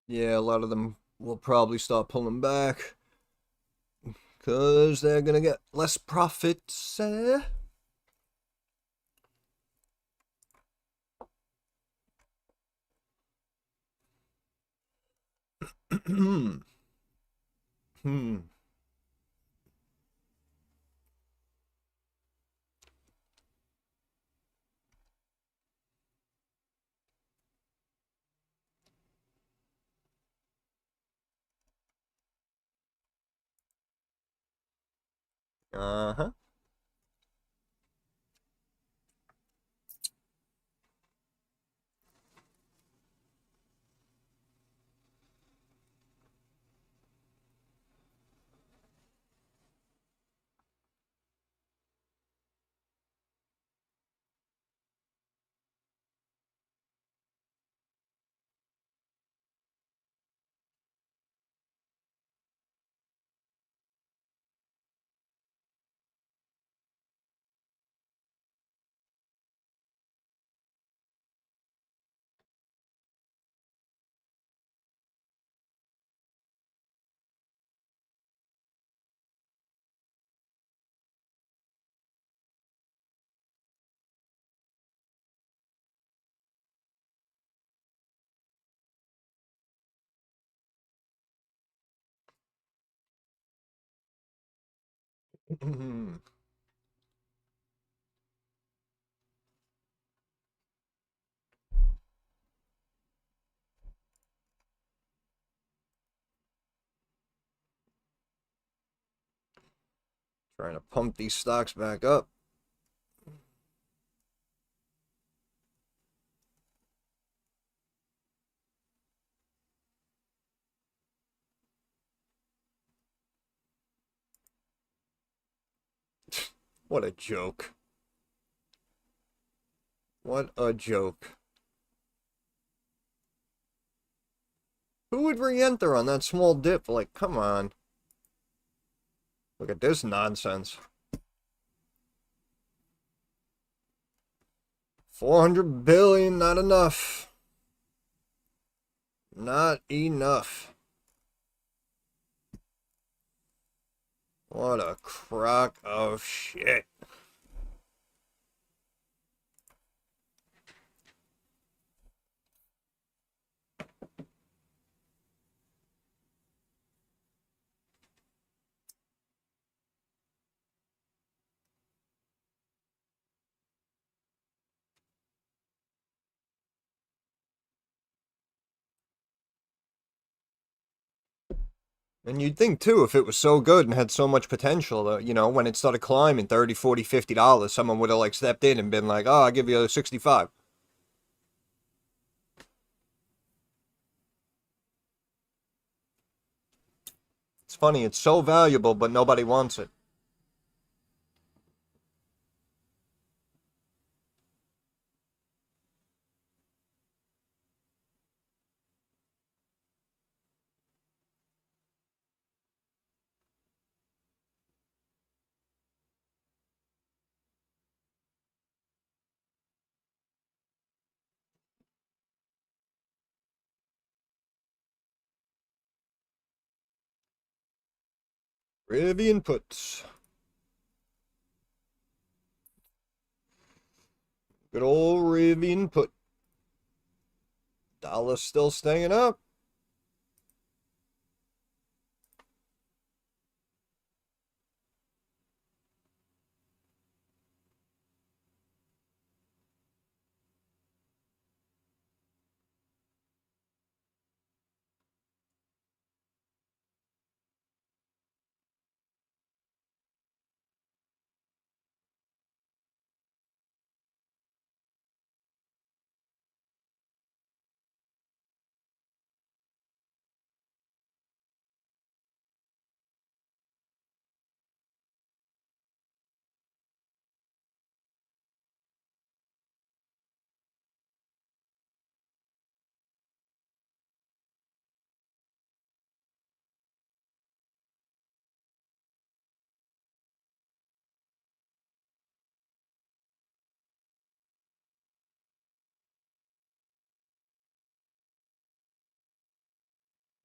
Yeah, a lot of them will probably start pulling back because they're gonna get less profits. Hmm. Uh-huh. Trying to pump these stocks back up. What a joke. What a joke. Who would re-enter on that small dip? Like, come on. Look at this nonsense. 400 billion, not enough. Not enough. What a crock of shit. And you'd think too, if it was so good and had so much potential, that, you know, when it started climbing 30, 40, $50, someone would have like stepped in and been like, oh, I'll give you 65. It's funny, it's so valuable, but nobody wants it. RIVN puts. Good old RIVN put. Dollar's still staying up.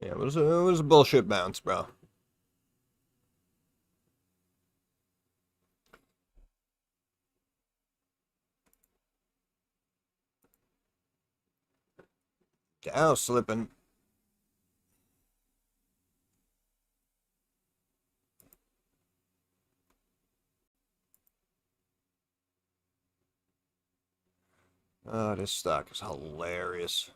Yeah, it was a bullshit bounce, bro. Dow slipping. Oh, this stock is hilarious.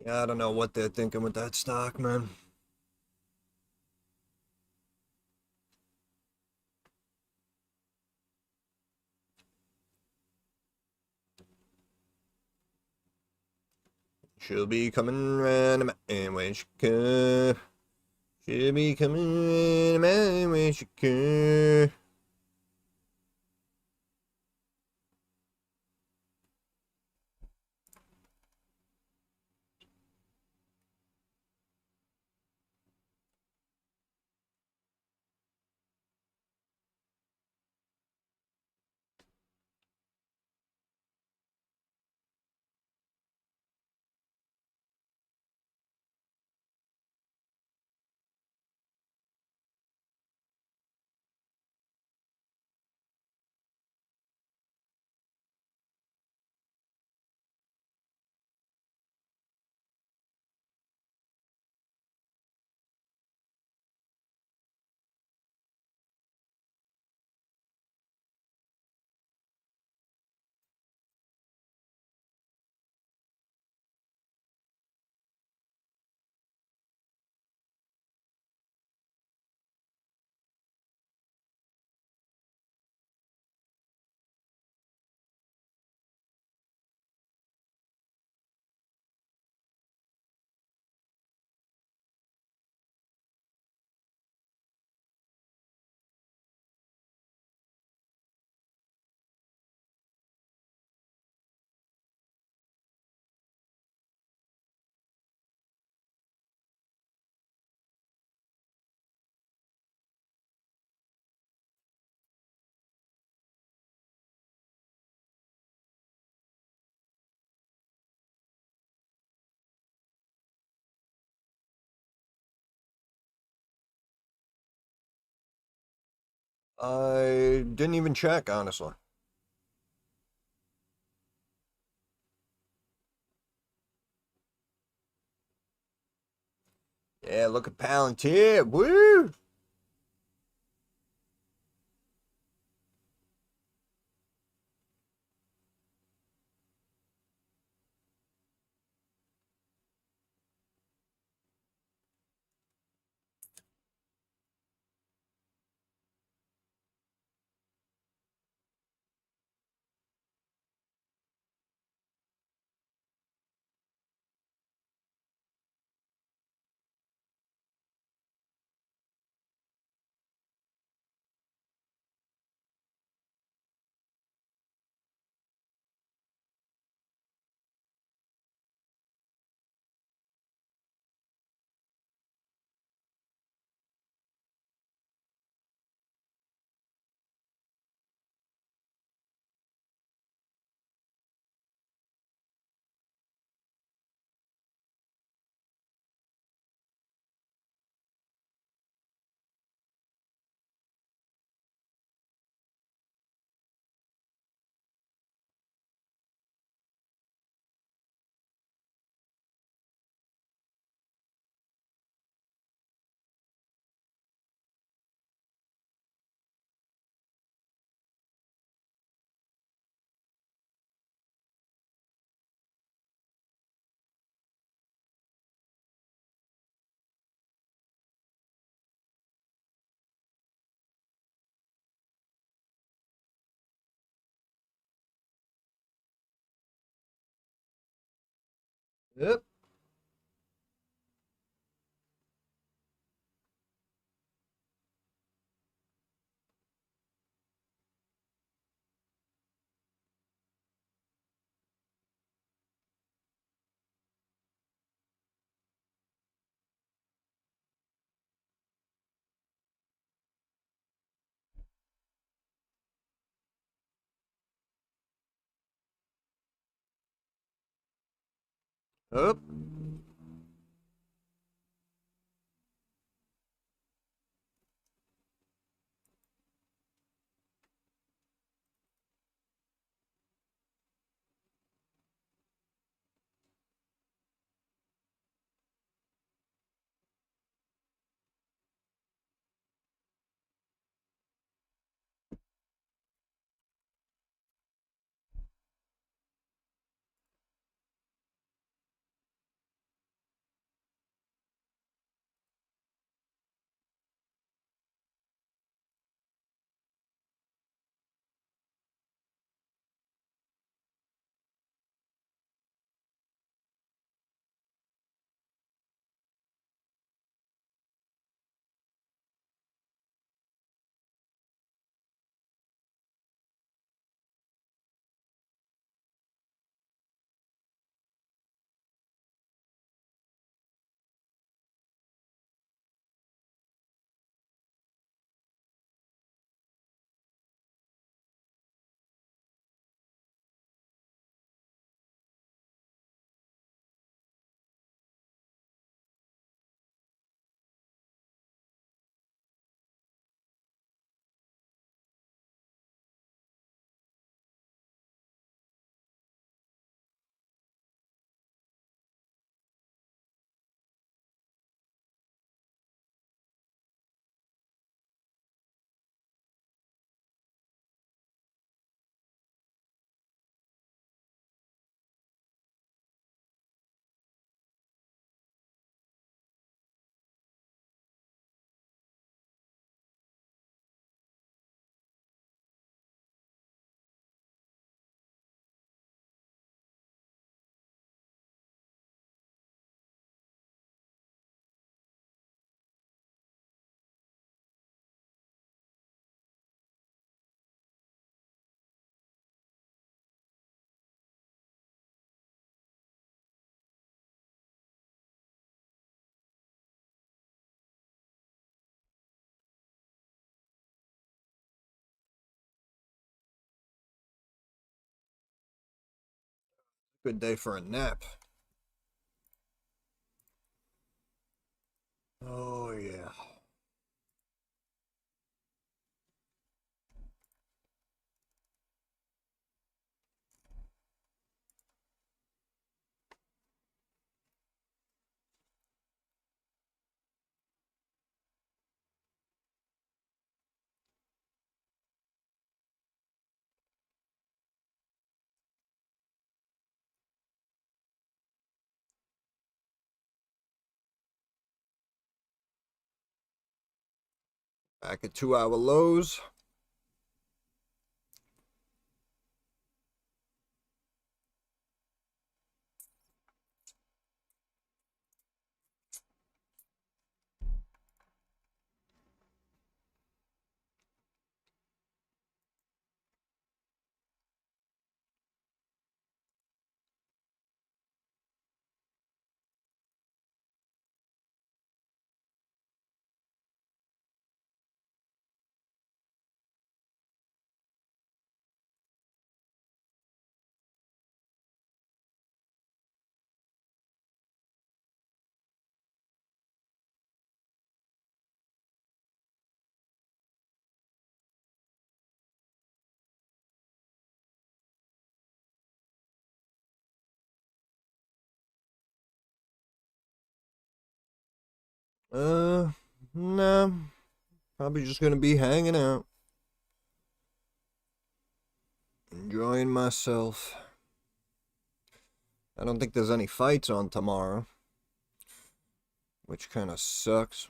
Yeah, I don't know what they're thinking with that stock, man. She'll be coming round my way she can. She'll be coming my way she can. I didn't even check, honestly. Yeah, look at Palantir. Woo! Yep. Up. Good day for a nap. Oh, yeah. Back at 2 hour lows. No. Probably just gonna be hanging out. Enjoying myself. I don't think there's any fights on tomorrow, which kind of sucks.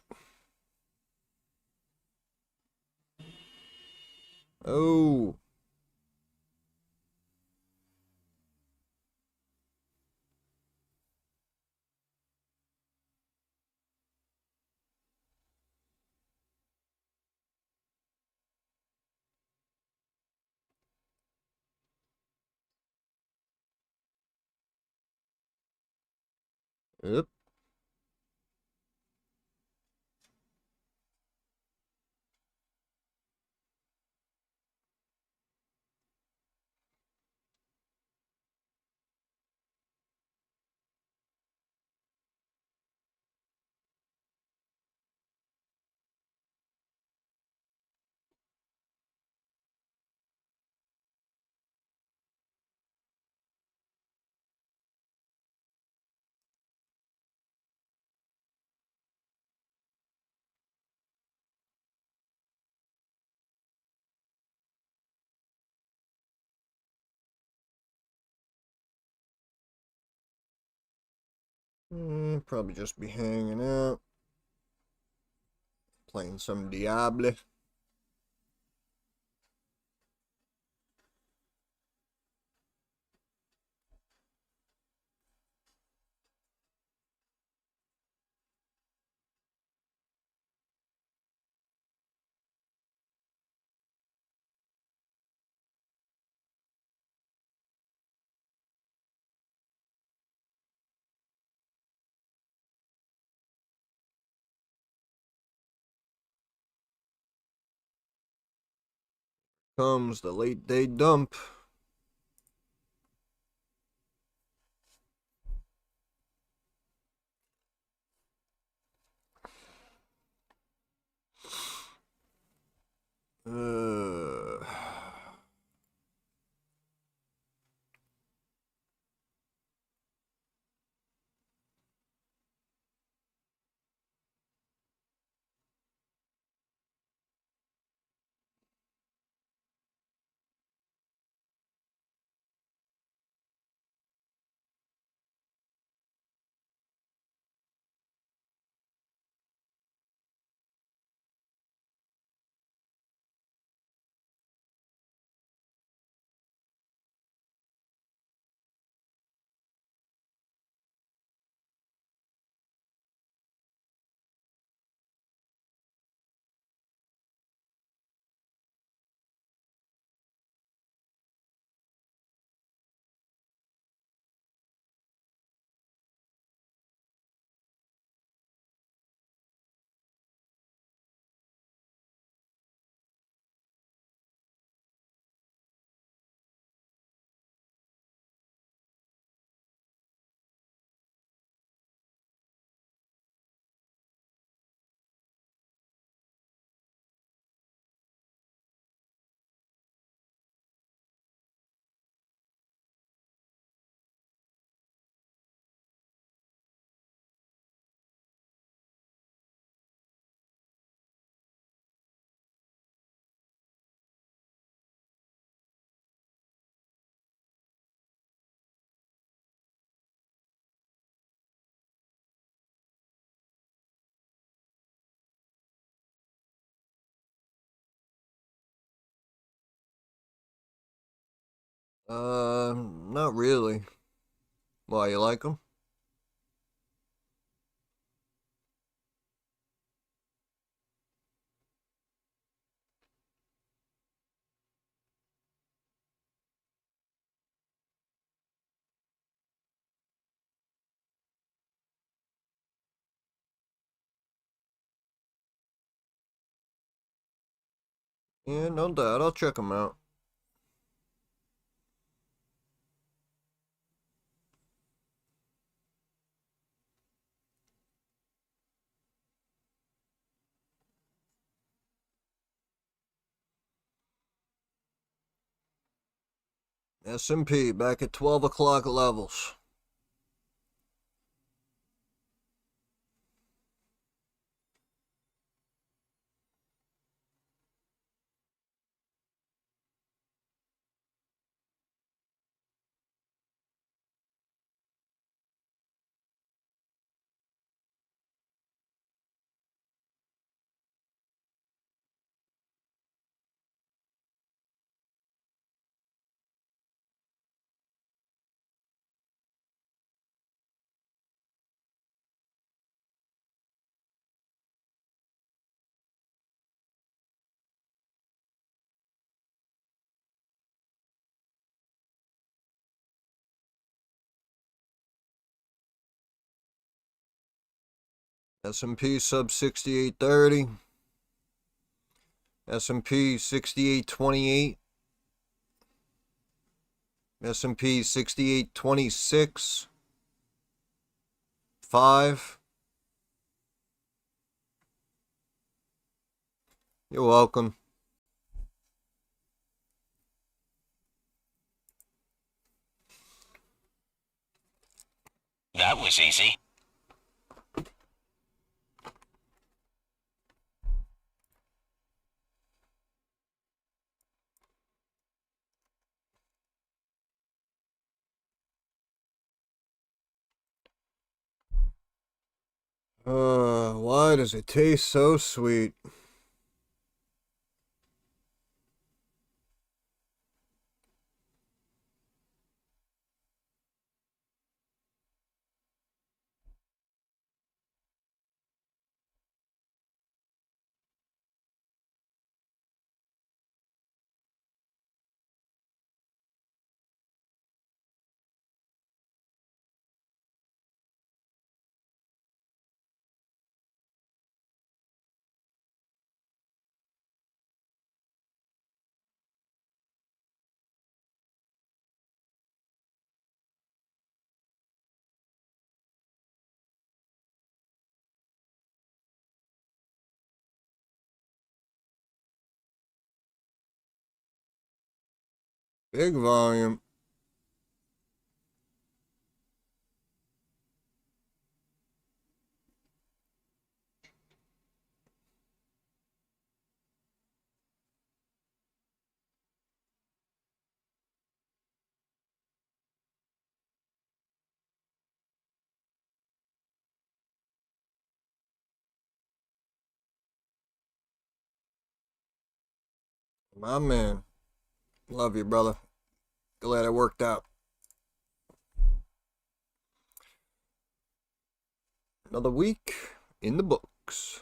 Oh. Yep. Probably just be hanging out, playing some Diablo. Comes the late day dump. Uh, Not really. Why, you like them? Yeah, no doubt. I'll check them out. S&P back at 12 o'clock levels. S&P sub 6830. S&P 6828. S&P 6826. 5. You're welcome. That was easy. Why does it taste so sweet? Big volume. My man. Love you, brother. Glad it worked out. Another week in the books.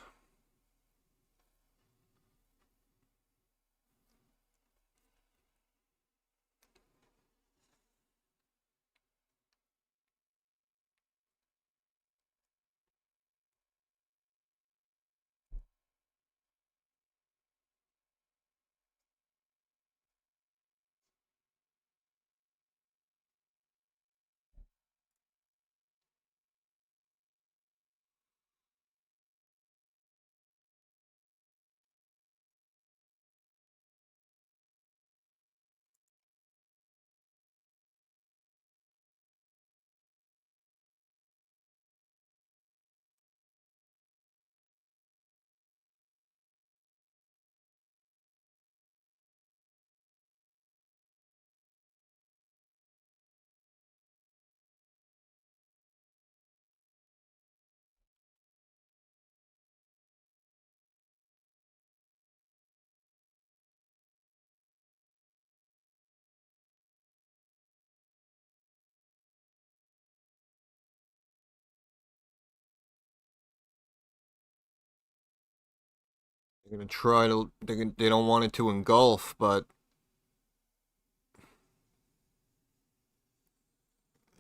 They're gonna try to. They don't want it to engulf, but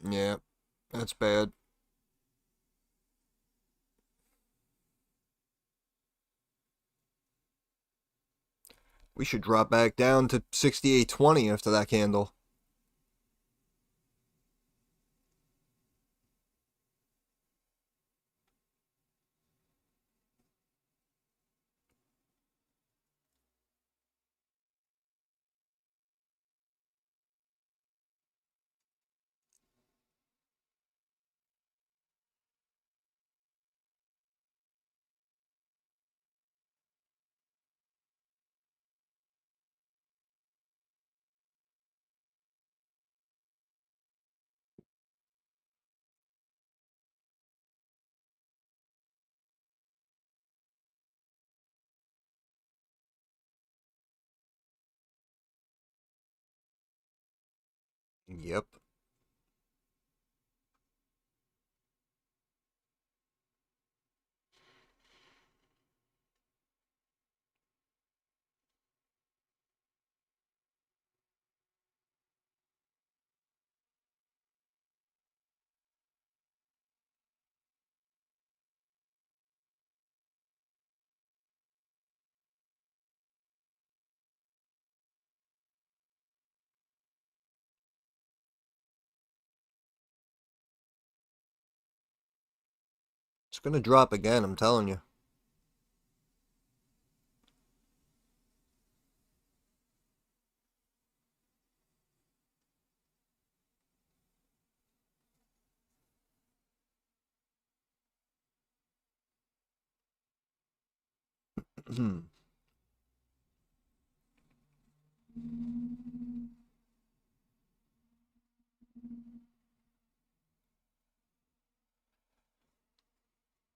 yeah, that's bad. We should drop back down to 6820 after that candle. Yep. It's gonna drop again, I'm telling you.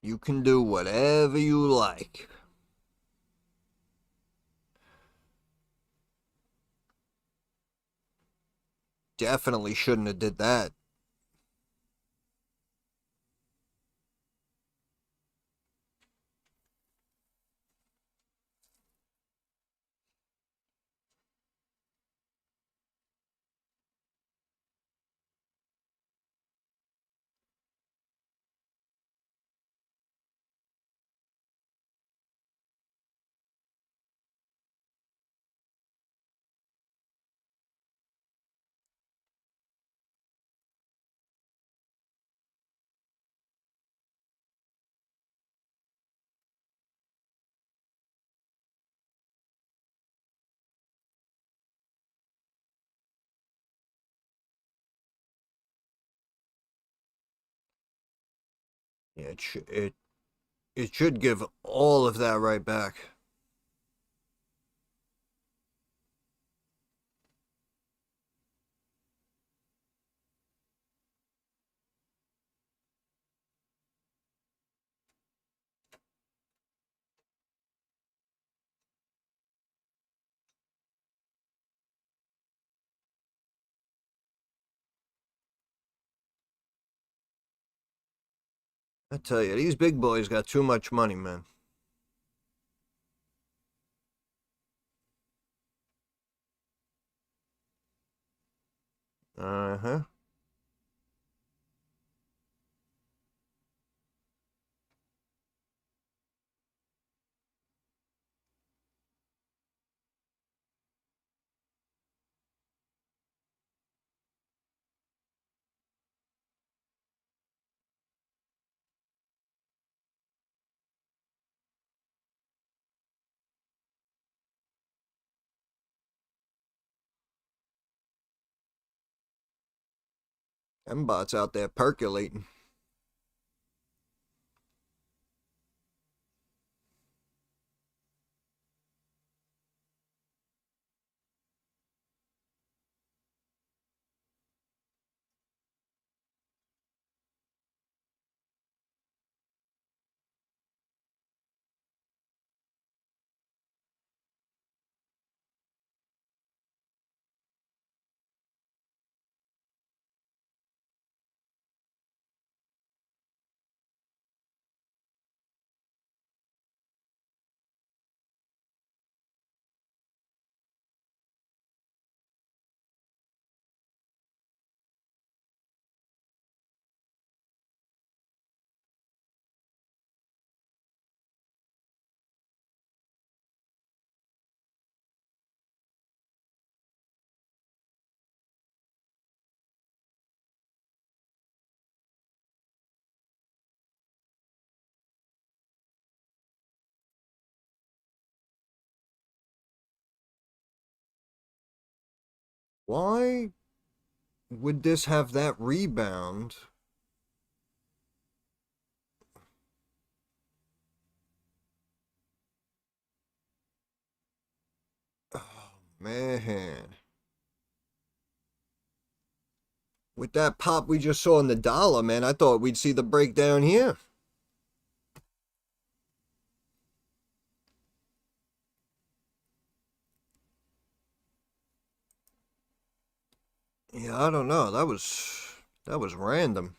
You can do whatever you like. Definitely shouldn't have did that. Yeah, it should give all of that right back. I tell you, these big boys got too much money, man. Uh-huh. Them bots out there percolating. Why would this have that rebound? Oh, man. With that pop we just saw in the dollar, man, I thought we'd see the breakdown here. Yeah, I don't know. That was random.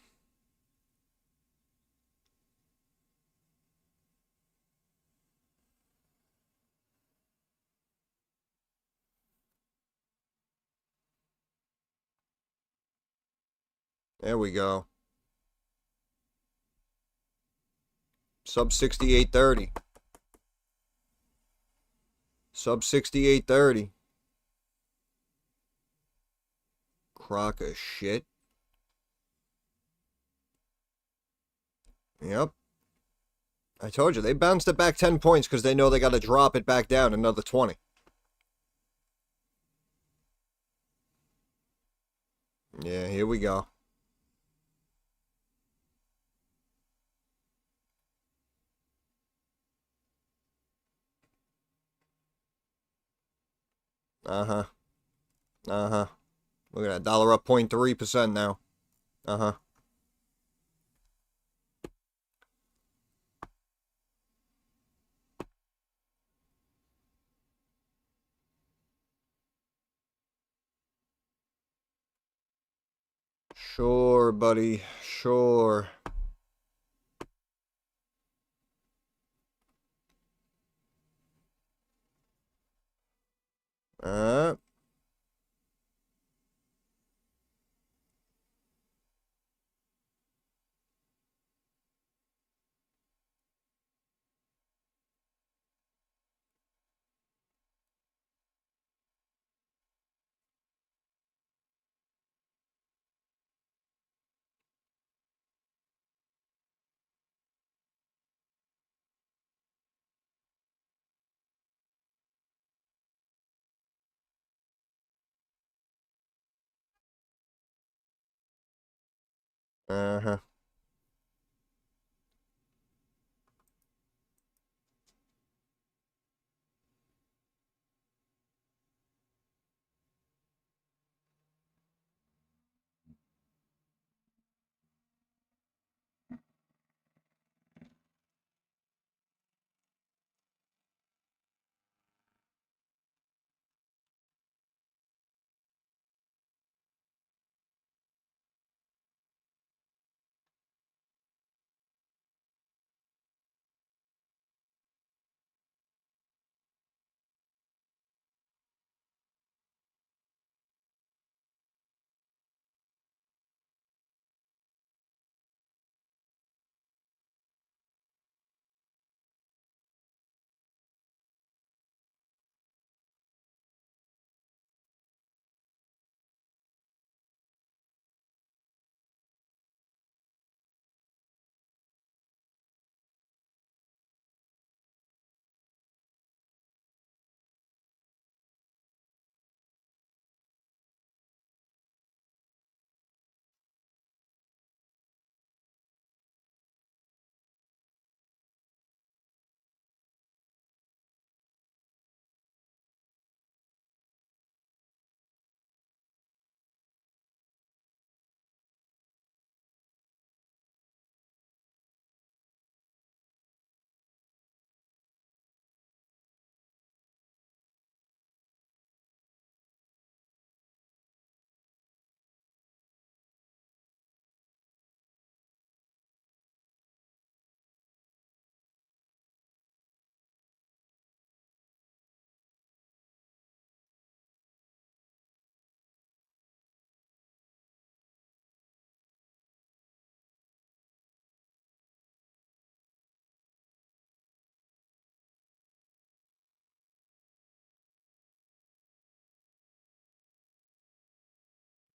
There we go. Sub 68.30. Sub 68.30. Crock of shit. Yep. I told you, they bounced it back 10 points because they know they got to drop it back down another 20. Yeah, here we go. Uh-huh. Uh-huh. Look at that. Dollar up 0.3% now. Uh-huh. Sure, buddy. Sure. Uh. Uh-huh.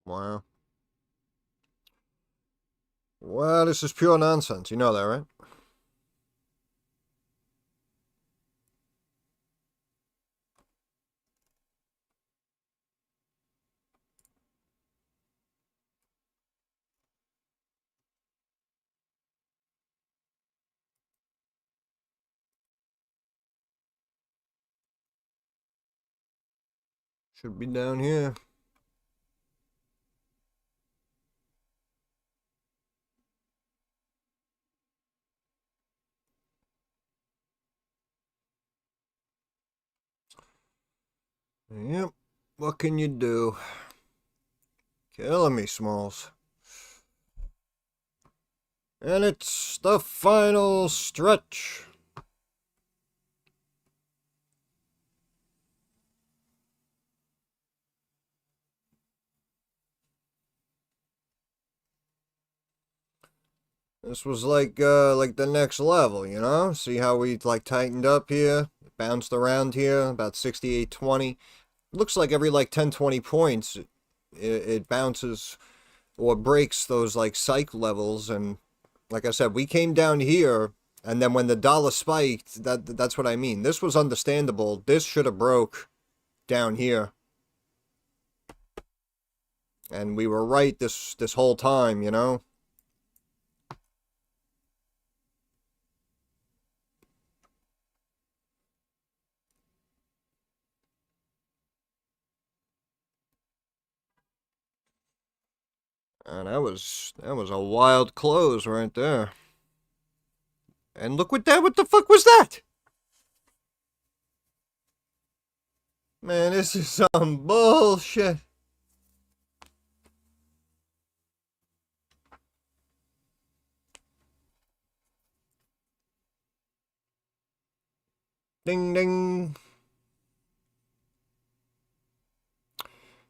Wow. Well, this is pure nonsense. You know that, right? Should be down here. Yep. What can you do? Killing me, Smalls. And it's the final stretch. This was like the next level, you know? See how we like tightened up here, bounced around here, about 68.20. Looks like every like 10-20 points, it bounces or breaks those like psych levels. And like I said, we came down here And then when the dollar spiked, that's what I mean. This was understandable. This should have broke down here. And we were right this whole time, you know? And that was a wild close right there. And look what the fuck was that? Man, this is some bullshit. Ding ding.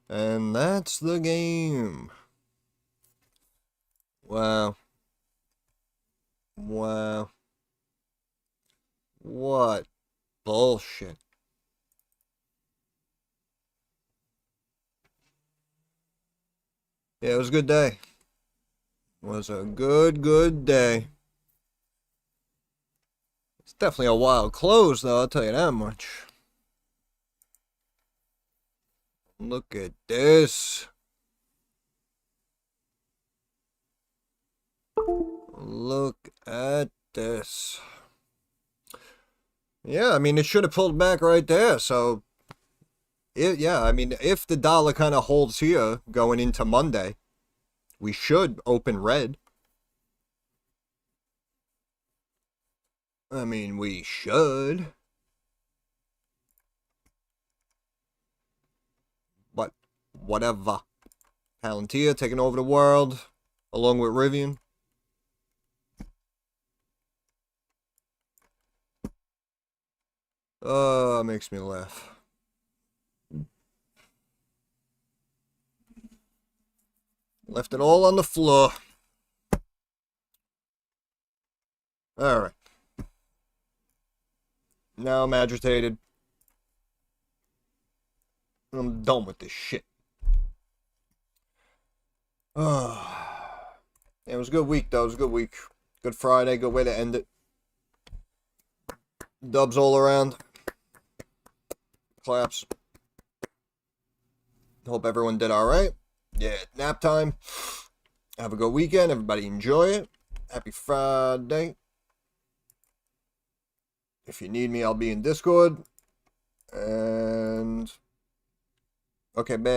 And that's the game. Wow. Wow. What bullshit. Yeah, it was a good day. It was a good day. It's definitely a wild close, though, I'll tell you that much. Look at this. Look at this. Yeah, I mean, it should have pulled back right there, so... yeah, I mean, if the dollar kind of holds here going into Monday, we should open red. I mean, we should. But, whatever. Palantir taking over the world, along with RIVN. Makes me laugh. Left it all on the floor. Alright. Now I'm agitated. I'm done with this shit. It was a good week, though. It was a good week. Good Friday. Good way to end it. Dubs all around. Claps. Hope everyone did alright. Yeah, nap time. Have a good weekend. Everybody enjoy it. Happy Friday. If you need me, I'll be in Discord. And... okay, bye.